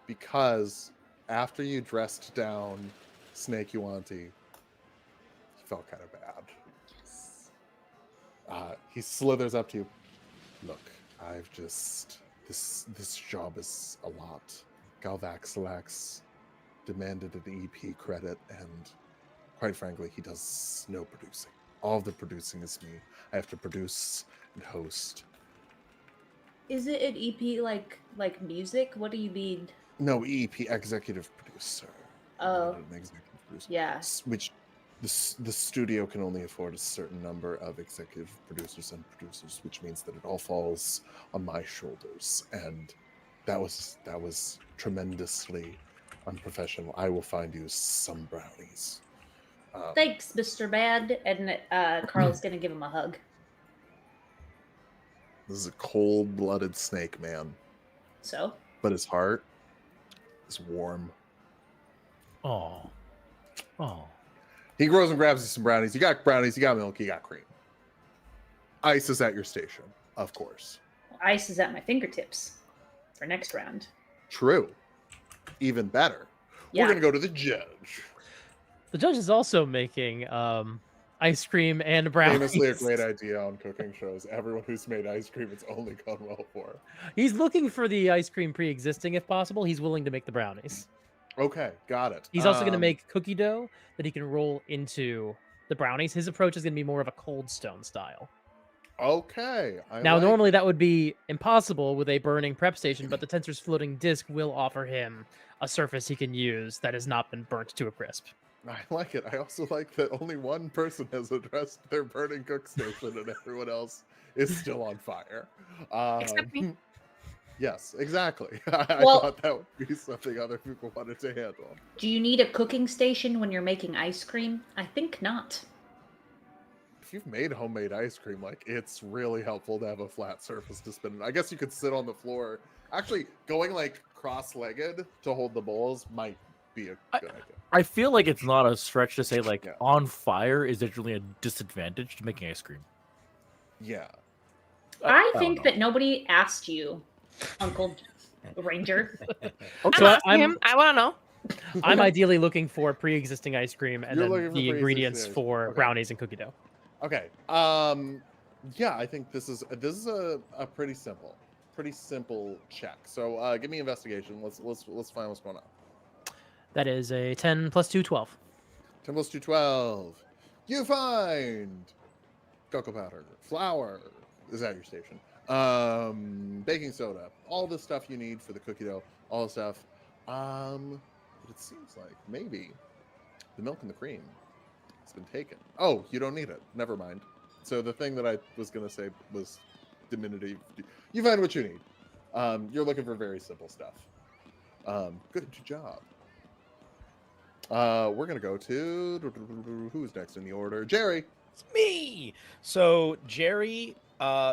Because after you dressed down Snake Yuanti, he felt kind of bad. He slithers up to you. Look, I've just... This job is a lot. Galvaxilax demanded an EP credit, and quite frankly, he does no producing. All of the producing is me. I have to produce and host. Is it an EP like music? What do you mean? No, EP, executive producer. Oh. An executive producer. Yeah. Which the studio can only afford a certain number of executive producers and producers, which means that it all falls on my shoulders. And that was tremendously unprofessional. I will find you some brownies. Thanks, Mr. Bad. And Carl's gonna give him a hug. This is a cold-blooded snake man, So? but his heart is warm. Oh. He goes and grabs you some brownies. You got brownies, you got milk, you got cream. Ice is at your station, of course. Ice is at my fingertips for next round. True. Even better. Yeah. We're going to go to the judge. The judge is also making ice cream and brownies. Famously a great idea on cooking shows. Everyone who's made ice cream, it's only gone well for. He's looking for the ice cream pre-existing if possible. He's willing to make the brownies. Okay, got it. He's also going to make cookie dough that he can roll into the brownies. His approach is going to be more of a cold stone style. Okay. Normally that would be impossible with a burning prep station, but the Tensor's floating disc will offer him a surface he can use that has not been burnt to a crisp. I like it. I also like that only one person has addressed their burning cook station and everyone else is still on fire. Except me. Yes, exactly. I Well- thought that would be something other people wanted to handle. Do you need a cooking station when you're making ice cream? I think not. If you've made homemade ice cream, like, it's really helpful to have a flat surface to spin in. I guess you could sit on the floor. Actually, going like cross-legged to hold the bowls might be a good idea. I feel like it's not a stretch to say like Yeah. on fire is generally a disadvantage to making ice cream. Yeah. I don't think know. that nobody asked you, Uncle Ranger. So I'm asking him. I want to know. I'm ideally looking for pre-existing ice cream and You're then looking for the pre-existing ingredients ice for cream. Okay. brownies and cookie dough. Okay. Yeah, I think this is a pretty simple check. So give me investigation. Let's find what's going on. That is a 10 plus 2, 12. 10 plus 2, 12. You find cocoa powder, flour is at your station. Baking soda, all the stuff you need for the cookie dough, all the stuff. But it seems like maybe the milk and the cream has been taken. Oh, you don't need it. Never mind. So the thing that I was going to say was diminutive. You find what you need. You're looking for very simple stuff. Good job. We're going to go to... Who's next in the order? Jerry. It's me. So Jerry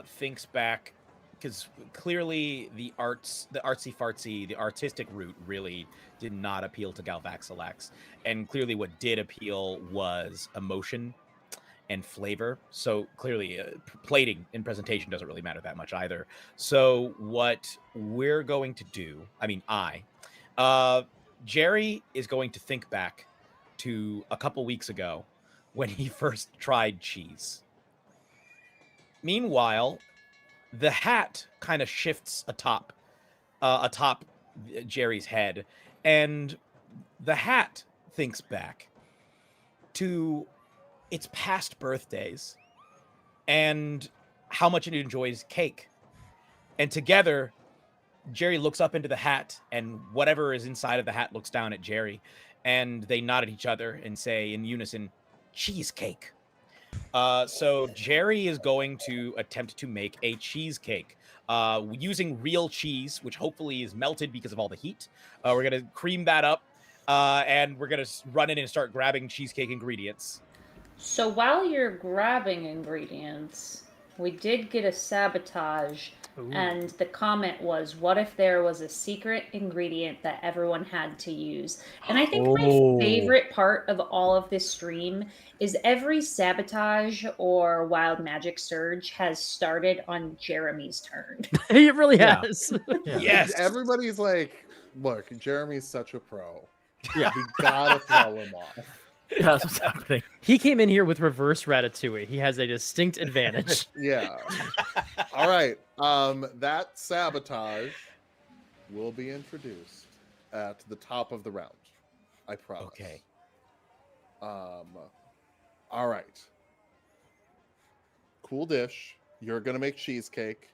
thinks back because clearly the artsy fartsy, the artistic route really did not appeal to Galvaxilax, and clearly what did appeal was emotion and flavor. So clearly, plating and presentation doesn't really matter that much either. So what we're going to do, Jerry is going to think back to a couple weeks ago when he first tried cheese. Meanwhile, the hat kind of shifts atop Jerry's head, and the hat thinks back to its past birthdays and how much it enjoys cake. And together, Jerry looks up into the hat, and whatever is inside of the hat looks down at Jerry, and they nod at each other and say in unison, cheesecake. So Jerry is going to attempt to make a cheesecake using real cheese, which hopefully is melted because of all the heat. We're going to cream that up, and we're going to run in and start grabbing cheesecake ingredients. So while you're grabbing ingredients, we did get a sabotage. Ooh. And the comment was, what if there was a secret ingredient that everyone had to use? And I think my favorite part of all of this stream is every sabotage or wild magic surge has started on Jeremy's turn. It really Yeah. has. Yeah. Yes. Everybody's like, look, Jeremy's such a pro. Yeah. We gotta throw him off. Yeah, that's what's happening. He came in here with reverse ratatouille. He has a distinct advantage. Yeah. All right. That sabotage will be introduced at the top of the round. I promise. Okay. All right. Cool dish. You're gonna make cheesecake.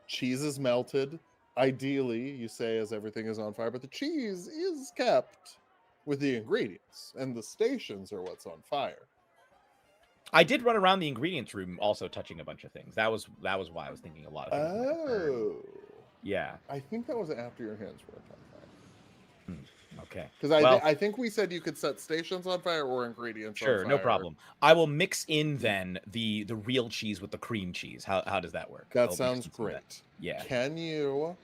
Cheese is melted. Ideally, you say as everything is on fire, but the cheese is kept with the ingredients, and the stations are what's on fire. I did run around the ingredients room also touching a bunch of things. That was why I was thinking a lot of things. Oh. Yeah. I think that was after your hands were on fire. Okay. Because Well, I think we said you could set stations on fire or ingredients on sure, fire. no problem. I will mix in then the real cheese with the cream cheese. How does that work? That I'll mix sounds in some of great. that. Yeah. Can you...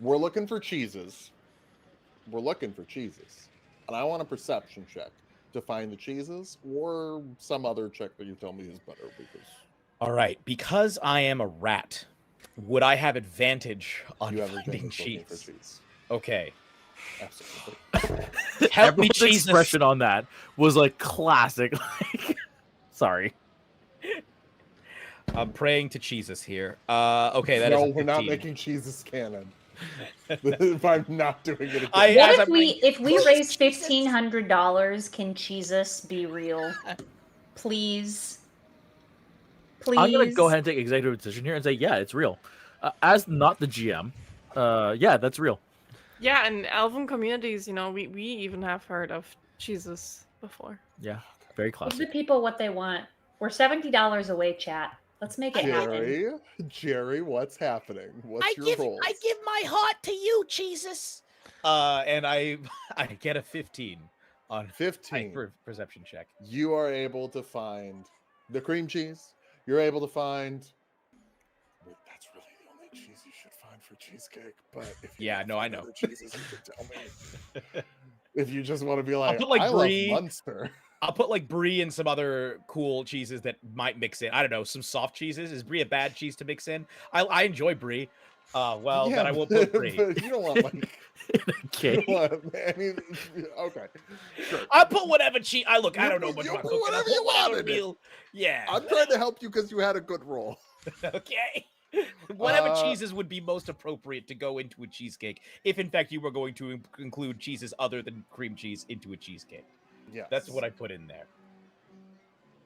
We're looking for cheeses. And I want a perception check to find the cheeses or some other check that you tell me is better. Because All right. Because I am a rat, would I have advantage on you have finding advantage looking for cheese? cheese. Okay. Absolutely. Help me, Everyone's Jesus. expression on that was like classic. Like, sorry. I'm praying to Cheesus here. Okay, that is No, a we're not 15. making cheeses canon. If I'm not doing it again. I- What as if I'm we like, raise $1,500? Can Cheesus be real? Please. Please. I'm gonna go ahead and take executive decision here and say, yeah, it's real. As not the GM, yeah, that's real. Yeah, in elven communities, we even have heard of Jesus before. Yeah, very Give the classic. people what they want. We're $70 away, chat. Let's make it happen. Jerry, what's happening? What's your roll? I give my heart to you, Jesus. And I get a 15 on 15. Perception check. You are able to find the cream cheese. You're able to find. Wait, that's really the only cheese you should find for cheesecake. But if you Yeah, want no, I find know. other cheeses, you can tell me. If you just want to be like, put, like, I love brie. Munster. I'll put like brie and some other cool cheeses that might mix in. I don't know, some soft cheeses. Is brie a bad cheese to mix in? I enjoy brie. Well, Yeah, then I won't put brie. But you don't want like. Okay. Okay. Sure. I put whatever cheese. I don't know much You about put cooking. whatever I'll you put whatever want in it. real. Yeah. I'm trying to help you because you had a good roll. Okay. Whatever Uh, cheeses would be most appropriate to go into a cheesecake, if in fact you were going to include cheeses other than cream cheese into a cheesecake. Yeah. That's what I put in there.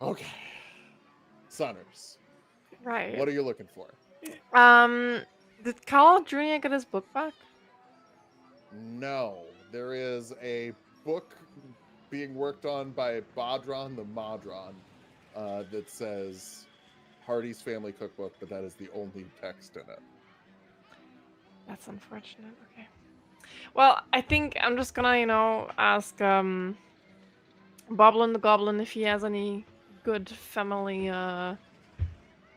Okay. Sunners, Right. what are you looking for? Did Carl Jr. get his book back? No, there is a book being worked on by Badron the Madron that says Hardy's Family Cookbook, but that is the only text in it. That's unfortunate. Okay. Well, I think I'm just gonna, ask Boblin the Goblin if he has any good family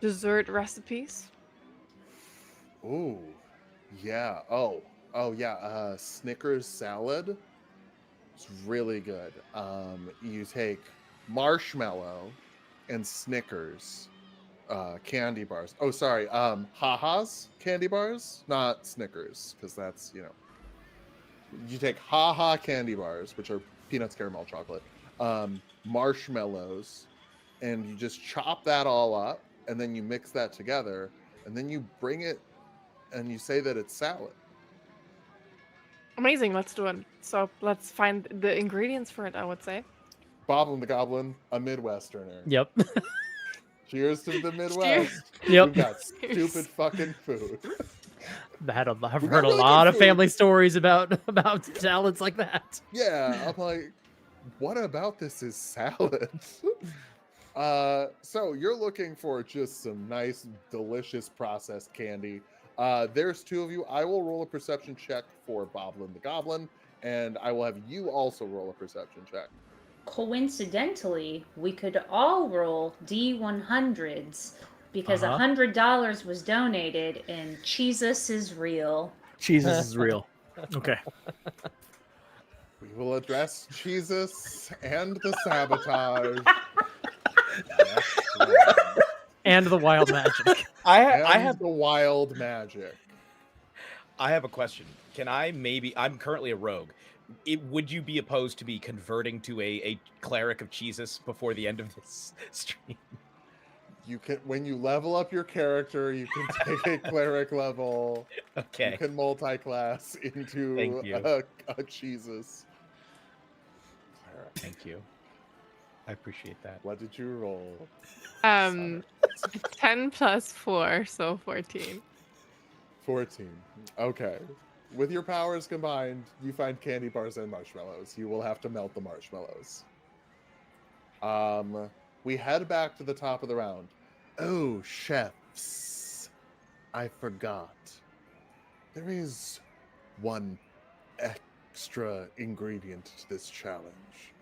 dessert recipes. Ooh, yeah. Oh yeah. Snickers salad. It's really good. You take marshmallow and Snickers candy bars. Oh, sorry. Ha-Ha's candy bars, not Snickers, because that's, you take Ha-Ha candy bars, which are peanuts, caramel, chocolate, marshmallows, and you just chop that all up, and then you mix that together, and then you bring it, and you say that it's salad. Amazing, let's do it. So let's find the ingredients for it, I would say. Boblin the Goblin, a Midwesterner. Yep. Cheers to the Midwest. Yep. We've got Cheers. stupid fucking food. I've We got heard a really lot good of food. family stories about salads like that. Yeah, I'm like, what about this is salad? So you're looking for just some nice, delicious processed candy. There's two of you. I will roll a perception check for Boblin the Goblin, and I will have you also roll a perception check. Coincidentally, we could all roll D100s because Uh-huh. $100 was donated and Cheesus is real. Jesus is real. Okay. We will address Cheesus and the sabotage. And the wild magic. I And have the wild magic. a question. Can I maybe? I'm currently a rogue. Would you be opposed to me converting to a cleric of Jesus before the end of this stream? You can, when you level up your character, you can take a cleric level. Okay. You can multi-class into Thank you. a Jesus. Thank you. I appreciate that. What did you roll? 10 plus 4, so 14. 14. Okay. With your powers combined, you find candy bars and marshmallows. You will have to melt the marshmallows. We head back to the top of the round. Oh, chefs. I forgot. There is one extra ingredient to this challenge.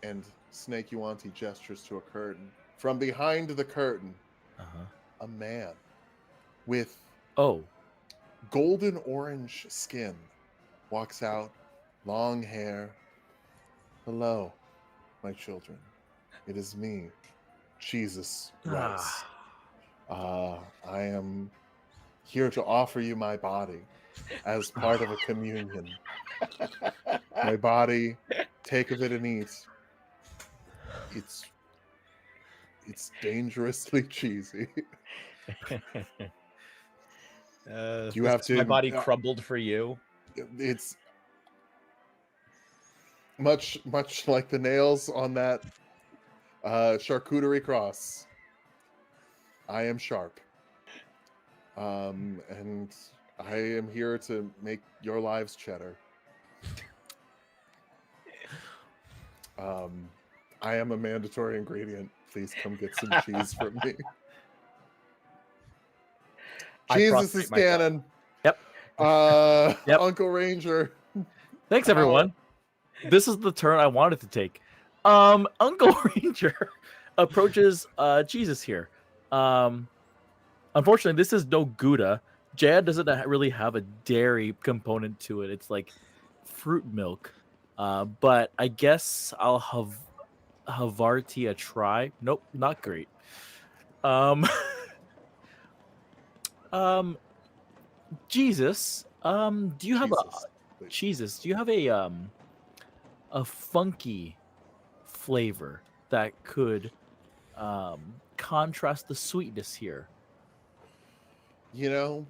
And Snake Yuanti gestures to a curtain. From behind the curtain, Uh-huh. a man with Oh. golden orange skin walks out, long hair. Hello, my children. It is me, Cheesus Christ. I am here to offer you my body as part of a communion. My body, take of it and eat. It's dangerously cheesy. You have to. My body crumbled for you. It's much like the nails on that charcuterie cross. I am sharp, and I am here to make your lives cheddar. I am a mandatory ingredient. Please come get some cheese from me. Jesus is prostrate myself. canon. Yep. Yep. Uncle Ranger. Thanks, everyone. This is the turn I wanted to take. Uncle Ranger approaches Jesus here. Unfortunately, this is no Gouda. Jad doesn't really have a dairy component to it. It's like fruit milk. But I guess I'll have Havarti a try. Nope, not great. Jesus, do you have Jesus, do you have a funky flavor that could contrast the sweetness here? You know,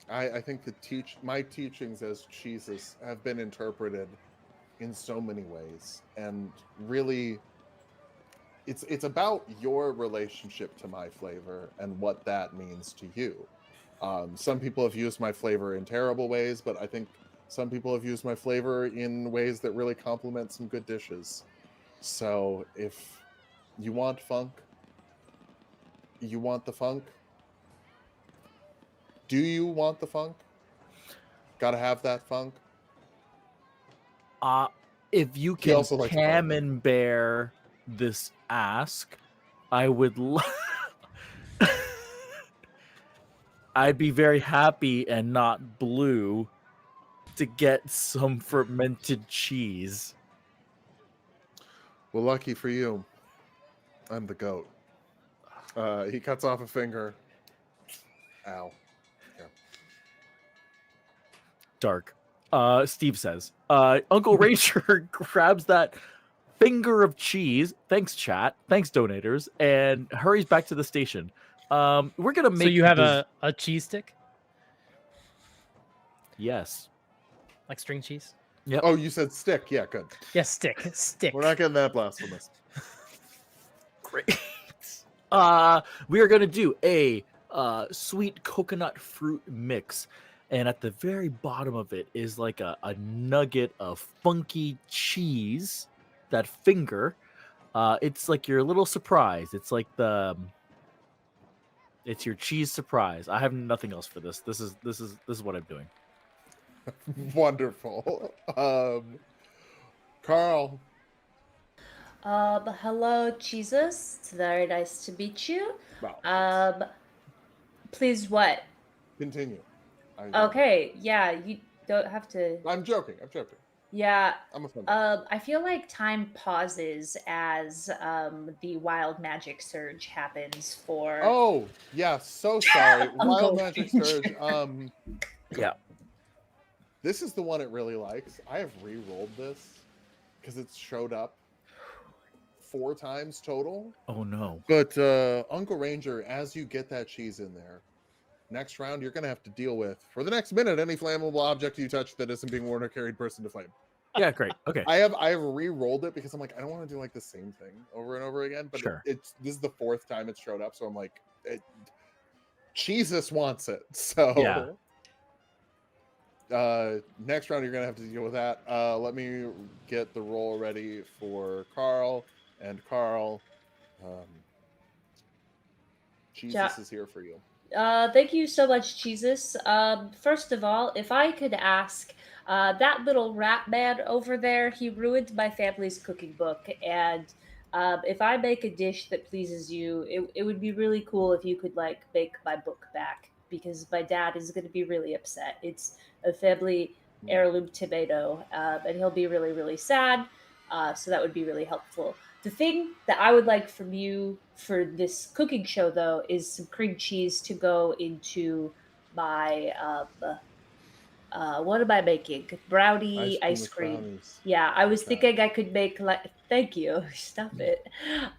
I think my teachings as Jesus have been interpreted in so many ways, and really it's about your relationship to my flavor and what that means to you. Some people have used my flavor in terrible ways, but I think some people have used my flavor in ways that really complement some good dishes. So if you want funk, you want the funk. Do you want the funk? Gotta have that funk. If you He can also likes camembert this ask, I would I'd be very happy and not blue to get some fermented cheese. Well, lucky for you, I'm the goat. He cuts off a finger. Ow. Dark. Steve says, Uncle Ranger grabs that finger of cheese. Thanks, chat. Thanks, donators, and hurries back to the station. We're gonna make. So you have a cheese stick, Yes. like string cheese? Yep. Oh, you said stick. Yeah, good. Yes, stick. We're not getting that blasphemous. Great. We are gonna do a sweet coconut fruit mix, and at the very bottom of it is like a nugget of funky cheese. That finger, it's like your little surprise. It's like it's your cheese surprise. I have nothing else for this. This is what I'm doing. Wonderful. Carl. Hello, Cheesus. It's very nice to meet you. Wow. Please, what? Continue. Okay, yeah, you don't have to. I'm joking. Yeah. I'm offended. I feel like time pauses as the wild magic surge happens for. Oh, yeah. So sorry. Wild Magic Surge. Yeah. This is the one it really likes. I have re-rolled this because it's showed up 4 times total. Oh no. But Uncle Ranger, as you get that cheese in there, next round you're gonna have to deal with, for the next minute, any flammable object you touch that isn't being worn or carried bursts into flame. Yeah, great. Okay. I have re-rolled it because I'm like, I don't want to do like the same thing over and over again. But Sure. this is the 4th time it's showed up, so I'm like, Cheesus wants it. So Yeah. Next round you're gonna have to deal with that. Let me get the roll ready for Carl. And Carl, Jesus is here for you. Thank you so much, Cheesus. First of all, if I could ask, that little rat man over there, he ruined my family's cooking book. And if I make a dish that pleases you, it would be really cool if you could like make my book back, because my dad is going to be really upset. It's a family heirloom tomato, and he'll be really, really sad. So that would be really helpful. The thing that I would like from you for this cooking show, though, is some cream cheese to go into my, what am I making? Brownie ice cream. Brownies. Yeah, I was thinking I could make, thank you, stop it.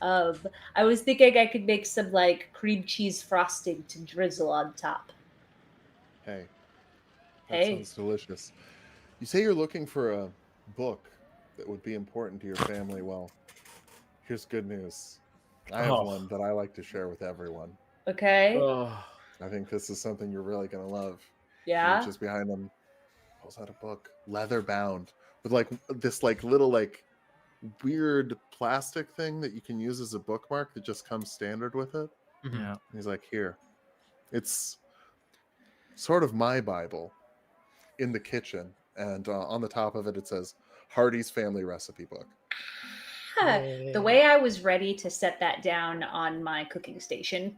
I was thinking I could make some, cream cheese frosting to drizzle on top. Hey. That sounds delicious. You say you're looking for a book that would be important to your family. Well, here's good news. I have one that I like to share with everyone. Okay. I think this is something you're really going to love. Yeah. Just behind him pulls out a book, leather bound, with this little weird plastic thing that you can use as a bookmark that just comes standard with it. Yeah. And he's like, here. It's sort of my Bible in the kitchen. And on the top of it, it says Hardy's Family Recipe Book. The way I was ready to set that down on my cooking station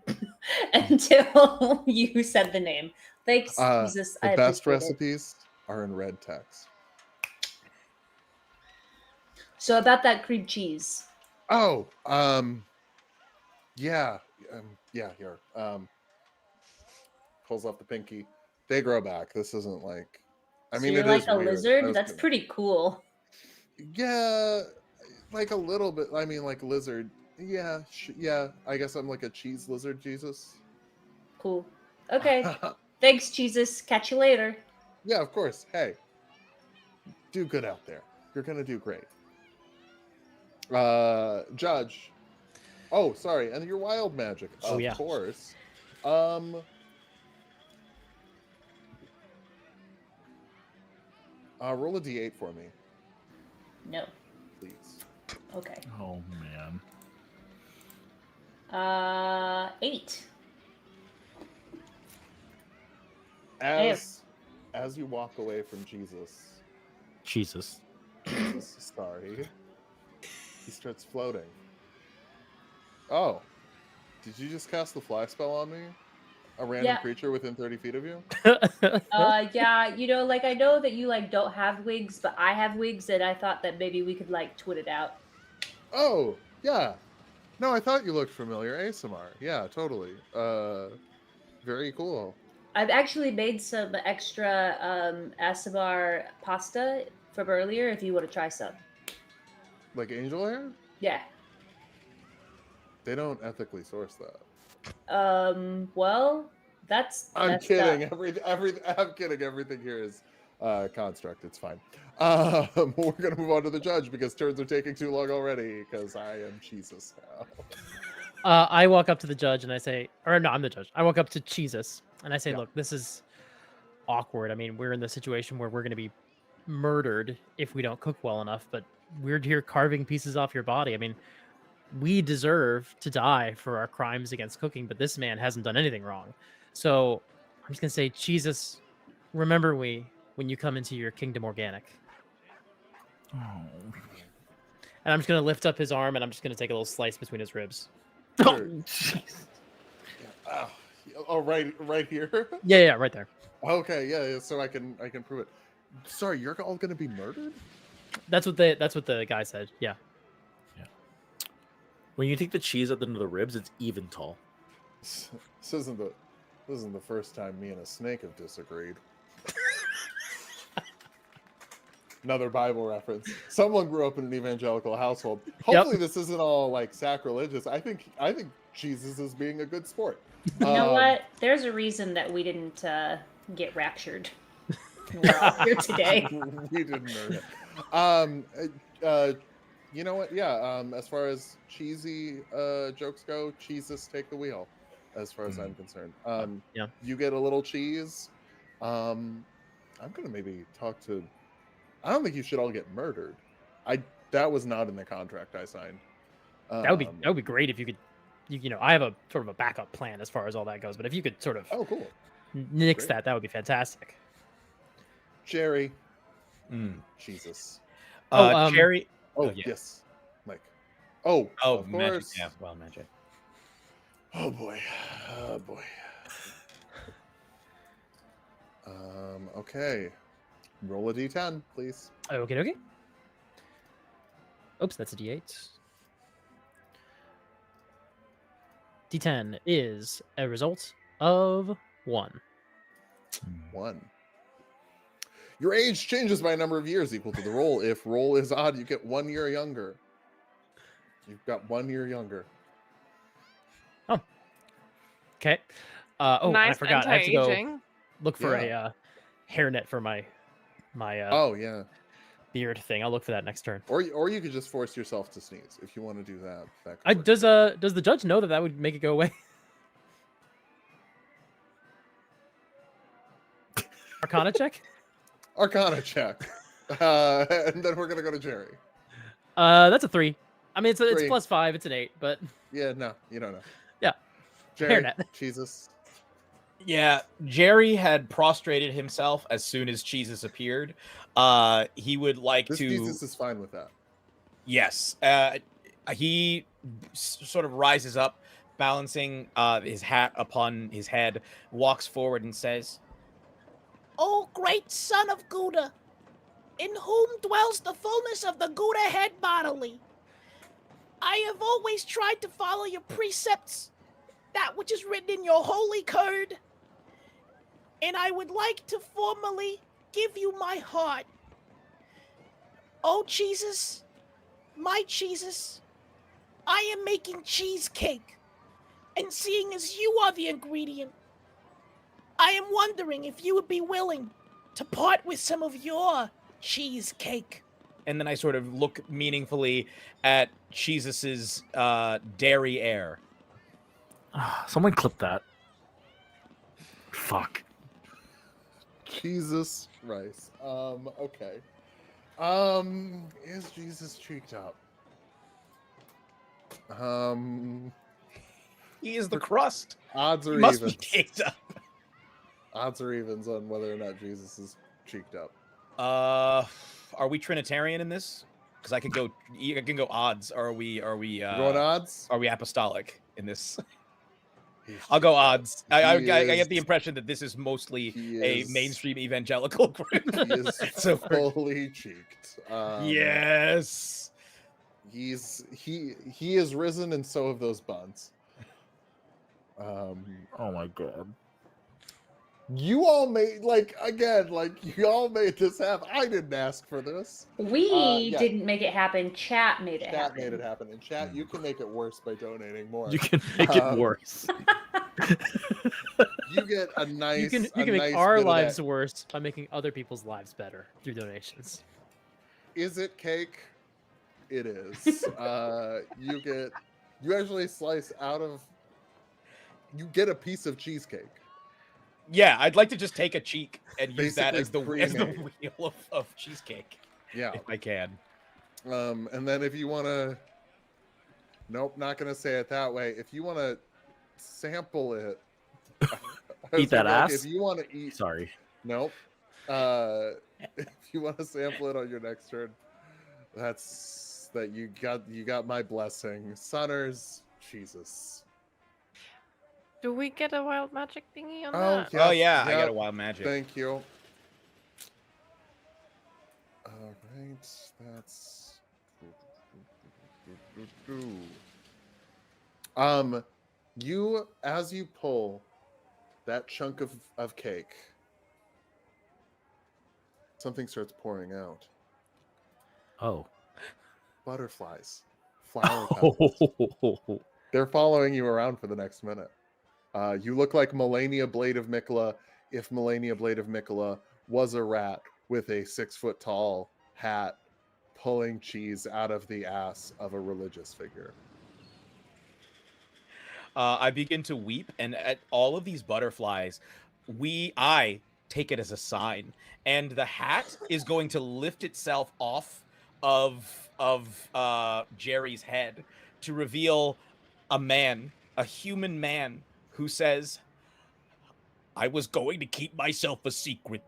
until you said the name. Thanks, Jesus. The best recipes are in red text. So about that cream cheese. Oh, yeah, here. Pulls off the pinky. They grow back. This isn't like. I mean, you're it like is a weird. lizard. That's pretty cool. Yeah, like a little bit. I mean, like lizard. Yeah, yeah. I guess I'm like a cheese lizard, Jesus. Cool. Okay. Thanks, Jesus. Catch you later. Yeah, of course. Hey, do good out there. You're gonna do great. Judge. Oh, sorry. And your wild magic, of course. Roll a d8 for me. No. Please. Okay. Oh man. 8. As you walk away from Jesus, sorry, he starts floating. Oh, did you just cast the fly spell on me? A random Yeah. creature within 30 feet of you? Yeah, like I know that you like don't have wigs, but I have wigs, and I thought that maybe we could like twit it out. Oh, yeah. No, I thought you looked familiar. ASMR. Yeah, totally. Very cool. I've actually made some extra Asabar pasta from earlier. If you want to try some, Like angel hair? yeah. They don't ethically source that. Well, that's I'm messed kidding. up. I'm kidding. Everything here is construct. It's fine. We're gonna move on to the judge because turns are taking too long already. Because I am Cheesus now. I walk up to the judge and I say, or no, I'm the judge. I walk up to Cheesus and I say, Yeah. look, this is awkward. I mean, we're in the situation where we're going to be murdered if we don't cook well enough, but we're here carving pieces off your body. I mean, we deserve to die for our crimes against cooking, but this man hasn't done anything wrong. So I'm just going to say, Jesus, remember we when you come into your kingdom organic. Oh. And I'm just going to lift up his arm and I'm just going to take a little slice between his ribs. Sure. Jeez. Yeah. Oh, right here. Yeah, right there. Okay, yeah. So I can prove it. Sorry, you're all gonna be murdered? That's what the guy said. Yeah. When you take the cheese at the end of the ribs, it's even tall. This isn't the first time me and a snake have disagreed. Another Bible reference. Someone grew up in an evangelical household. Hopefully this isn't all like sacrilegious. I think Jesus is being a good sport. You know what? There's a reason that we didn't get raptured. We're all here today. We didn't know that. You know what? Yeah. As far as cheesy jokes go, Cheesus take the wheel. As far as I'm concerned. Yeah. You get a little cheese. I'm gonna maybe talk to. I don't think you should all get murdered. That was not in the contract I signed. That would be great if you could. You know, I have a sort of a backup plan as far as all that goes, but if you could sort of Oh, cool. nix Great. that would be fantastic. Jerry. Jesus. Cherry. Oh, Oh, yeah. yes. Mike. Oh, Oh, of magic. course. Yeah, well, magic. Oh boy. Oh boy. Okay. Roll a d10, please. Okay. Oops, that's a D8. D10 is a result of 1. 1. Your age changes by a number of years equal to the roll. If roll is odd, you get 1 year younger. You've got 1 year younger. Okay. Oh, and I Nice forgot. I have to go anti-aging. look for a hairnet for my Oh yeah. beard thing. I'll look for that next turn. Or you could just force yourself to sneeze if you want to do that. That could work. Does the judge know that would make it go away? Arcana check. Arcana check. And then we're gonna go to Jerry. That's a 3. I mean, it's 3. plus 5. It's an 8, but Yeah, no, you don't know. Yeah. Jerry, Hairnet. Jesus. Yeah, Jerry had prostrated himself as soon as Cheesus appeared. He would like This to. Jesus is fine with that. Yes. He sort of rises up, balancing his hat upon his head, walks forward and says, "O great son of Gouda, in whom dwells the fullness of the Gouda head bodily, I have always tried to follow your precepts, that which is written in your holy code, and I would like to formally give you my heart. Oh, Jesus, my Jesus, I am making cheesecake, and seeing as you are the ingredient, I am wondering if you would be willing to part with some of your cheesecake." And then I sort of look meaningfully at Cheesus's dairy air. Someone clip that. Fuck. Jesus Christ. Okay. Is Jesus cheeked up? He is the crust. Odds or He must evens? be caked up. Odds or evens on whether or not Jesus is cheeked up? Are we Trinitarian in this? Because I can go odds. Or are we You going odds? are we apostolic in this? I'll go odds. I He get the is- impression that this is mostly he a is- mainstream evangelical group. He is So fully cheeked. yes. He is risen, and so have those buns. Oh my god. You all made you all made this happen. I didn't ask for this. We Yeah. didn't make it happen. Chat made it Chat happen. made it happen. And chat, you can make it worse by donating more. You can make it worse. You get a nice. You can a make nice our bit of lives that. worse by making other people's lives better through donations. Is it cake? It is. You actually slice out of. You get a piece of cheesecake. Yeah, I'd like to just take a cheek and use that Basically as the pre-made. wheel of cheesecake, Yeah. if I can. And then if you want to. Nope, not gonna say it that way. If you want to sample it. I was Eat that gonna be like, ass? if you want to eat. Sorry. Nope. If you want to sample it on your next turn, you got my blessing. Sunners, Jesus. Do we get a wild magic thingy on Oh, that? Oh yeah, I got yep. a wild magic. Thank you. All right, that's. As you pull that chunk of cake, something starts pouring out. Oh. Butterflies, flower petals. They're following you around for the next minute. You look like Melania Blade of Mikola if Melania Blade of Mikola was a rat with a 6-foot-tall hat pulling cheese out of the ass of a religious figure. I begin to weep, and at all of these butterflies, I take it as a sign, and the hat is going to lift itself off of Jerry's head to reveal a human man, who says, "I was going to keep myself a secret,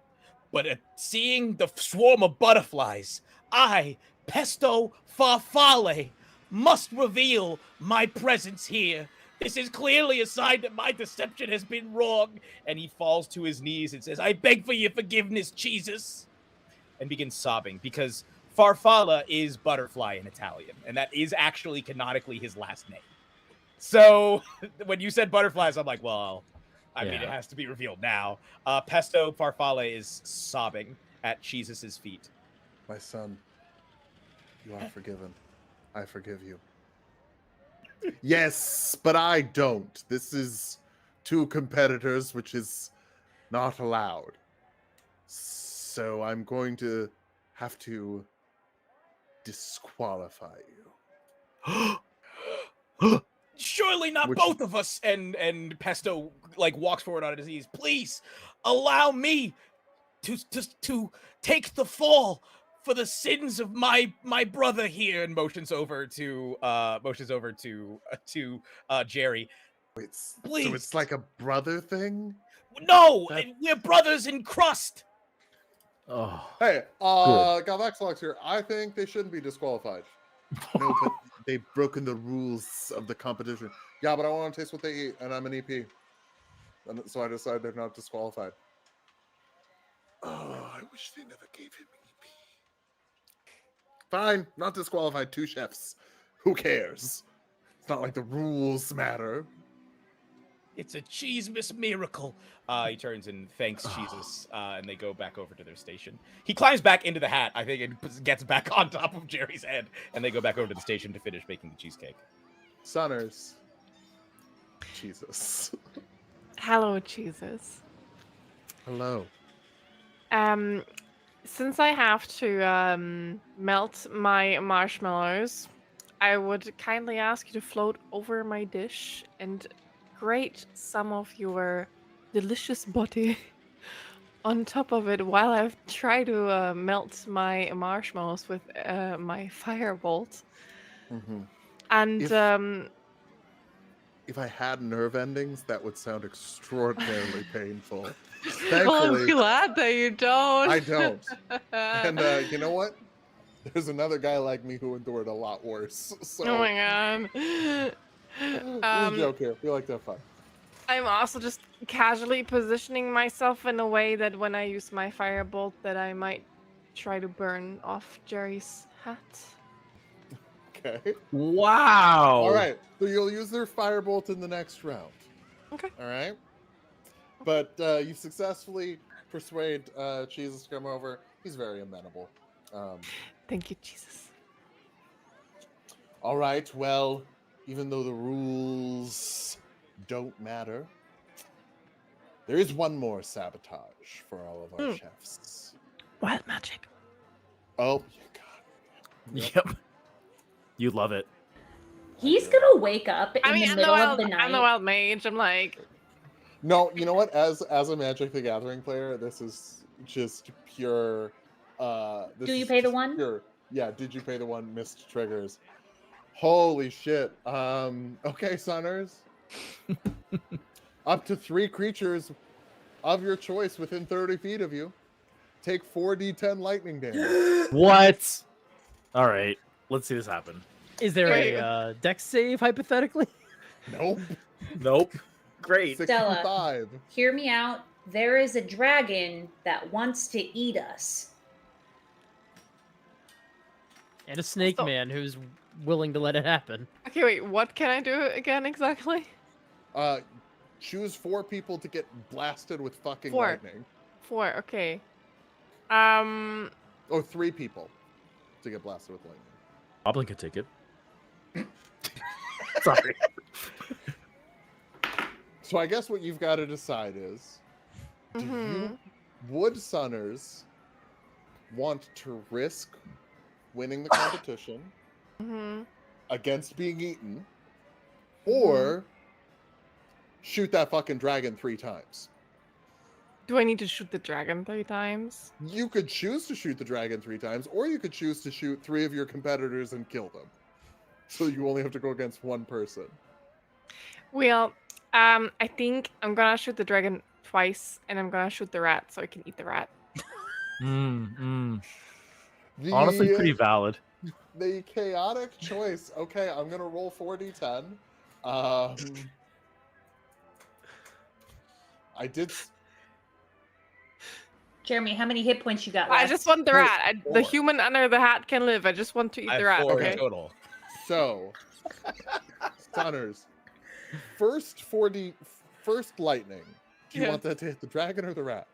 but at seeing the swarm of butterflies, I, Pesto Farfalle, must reveal my presence here. This is clearly a sign that my deception has been wrong." And he falls to his knees and says, "I beg for your forgiveness, Cheesus," and begins sobbing, because Farfalla is butterfly in Italian, and that is actually canonically his last name. So when you said butterflies, I'm like, well, I mean, it has to be revealed now. Pesto Farfalle is sobbing at Cheesus's feet. My son, you are forgiven. I forgive you. Yes, but I don't. This is 2 competitors, which is not allowed. So I'm going to have to disqualify you. Surely not both of us. And Pesto walks forward on his knees. Please allow me to take the fall for the sins of my brother here, and motions over to Jerry. Please. So it's like a brother thing? No, we're brothers in crust. Oh. Hey, Galvaxlox here. I think they shouldn't be disqualified. No, but they've broken the rules of the competition. Yeah, but I want to taste what they eat, and I'm an EP. And so I decided they're not disqualified. Oh, I wish they never gave him EP. Fine, not disqualified. 2 chefs. Who cares? It's not like the rules matter. It's a cheese-miss miracle. He turns and thanks Jesus, and they go back over to their station. He climbs back into the hat, I think, and gets back on top of Jerry's head, and they go back over to the station to finish making the cheesecake. Sunners. Jesus. Hello, Jesus. Hello. Since I have to melt my marshmallows, I would kindly ask you to float over my dish and grate some of your delicious body on top of it while I try to melt my marshmallows with my firebolt. Mm-hmm. And If I had nerve endings, that would sound extraordinarily painful. well, I'm Thankfully, glad that you don't. I don't. And you know what? There's another guy like me who endured a lot worse. So Oh my god. we joke here. We like to have fun. I'm also just casually positioning myself in a way that when I use my firebolt, that I might try to burn off Jerry's hat. Okay. Wow. All right. So you'll use their firebolt in the next round. Okay. All right. But you successfully persuade Cheesus to come over. He's very amenable. Thank you, Jesus. All right. Well, even though the rules don't matter, there is one more sabotage for all of our chefs. Wild magic. Oh, yeah, God. Yep. You love it. He's gonna wake up in the I'm middle of the I'm the night. wild mage. I'm like, No, you know what? As a Magic the Gathering player, this is just pure. Do you pay the one? Pure, yeah. Did you pay the one? Missed triggers. Holy shit. Okay, Sunners. Up to 3 creatures of your choice within 30 feet of you take 4d10 lightning damage. What? All right. Let's see this happen. Is there Wait. a dex save hypothetically? Nope. Nope. Great. 65. Hear me out. There is a dragon that wants to eat us. And a snake So- man who's willing to let it happen. okay, wait, what can I do again exactly? Choose 4 people to get blasted with fucking 4. lightning. 4, okay. Oh, 3 people to get blasted with lightning. Goblin could take it. Sorry. So I guess what you've got to decide is, do you would Sunners want to risk winning the competition against being eaten, or shoot that fucking dragon 3 times? Do I need to shoot the dragon 3 times? You could choose to shoot the dragon 3 times, or you could choose to shoot 3 of your competitors and kill them. So you only have to go against 1 person. Well, I think I'm gonna shoot the dragon twice, and I'm gonna shoot the rat so I can eat the rat. Honestly, pretty valid. The chaotic choice. Okay, I'm gonna roll 4d10. I did. Jeremy, how many hit points you got I left? just want the Four. rat. The human under the hat can live. I just want to eat I the have rat. 4 Okay. total. So, Stunners, first lightning. Do you Yeah. want that to hit the dragon or the rat?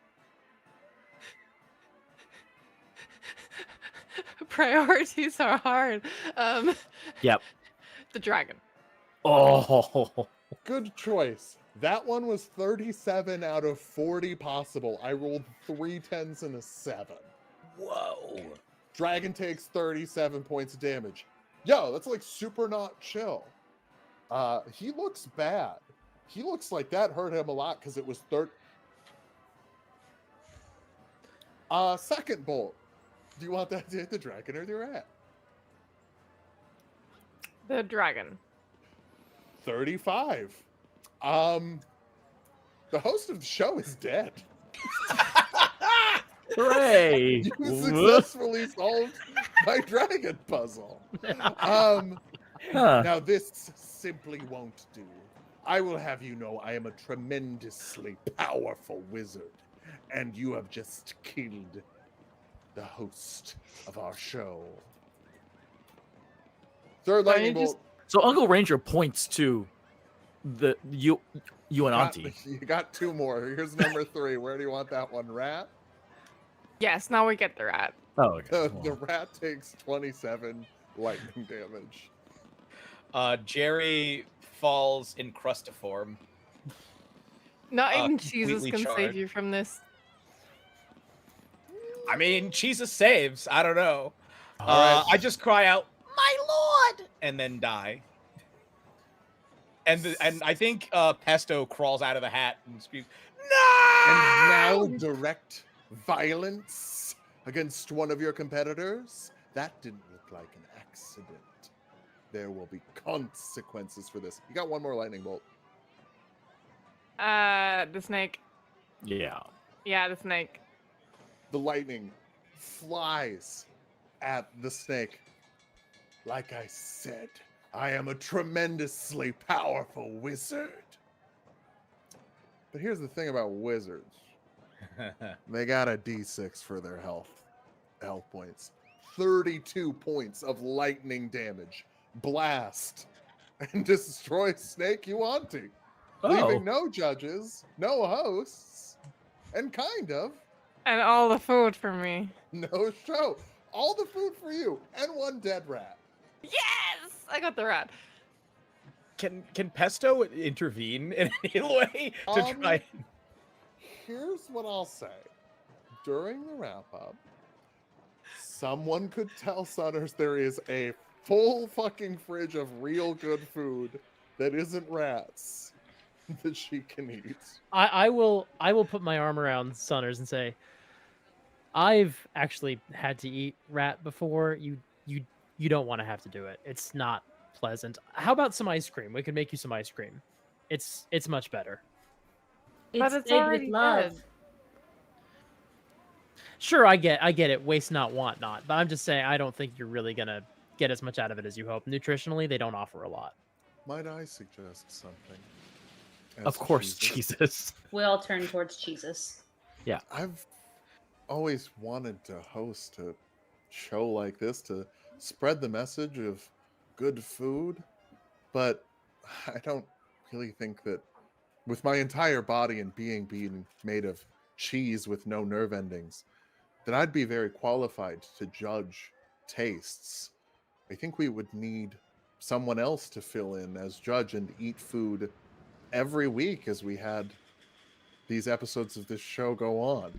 Priorities are hard. Yep. The dragon. Oh. Good choice. That one was 37 out of 40 possible. I rolled 3 10s and a 7. Whoa. Dragon takes 37 points of damage. Yo, that's like super not chill. He looks bad. He looks like that hurt him a lot because it was second bolt. Do you want that to hit the dragon or the rat? The dragon. 35. The host of the show is dead. Hooray. You successfully solved my dragon puzzle. Now this simply won't do. I will have you know I am a tremendously powerful wizard, and you have just killed the host of our show. Third lightning bolt. So Uncle Ranger points to you and Auntie. You got 2 more. Here's number 3. Where do you want that one, rat? Yes, now we get the rat. Oh, okay. The rat takes 27 lightning damage. Jerry falls in crustiform. Not even Jesus completely can save charred. you from this. I mean, Jesus saves. I don't know. All right. I just cry out, "My Lord!" and then die. And I think Pesto crawls out of the hat and screams, "No!" And now direct violence against one of your competitors? That didn't look like an accident. There will be consequences for this. You got 1 more lightning bolt. The snake. Yeah. Yeah, the snake. The lightning flies at the snake. Like I said, I am a tremendously powerful wizard. But here's the thing about wizards. They got a D6 for their health points. 32 points of lightning damage. Blast. And destroy Snake Yuanti. Leaving no judges, no hosts, and kind of And all the food for me. no show. All the food for you, and one dead rat. Yes! I got the rat. Can Pesto intervene in any way to try? Here's what I'll say. During the wrap-up, someone could tell Sunners there is a full fucking fridge of real good food that isn't rats that she can eat. I will put my arm around Sunners and say, I've actually had to eat rat before. You don't want to have to do it. It's not pleasant. How about some ice cream? We could make you some ice cream. It's much better. But it's made with already love. good. Sure, I get it. Waste not, want not. But I'm just saying, I don't think you're really gonna get as much out of it as you hope. Nutritionally, they don't offer a lot. Might I suggest something? Of course, Jesus. We all turn towards Cheesus. I've always wanted to host a show like this to spread the message of good food, but I don't really think that with my entire body and being made of cheese with no nerve endings, that I'd be very qualified to judge tastes. I think we would need someone else to fill in as judge and eat food every week as we had these episodes of this show go on.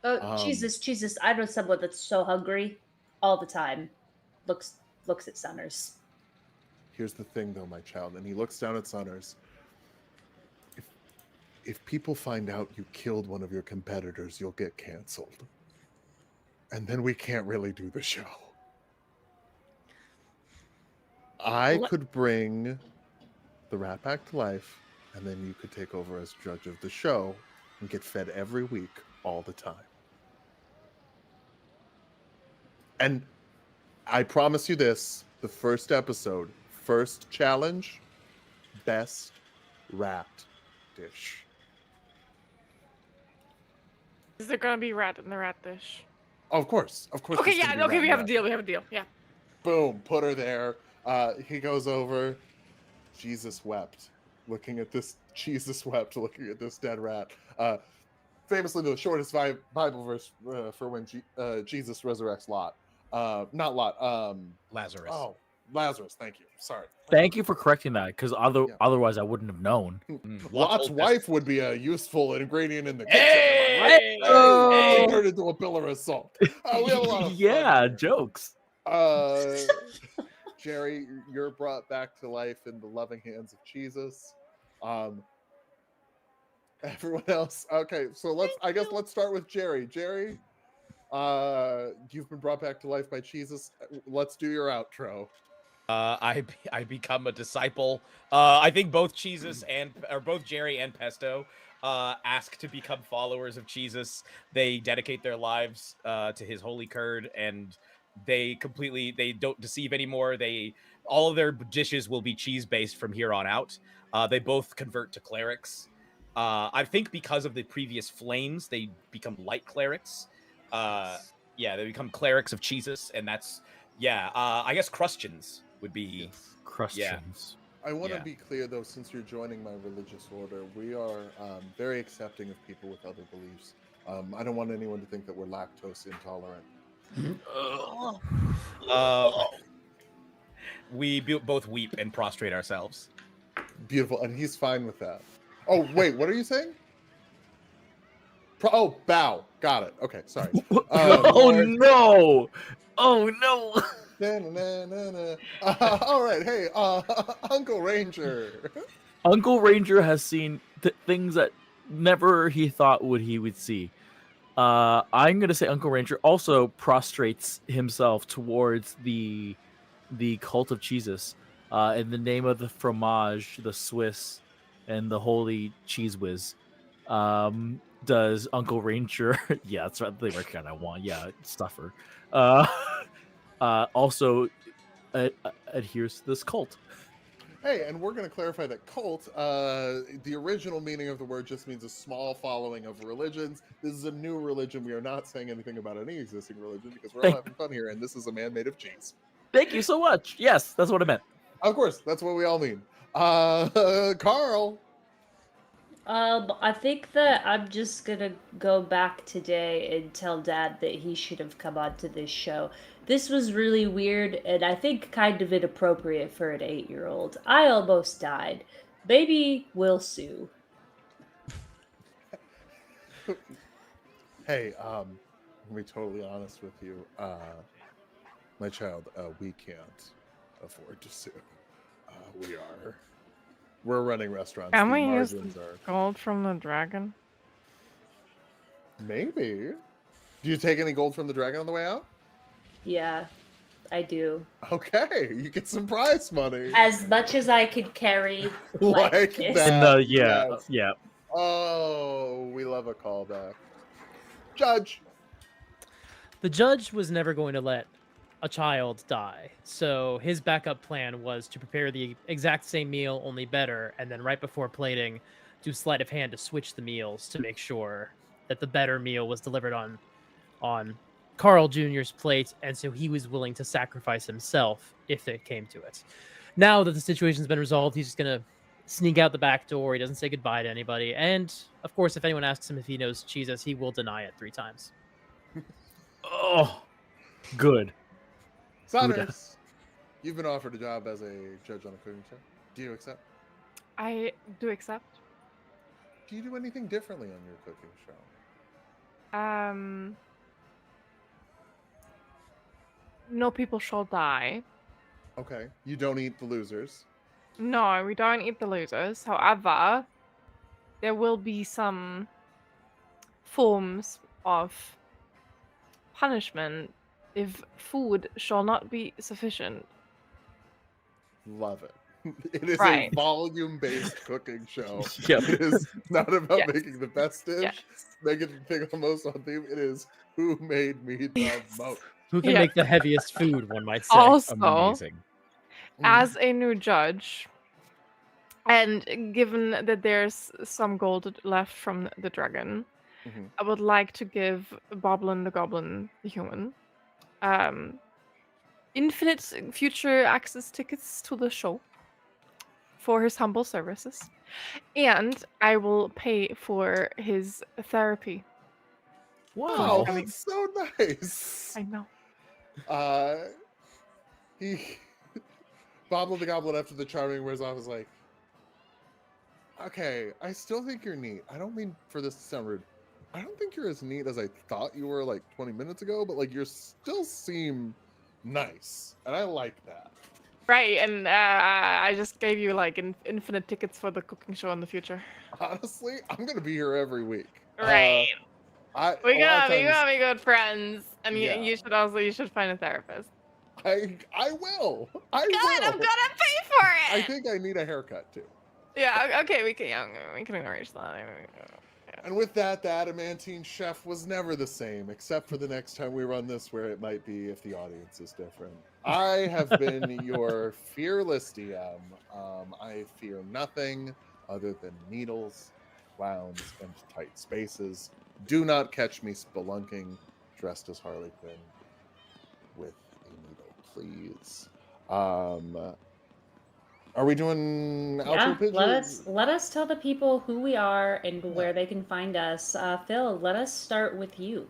Oh, Jesus! I know someone that's so hungry all the time. Looks at Sunners. Here's the thing, though, my child, and he looks down at Sunners. If people find out you killed one of your competitors, you'll get canceled. And then we can't really do the show. I could bring the rat back to life, and then you could take over as judge of the show and get fed every week, all the time. And I promise you this, the first episode, first challenge, best rat dish. Is there gonna be rat in the rat dish? Of course. Okay, there's yeah, gonna be okay, rat we in have a that. deal. We have a deal. Yeah. Boom, put her there. He goes over. Jesus wept, looking at this dead rat. Famously, the shortest Bible verse for when Jesus resurrects Lot. Not Lot. Lazarus. Oh, Lazarus. Thank you. Sorry. Thank you for correcting that, because otherwise I wouldn't have known. Lot's wife would be a useful ingredient in the kitchen. Hey! Hey! Turned into a pillar of salt. We have a lot of fun Yeah, here. jokes. Jerry, you're brought back to life in the loving hands of Jesus. Everyone else, okay. So let's start with Jerry. Jerry, you've been brought back to life by Jesus. Let's do your outro. I become a disciple. I think both both Jerry and Pesto ask to become followers of Jesus. They dedicate their lives to his holy curd, and they don't deceive anymore. All of their dishes will be cheese based from here on out. They both convert to clerics. I think because of the previous flames, they become light clerics. They become clerics of Cheesus, and that's I guess Christians would be Christians. I want to be clear, though, since you're joining my religious order, we are very accepting of people with other beliefs. I don't want anyone to think that we're lactose intolerant. We both weep and prostrate ourselves. Beautiful, and he's fine with that. Oh, wait, what are you saying? Bow. Got it. Okay, sorry. No! Oh no! All right, hey, Uncle Ranger. Uncle Ranger has seen things that never he thought he would see. I'm gonna say Uncle Ranger also prostrates himself towards the cult of Cheesus, in the name of the fromage, the Swiss, and the holy cheese whiz. Does Uncle Ranger? Yeah, that's right. The kind I want. Yeah, stuffer. Also adheres to this cult. Hey, and we're going to clarify that cult, the original meaning of the word just means a small following of religions. This is a new religion. We are not saying anything about any existing religion because we're all having fun here, and this is a man made of cheese. Thank you so much. Yes, that's what I meant. Of course, that's what we all mean. Carl. I think that I'm just gonna go back today and tell Dad that he should have come on to this show. This was really weird and I think kind of inappropriate for an 8-year-old. I almost died. Maybe we'll sue. Hey, to be totally honest with you, my child, we can't afford to sue. We're running restaurants. Can The we use margins the are gold from the dragon? maybe. Do you take any gold from the dragon on the way out? Yeah, I do. Okay, you get some prize money. As much as I could carry Like this. that. Yeah. Yes. Oh, we love a callback. Judge. The judge was never going to let a child die, so his backup plan was to prepare the exact same meal, only better, and then right before plating, do sleight of hand to switch the meals to make sure that the better meal was delivered on Carl Jr.'s plate, and so he was willing to sacrifice himself if it came to it. Now that the situation's been resolved, he's just gonna sneak out the back door. He doesn't say goodbye to anybody, and of course, if anyone asks him if he knows Cheesus, he will deny it 3 times. Oh, good. Saunders, you've been offered a job as a judge on a cooking show. Do you accept? I do accept. Do you do anything differently on your cooking show? No people shall die. Okay. You don't eat the losers. No, we don't eat the losers. However, there will be some forms of punishment if food shall not be sufficient. Love it. It is Right. a volume-based cooking show. Yep. It is not about Yes. making the best dish, Yes. making the thing the most on theme. It is who made me the Yes. most. Who can Yeah. make the heaviest food, one might say. Also, Amazing. as a new judge, and given that there's some gold left from the dragon, Mhm. I would like to give Boblin the Goblin, the human, infinite future access tickets to the show for his humble services. And I will pay for his therapy. Oh, Wow. that's so nice. I know. He Bobble the Goblin after the charming wears off is like, okay, I still think you're neat. I don't mean for this to sound rude. I don't think you're as neat as I thought you were like 20 minutes ago, but like you still seem nice, and I like that. Right, and I just gave you like infinite tickets for the cooking show in the future. Honestly, I'm gonna be here every week. Right. I We a lot of gotta times- be good friends, and Yeah. you should find a therapist. I will. I Good, will. I'm gonna pay for it. I think I need a haircut too. Yeah. Okay. We can arrange that. And with that, the Adamantine Chef was never the same, except for the next time we run this, where it might be if the audience is different. I have been your fearless DM. I fear nothing other than needles, clowns, and tight spaces. Do not catch me spelunking dressed as Harley Quinn with a needle, please. Are we doing outro Yeah, pitches? let us tell the people who we are and where they can find us. Phil, let us start with you.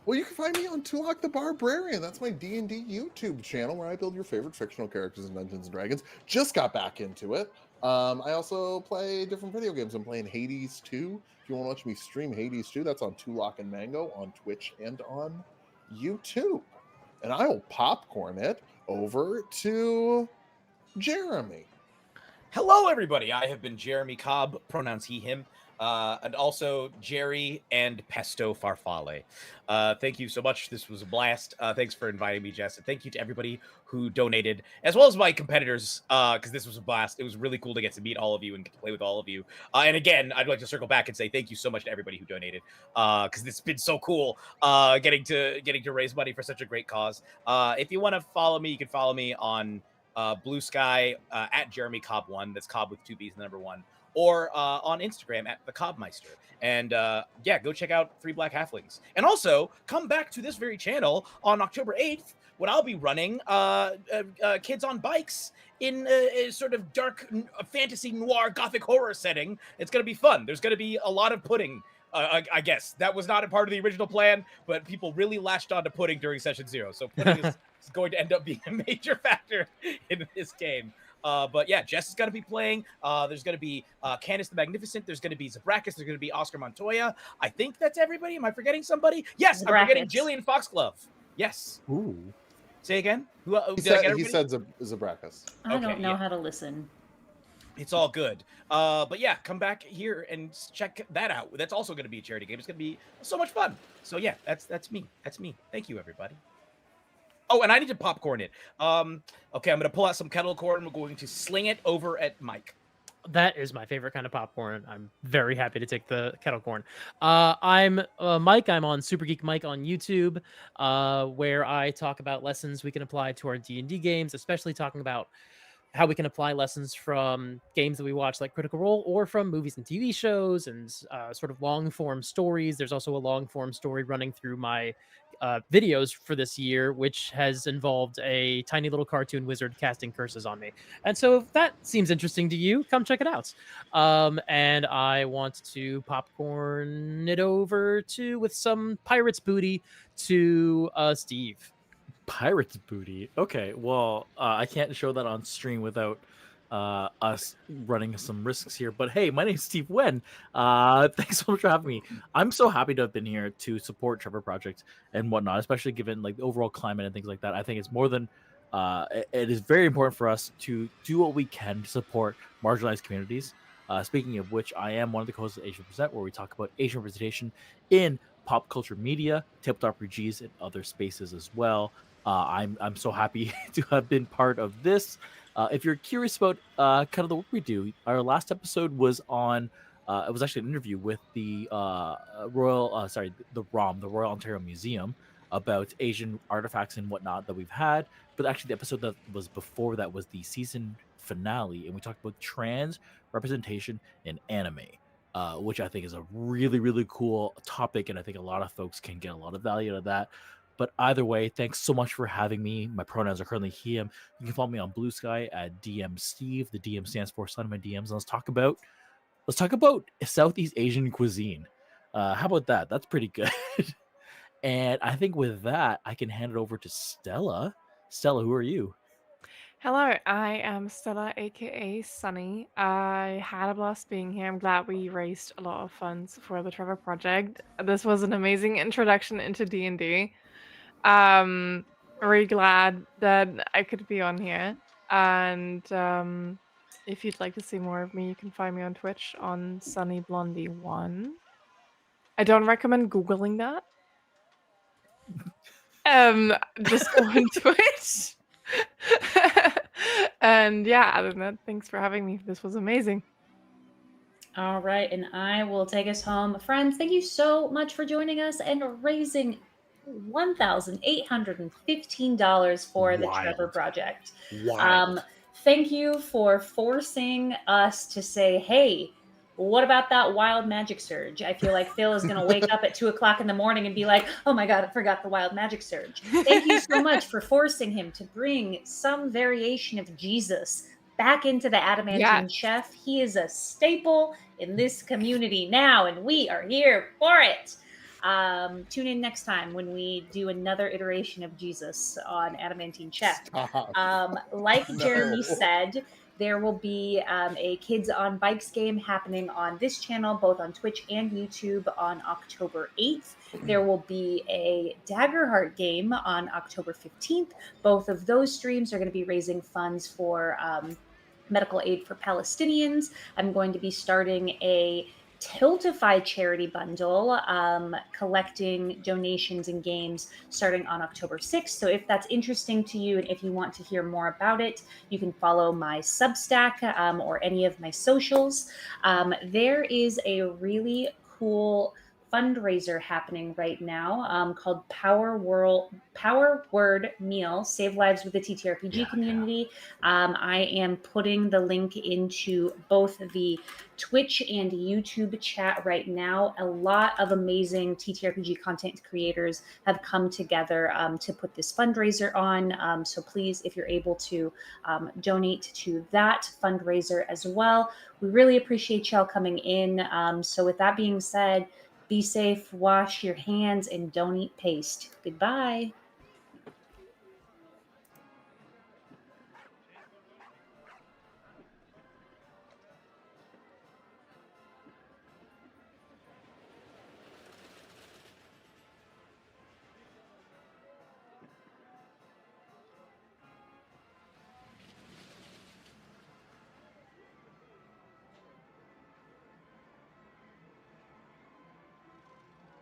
Well, you can find me on Tulok the Barbrarian. That's my D&D YouTube channel where I build your favorite fictional characters in Dungeons & Dragons. Just got back into it. I also play different video games. I'm playing Hades 2. If you want to watch me stream Hades 2, that's on Tulok and Mango on Twitch and on YouTube. And I will popcorn it over to Jeremy. Hello, everybody. I have been Jeremy Cobb, pronouns he, him, and also Jerry and Pesto Farfalle. Thank you so much. This was a blast. Thanks for inviting me, Jess. And thank you to everybody who donated, as well as my competitors, because this was a blast. It was really cool to get to meet all of you and get to play with all of you. And again, I'd like to circle back and say thank you so much to everybody who donated, because it's been so cool getting to raise money for such a great cause. If you want to follow me, you can follow me on Blue Sky at Jeremy Cobb1. That's Cobb with 2 B's, the number 1. Or on Instagram at the Cobbmeister. And yeah, go check out 3 Black Halflings. And also come back to this very channel on October 8th when I'll be running Kids on Bikes in a sort of dark fantasy noir gothic horror setting. It's going to be fun. There's going to be a lot of pudding. I guess that was not a part of the original plan, but people really latched on to pudding during session 0. So pudding is going to end up being a major factor in this game. But yeah, Jess is going to be playing. There's going to be Candace the Magnificent. There's going to be Zabrakis. There's going to be Oscar Montoya. I think that's everybody. Am I forgetting somebody? Yes, I'm forgetting Jillian Foxglove. Yes. Ooh. Say again? He said Zabrakis. I don't know how to listen. It's all good. But yeah, come back here and check that out. That's also going to be a charity game. It's going to be so much fun. So yeah, that's me. That's me. Thank you, everybody. Oh, and I need to popcorn it. Okay, I'm going to pull out some kettle corn. We're going to sling it over at Mike. That is my favorite kind of popcorn. I'm very happy to take the kettle corn. I'm Mike. I'm on Super Geek Mike on YouTube, where I talk about lessons we can apply to our D&D games, especially talking about how we can apply lessons from games that we watch like Critical Role or from movies and TV shows and sort of long form stories. There's also a long form story running through my videos for this year, which has involved a tiny little cartoon wizard casting curses on me. And so if that seems interesting to you, come check it out. And I want to popcorn it over with some pirate's booty to Steve. Pirate's booty. Okay, well, I can't show that on stream without us running some risks here. But hey, my name's Steve Wen. Thanks so much for having me. I'm so happy to have been here to support Trevor Project and whatnot, especially given like the overall climate and things like that. I think it's more than it is very important for us to do what we can to support marginalized communities. Speaking of which, I am one of the co-hosts of Asian Present, where we talk about Asian representation in pop culture media, tabletop RPGs, and other spaces as well. I'm so happy to have been part of this. If you're curious about kind of the work we do, our last episode was on. It was actually an interview with the Royal Ontario Museum about Asian artifacts and whatnot that we've had. But actually, the episode that was before that was the season finale, and we talked about trans representation in anime. Which I think is a really, really cool topic, and I think a lot of folks can get a lot of value out of that. But either way, thanks so much for having me. My pronouns are currently he, him. You can follow me on Blue Sky at DM Steve. The DM stands for Son of My DMs. And let's talk about Southeast Asian cuisine. How about that? That's pretty good. And I think with that, I can hand it over to Stella. Stella, who are you? Hello, I am Stella, aka Sunny. I had a blast being here. I'm glad we raised a lot of funds for the Trevor Project. This was an amazing introduction into D&D. Really glad that I could be on here. And if you'd like to see more of me, you can find me on Twitch on SunnyBlondie1. I don't recommend Googling that. Just go on Twitch. And yeah, other than that, thanks for having me. This was amazing. All right, and I will take us home. Friends, thank you so much for joining us and raising $1,815 for the Trevor Project. Thank you for forcing us to say, hey, what about that wild magic surge? I feel like Phil is going to wake up at 2 o'clock in the morning and be like, oh my God, I forgot the wild magic surge. Thank you so much for forcing him to bring some variation of Jesus back into the Adamantine Chef. He is a staple in this community now, and we are here for it. Tune in next time when we do another iteration of Jesus on Adamantine Chef. Like Jeremy said, there will be a Kids on Bikes game happening on this channel, both on Twitch and YouTube on October 8th. There will be a Daggerheart game on October 15th. Both of those streams are going to be raising funds for medical aid for Palestinians. I'm going to be starting a Tiltify charity bundle, collecting donations and games starting on October 6th. So if that's interesting to you and if you want to hear more about it, you can follow my Substack or any of my socials. There is a really cool fundraiser happening right now called Power Word Meal, Save Lives with the TTRPG community. I am putting the link into both the Twitch and YouTube chat right now. A lot of amazing TTRPG content creators have come together to put this fundraiser on. So please, if you're able to donate to that fundraiser as well. We really appreciate y'all coming in. So with that being said, be safe, wash your hands, and don't eat paste. Goodbye.